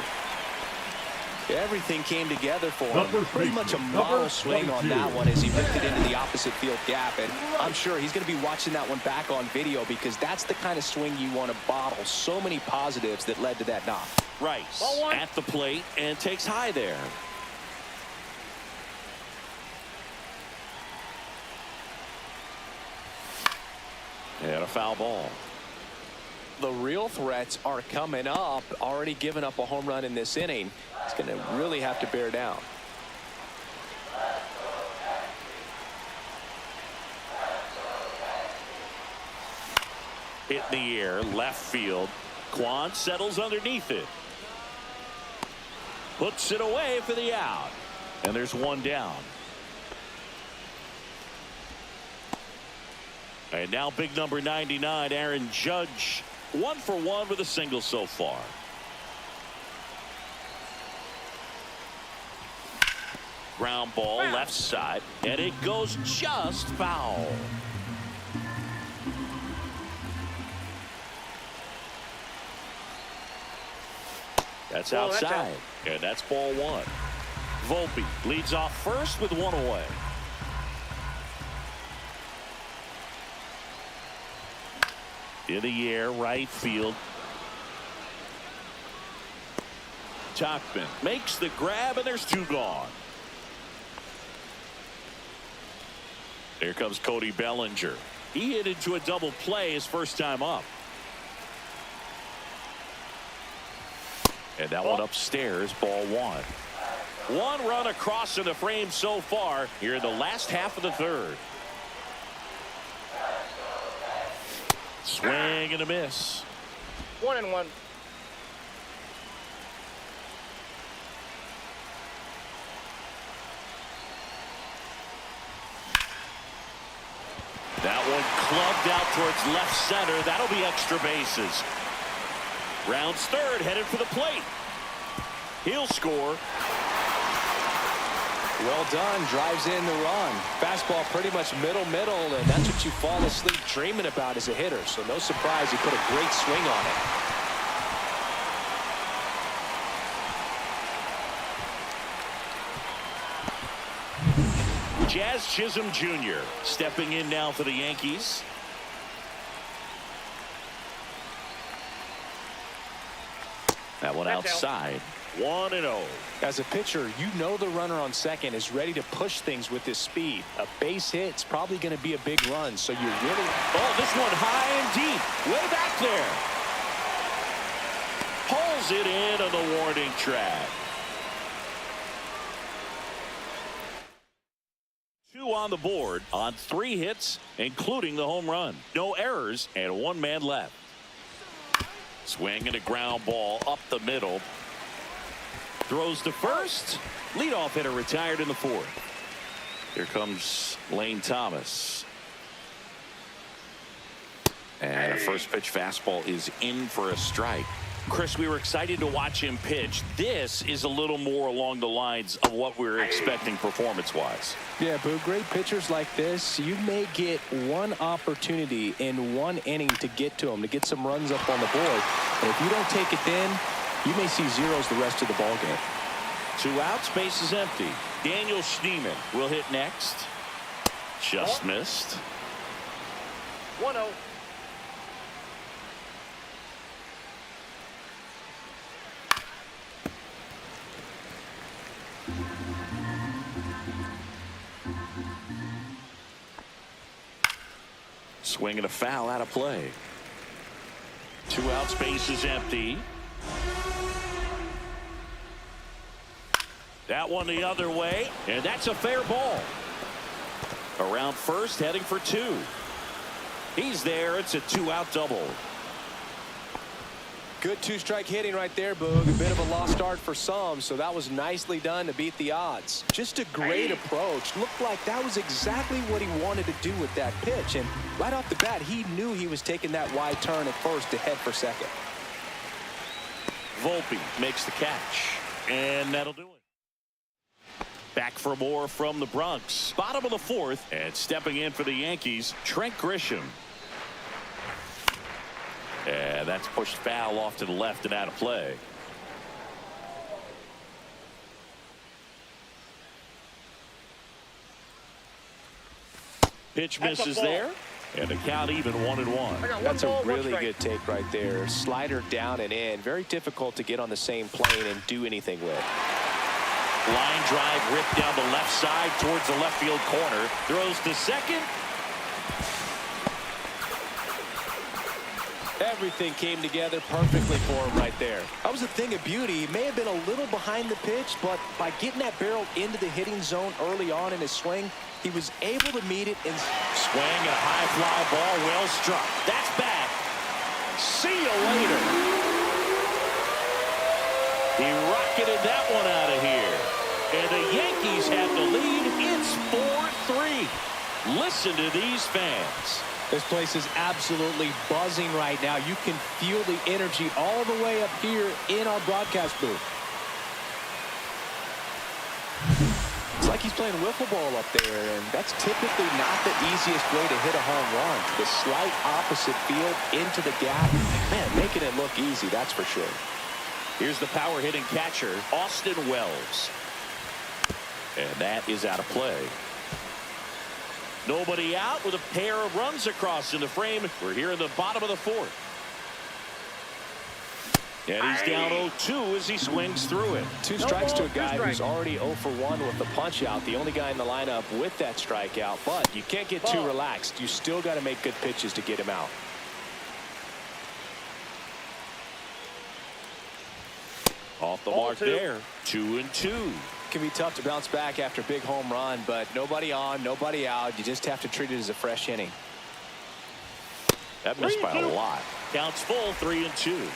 Everything came together for him. Number Pretty much a model swing on that one as he ripped it into the opposite field gap. And I'm sure he's going to be watching that one back on video because that's the kind of swing you want to bottle. So many positives that led to that knock. Rice Ball one. at the plate and takes high there. And a foul ball. The real threats are coming up. Already given up a home run in this inning. He's going to really have to bear down. Hit in the air, left field. Kwan settles underneath it. Puts it away for the out. And there's one down. And now big number 99, Aaron Judge. 1 for 1 with a single so far. Ground ball left side, and it goes just foul. That's outside, and that's ball 1. Volpe leads off first with 1 away. In the air, right field. Tachman makes the grab, and there's 2 gone. Here comes Cody Bellinger. He hit into a double play his first time up. And that one upstairs, ball 1. 1 run across in the frame so far here in the last half of the third. Swing and a miss. 1-1. That one clubbed out towards left center. That'll be extra bases. Rounds third, headed for the plate. He'll score. Well done. Drives in the run. Fastball pretty much middle, and that's what you fall asleep dreaming about as a hitter. So no surprise he put a great swing on it. Jazz Chisholm Jr. stepping in now for the Yankees. That one outside. 1-0. As a pitcher, you know the runner on second is ready to push things with his speed. A base hit's probably going to be a big run, so you really... Oh, this one high and deep. Way back there. Pulls it in on the warning track. 2 on the board on 3 hits, including the home run. No errors and 1 man left. Swing and a ground ball up the middle. Throws to first. Leadoff hitter retired in the 4th. Here comes Lane Thomas. And a first pitch fastball is in for a strike. Chris, we were excited to watch him pitch. This is a little more along the lines of what we were expecting performance-wise. Yeah, but great pitchers like this, you may get 1 opportunity in 1 inning to get to them, to get some runs up on the board. And if you don't take it then, you may see zeros the rest of the ball game. 2 outs, base is empty. Daniel Schneemann will hit next. Just missed. 1-0. Swing and a foul out of play. Two outs, base is empty. That one the other way, and that's a fair ball. Around first, heading for two. He's there. It's a two-out double. Good two-strike hitting right there, Boog. A bit of a lost start for some, so that was nicely done to beat the odds. Just a great approach. Looked like that was exactly what he wanted to do with that pitch, and right off the bat, he knew he was taking that wide turn at first to head for second. Volpe makes the catch, and that'll do it. Back for more from the Bronx. Bottom of the fourth, and stepping in for the Yankees, Trent Grisham. And that's pushed foul off to the left and out of play. Pitch misses there, and the count even 1-1. That's a really good take right there. Slider down and in. Very difficult to get on the same plane and do anything with. Line drive ripped down the left side towards the left field corner. Throws to second. Everything came together perfectly for him right there. That was a thing of beauty. He may have been a little behind the pitch, but by getting that barrel into the hitting zone early on in his swing, he was able to meet it and swing a high fly ball, well struck. That's back. See you later. He rocketed that one out of here. And the Yankees have the lead. It's 4-3. Listen to these fans. This place is absolutely buzzing right now. You can feel the energy all the way up here in our broadcast booth. It's like he's playing wiffle ball up there, and that's typically not the easiest way to hit a home run. The slight opposite field into the gap. Man, making it look easy, that's for sure. Here's the power hitting catcher, Austin Wells. And that is out of play. Nobody out with a pair of runs across in the frame. We're here in the bottom of the fourth. And he's down 0-2 as he swings through it. Two strikes to a guy who's already 0 for 1 with the punch out. The only guy in the lineup with that strikeout. But you can't get too relaxed. You still got to make good pitches to get him out. Off the mark there. 2-2. Can be tough to bounce back after a big home run, but nobody on, nobody out. You just have to treat it as a fresh inning. That missed by a lot. Counts full, 3-2.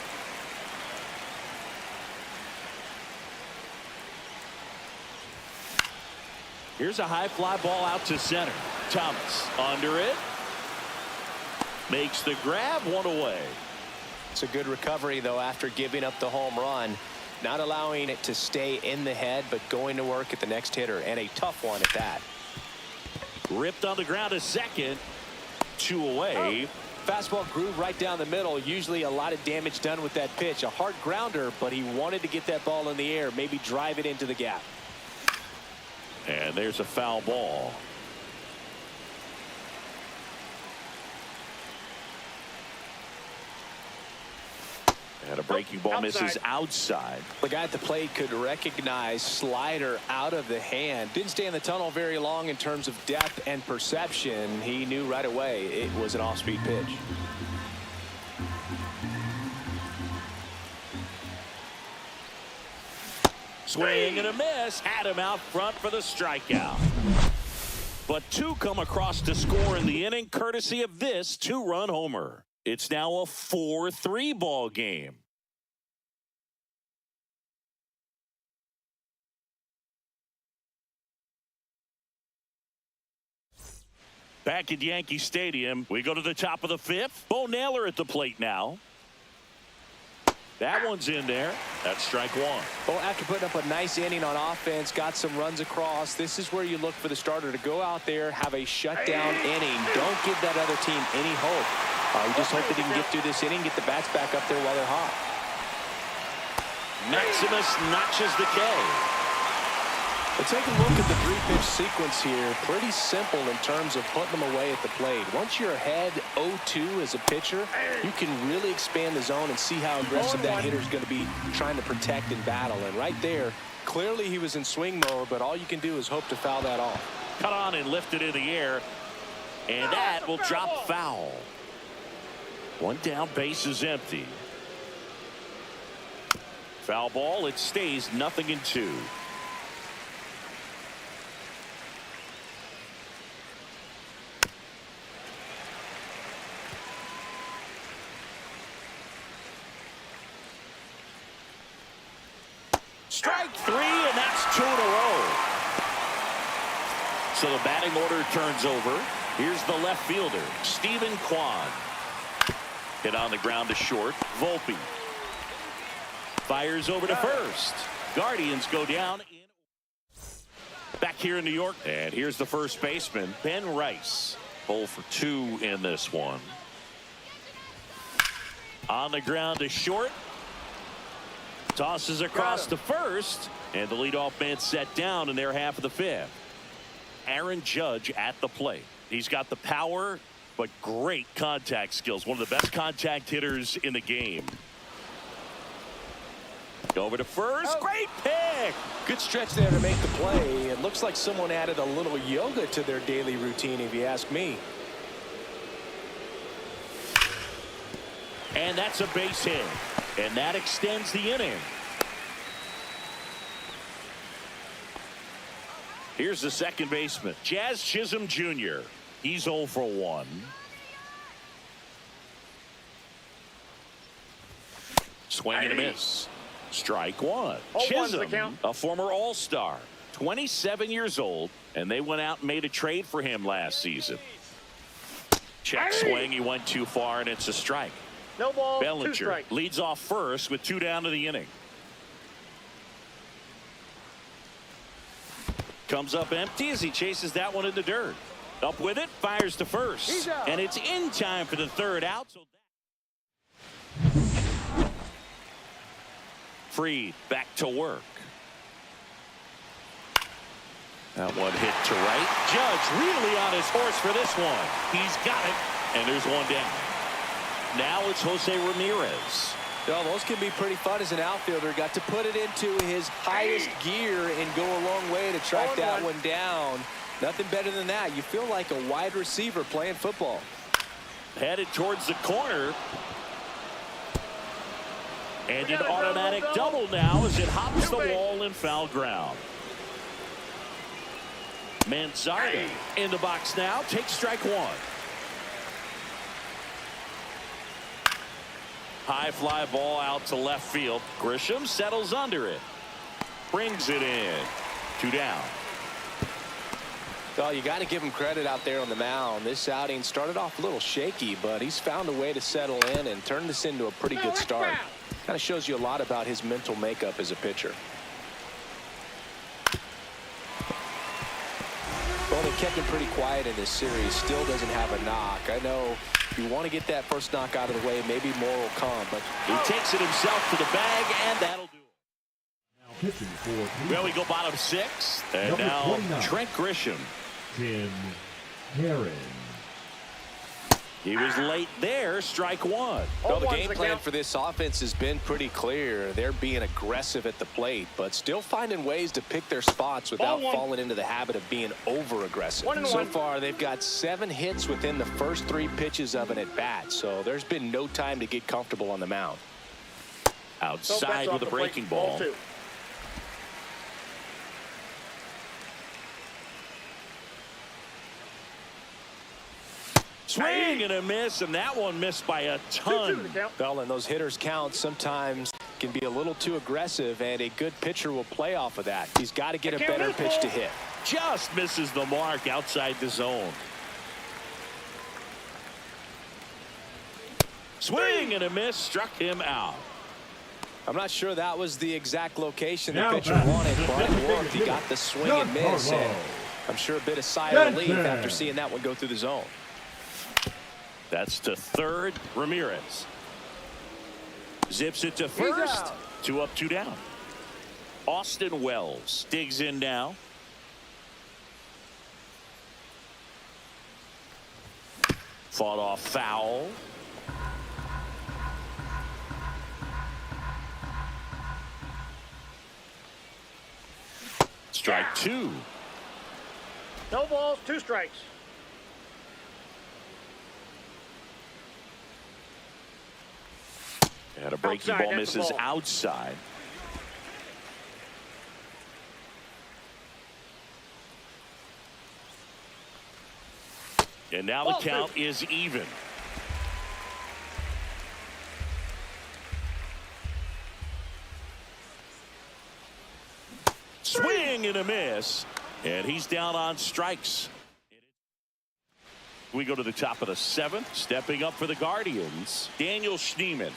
Here's a high fly ball out to center. Thomas under it. Makes the grab, one away. It's a good recovery, though, after giving up the home run. Not allowing it to stay in the head, but going to work at the next hitter, and a tough one at that. Ripped on the ground to second. 2 away. Fastball groove right down the middle. Usually a lot of damage done with that pitch. A hard grounder, but he wanted to get that ball in the air, maybe drive it into the gap. And there's a foul ball. And a breaking ball misses outside. The guy at the plate could recognize slider out of the hand. Didn't stay in the tunnel very long in terms of depth and perception. He knew right away it was an off-speed pitch. Swing and a miss. Had him out front for the strikeout. But 2 come across to score in the inning, courtesy of this 2-run homer. It's now a 4-3 ball game. Back at Yankee Stadium, we go to the top of the 5th. Bo Naylor at the plate now. That one's in there. That's strike 1. Well, after putting up a nice inning on offense, got some runs across, this is where you look for the starter to go out there, have a shutdown inning. Don't give that other team any hope. You just hope that he can get through this inning, get the bats back up there while they're hot. Maximus notches the K. Let's take a look at the 3-pitch sequence here. Pretty simple in terms of putting them away at the plate. Once you're ahead 0-2 as a pitcher, you can really expand the zone and see how aggressive that hitter is going to be trying to protect and battle. And right there, clearly he was in swing mode, but all you can do is hope to foul that off. Cut on and lifted in the air, and that will drop foul. One down, base is empty. Foul ball. It stays 0-2. Strike 3, and that's 2 in a row. So the batting order turns over. Here's the left fielder, Stephen Kwan. Hit on the ground to short. Volpe fires over to first. Guardians go down. Back here in New York. And here's the first baseman, Ben Rice. 0 for 2 in this one. On the ground to short. Tosses across to first. And the leadoff man set down in their half of the fifth. Aaron Judge at the plate. He's got the power, but great contact skills. One of the best contact hitters in the game. Over to first. Great pick. Good stretch there to make the play. It looks like someone added a little yoga to their daily routine, if you ask me. And that's a base hit. And that extends the inning. Here's the second baseman, Jazz Chisholm Jr. He's 0 for 1. Swing and a miss. Strike 1. Chisholm, a former All-Star, 27 years old, and they went out and made a trade for him last season. Check swing. He went too far, and it's a strike. No ball. Bellinger leads off first with 2 down to the inning. Comes up empty as he chases that one in the dirt. Up with it, fires to first. And it's in time for the third out. So Freed back to work. That one hit to right. Judge really on his horse for this one. He's got it. And there's one down. Now it's Jose Ramirez. Well, those can be pretty fun as an outfielder. Got to put it into his highest gear and go a long way to track that one down. Nothing better than that. You feel like a wide receiver playing football. Headed towards the corner. And an automatic double now as it hops the wall in foul ground. Manzardo in the box now. Takes strike 1. High fly ball out to left field. Grisham settles under it. Brings it in. 2 down. Well, you got to give him credit out there on the mound. This outing started off a little shaky, but he's found a way to settle in and turn this into a pretty good start. Kind of shows you a lot about his mental makeup as a pitcher. Well, they kept him pretty quiet in this series. Still doesn't have a knock. I know you want to get that first knock out of the way. Maybe more will come, but he takes it himself to the bag, and that'll do it. Now pitching for Well, we go bottom 6. And Number now 29. Trent Grisham. Tim Herron. He was late there. Strike 1. Well, the game plan for this offense has been pretty clear. They're being aggressive at the plate, but still finding ways to pick their spots without falling into the habit of being over-aggressive. So far, they've got 7 hits within the first 3 pitches of an at-bat, so there's been no time to get comfortable on the mound. Outside with a breaking ball. Swing and a miss, and that one missed by a ton. Well, and those hitters' counts sometimes can be a little too aggressive, and a good pitcher will play off of that. He's got to get a better pitch to hit. Just misses the mark outside the zone. Swing and a miss, struck him out. I'm not sure that was the exact location the pitcher wanted, but it worked. He got the swing and miss, and I'm sure a bit of sigh of relief after seeing that one go through the zone. That's to third. Ramirez zips it to first. 2 up, 2 down. Austin Wells digs in now. Fought off foul. Strike 2. No balls, 2 strikes. And a breaking Outside, ball that's the misses ball. outside. And now the Ball count is even. Swing and a miss. And he's down on strikes. We go to the top of the 7th. Stepping up for the Guardians, Daniel Schneemann.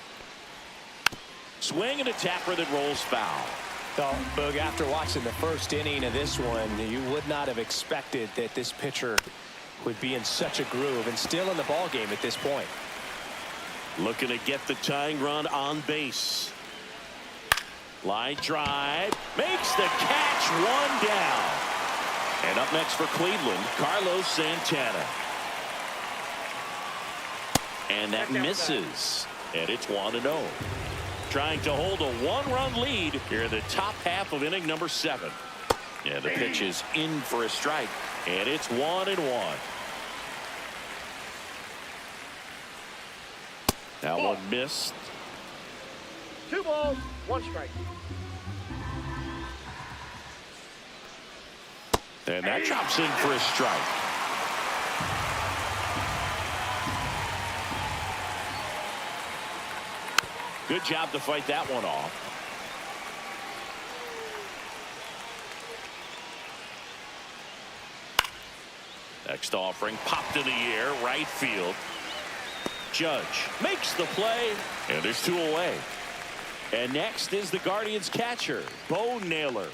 Swing and a tapper that rolls foul. So, Boog, after watching the first inning of this one, you would not have expected that this pitcher would be in such a groove and still in the ball game at this point. Looking to get the tying run on base. Line drive. Makes the catch, 1 down. And up next for Cleveland, Carlos Santana. And that misses. And it's 1-0. Trying to hold a 1-run lead here in the top half of inning number 7. And the pitch is in for a strike. And it's 1-1. That one missed. 2 balls, 1 strike. And that drops in for a strike. Good job to fight that one off. Next offering popped in the air, right field. Judge makes the play, and there's 2 away. And next is the Guardians catcher, Bo Naylor.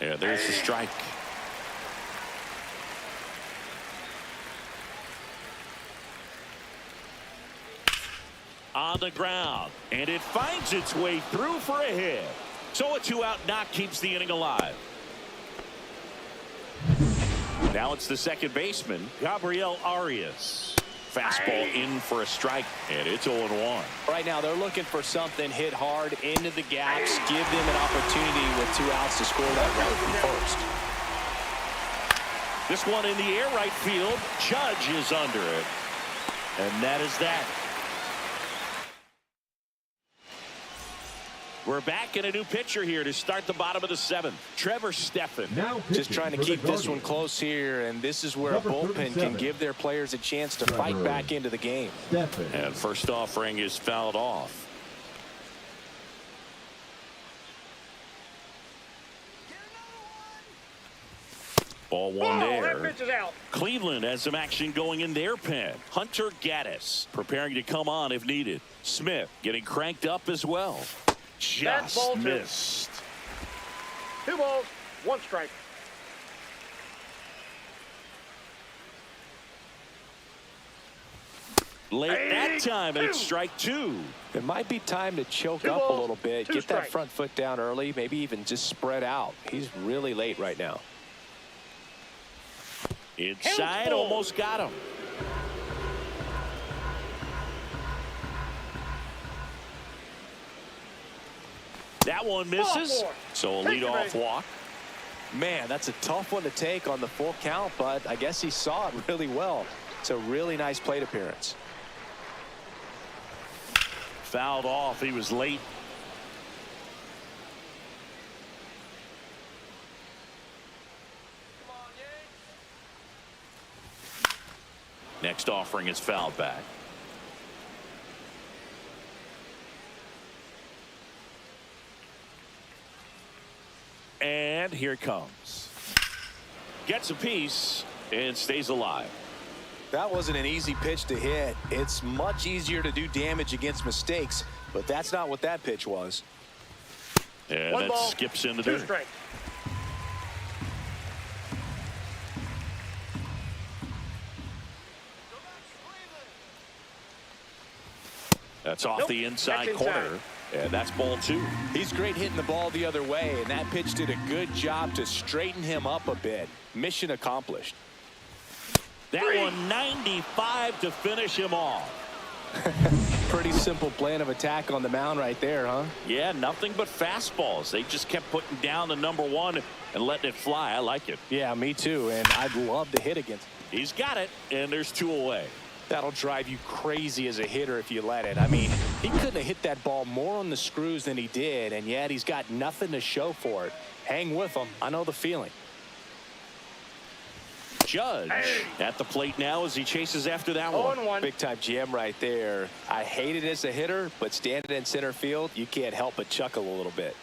And there's the strike. On the ground, and it finds its way through for a hit. So a 2-out knock keeps the inning alive. Now it's the second baseman, Gabriel Arias. Fastball in for a strike, and it's 0-1. Right now, they're looking for something hit hard into the gaps, give them an opportunity with 2 outs to score that run from first. This one in the air, right field. Judge is under it, and that is that. We're back in a new pitcher here to start the bottom of the 7th. Trevor Stephan. Now Just trying to keep this one close here, and this is where a bullpen can give their players a chance to fight back into the game. And first offering is fouled off. Ball 1 That there. pitch is out. Cleveland has some action going in their pen. Hunter Gaddis preparing to come on if needed. Smith getting cranked up as well. That's ball Just 2. missed. 2 balls, 1 strike. Late that time, and it's strike 2. It might be time to choke 2 up a balls, little bit, 2 get that strikes. front foot down early, maybe even just spread out. He's really late right now. Inside, almost got him. That one misses. Ball 4. So a Take it, leadoff baby. walk. Man, that's a tough one to take on the full count, but I guess he saw it really well. It's a really nice plate appearance. Fouled off. He was late. Next offering is fouled back. And here it comes. Gets a piece and stays alive. That wasn't an easy pitch to hit. It's much easier to do damage against mistakes, but that's not what that pitch was. And 1 that ball, skips into 2 there. strikes. That's off Nope, the inside that's corner. inside. And that's ball 2. He's great hitting the ball the other way, and that pitch did a good job to straighten him up a bit. Mission accomplished. That one 95 to finish him off. Pretty simple plan of attack on the mound right there, huh? Yeah, nothing but fastballs. They just kept putting down the number 1 and letting it fly. I like it. Yeah, me too, and I'd love to hit against him. He's got it, and there's 2 away. That'll drive you crazy as a hitter if you let it. I mean, he couldn't have hit that ball more on the screws than he did, and yet he's got nothing to show for it. Hang with him. I know the feeling. Judge at the plate now as he chases after that one. 0-1. Big time jam right there. I hate it as a hitter, but standing in center field, you can't help but chuckle a little bit.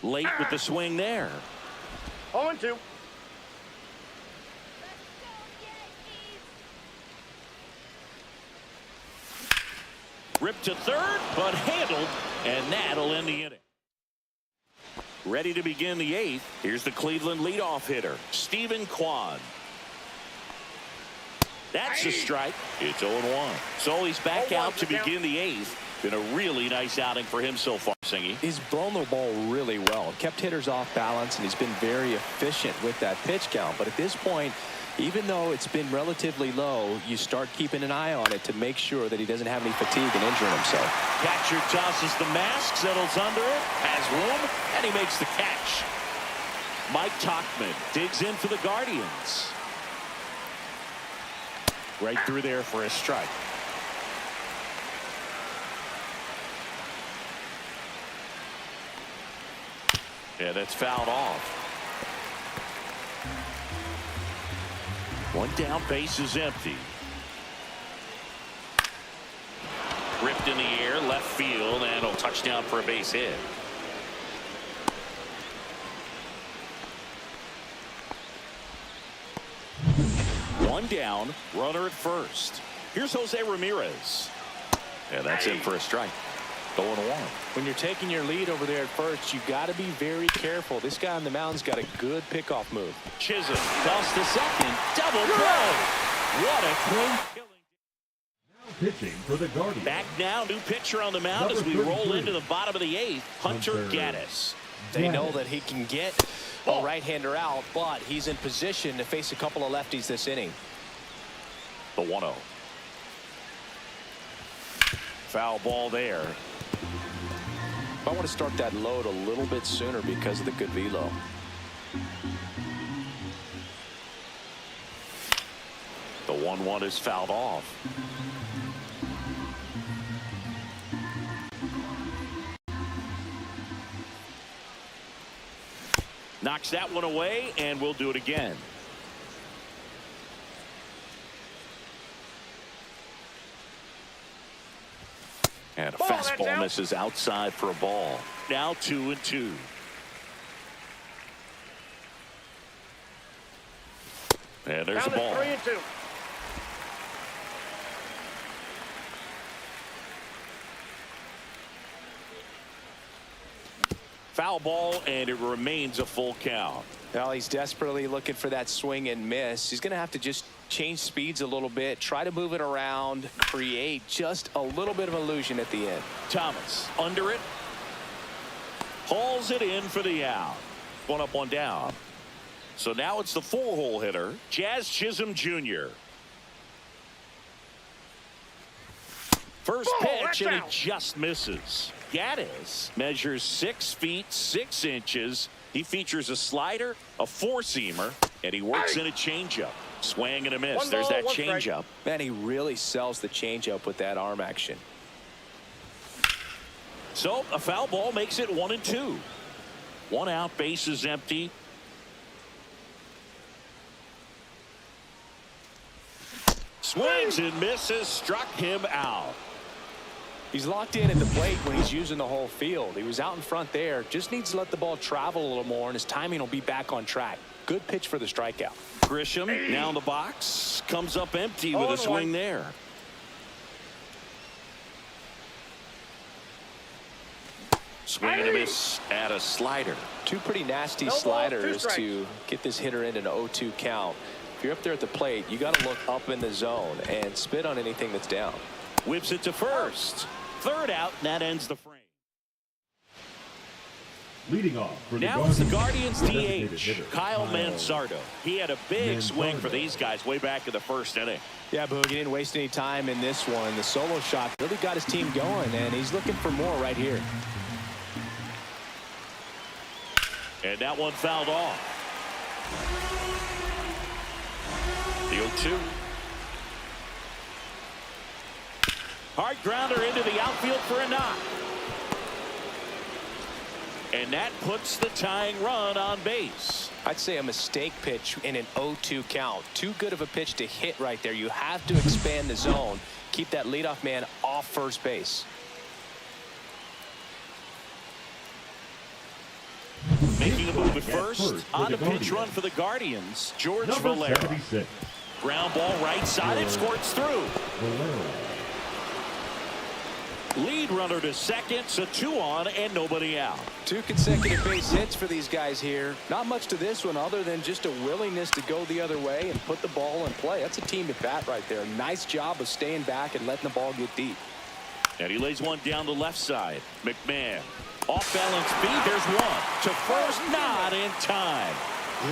Late with the swing there. 0-2. Ripped to third, but handled, and that'll end the inning. Ready to begin the eighth. Here's the Cleveland leadoff hitter, Stephen Kwan. That's a strike. It's 0-1. So he's back out to begin the eighth. Been a really nice outing for him so far, Singy. He's blown the ball really well. Kept hitters off balance, and he's been very efficient with that pitch count. But at this point, even though it's been relatively low, you start keeping an eye on it to make sure that he doesn't have any fatigue and injuring himself. Catcher tosses the mask, settles under it, has room, and he makes the catch. Mike Tauchman digs in for the Guardians. Right through there for a strike. Yeah, that's fouled off. One down, base is empty. Ripped in the air, left field, and a touchdown for a base hit. One down, runner at first. Here's Jose Ramirez. Yeah, that's in for a strike. 0-1. When you're taking your lead over there at first, you got to be very careful. This guy on the mound's got a good pickoff move. Chisholm toss to second, double play. What a clean killing. Now pitching for the Guardians. Back now, new pitcher on the mound as we roll into the bottom of the eighth. Hunter Gaddis. They know that he can get a right-hander out, but he's in position to face a couple of lefties this inning. The 1-0. Foul ball there. I want to start that load a little bit sooner because of the good velo. The 1-1 is fouled off. Knocks that one away, and we'll do it again. And a fastball misses outside for a ball. Now 2-2. And there's the ball. 3-2. Foul ball, and it remains a full count. Well, he's desperately looking for that swing and miss. He's going to have to just change speeds a little bit, try to move it around, create just a little bit of illusion at the end. Thomas under it. Hauls it in for the out. One up, one down. So now it's the four-hole hitter, Jazz Chisholm Jr. First pitch, and it just misses. Gaddis measures 6 feet 6 inches. He features a slider, a four-seamer, and he works in a changeup. Swing and a miss. There's that changeup. Man, he really sells the changeup with that arm action. So a foul ball makes it 1-2. One out, base is empty. Swings and misses, struck him out. He's locked in at the plate when he's using the whole field. He was out in front there. Just needs to let the ball travel a little more, and his timing will be back on track. Good pitch for the strikeout. Grisham now in the box. Comes up empty with a swing there. Swing and a miss at a slider. Two pretty nasty sliders to get this hitter in an 0-2 count. If you're up there at the plate, you got to look up in the zone and spit on anything that's down. Whips it to first. Third out, and that ends the frame. Leading off for the Now it's the Guardians, DH, Kyle Manzardo. He had a big swing for these guys way back in the first inning. Yeah, Boog, he didn't waste any time in this one. The solo shot really got his team going, and he's looking for more right here. And that one fouled off. The 0-2. Hard grounder into the outfield for a knock. And that puts the tying run on base. I'd say a mistake pitch in an 0-2 count. Too good of a pitch to hit right there. You have to expand the zone. Keep that leadoff man off first base. Making a move at first on the pitch run for the Guardians, George Number Valera. 76. Ground ball right side, it squirts through. Valera. Lead runner to second, so 2 on and nobody out. 2 consecutive base hits for these guys here. Not much to this one other than just a willingness to go the other way and put the ball in play. That's a team at bat right there. Nice job of staying back and letting the ball get deep. And he lays one down the left side. McMahon. Off balance feed. There's one. To first, not in time.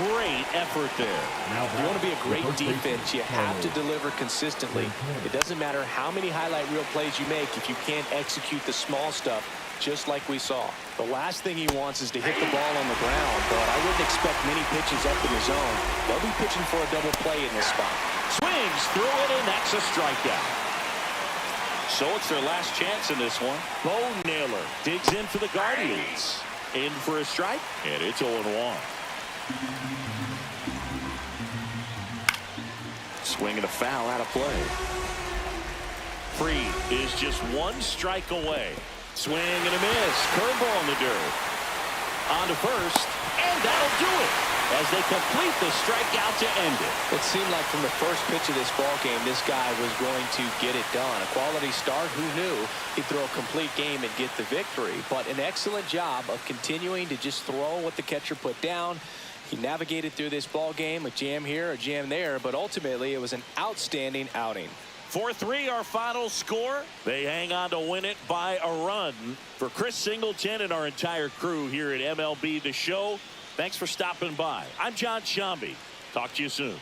Great effort there. You want to be a great defense, you have to deliver consistently. It doesn't matter how many highlight reel plays you make if you can't execute the small stuff, just like we saw. The last thing he wants is to hit the ball on the ground, but I wouldn't expect many pitches up in the zone. They'll be pitching for a double play in this spot. Swings through it, and that's a strikeout. So it's their last chance in this one. Bo Naylor digs in for the Guardians. In for a strike, and it's 0-1. Swing and a foul out of play. Freed is just 1 strike away. Swing and a miss. Curveball in the dirt. On to first, and that'll do it as they complete the strikeout to end it. It seemed like from the first pitch of this ball game, this guy was going to get it done. A quality start. Who knew he'd throw a complete game and get the victory? But an excellent job of continuing to just throw what the catcher put down. He navigated through this ball game, a jam here, a jam there, but ultimately it was an outstanding outing. 4-3 our final score. They hang on to win it by a run. For Chris Singleton and our entire crew here at MLB The Show, thanks for stopping by. I'm John Shambi. Talk to you soon.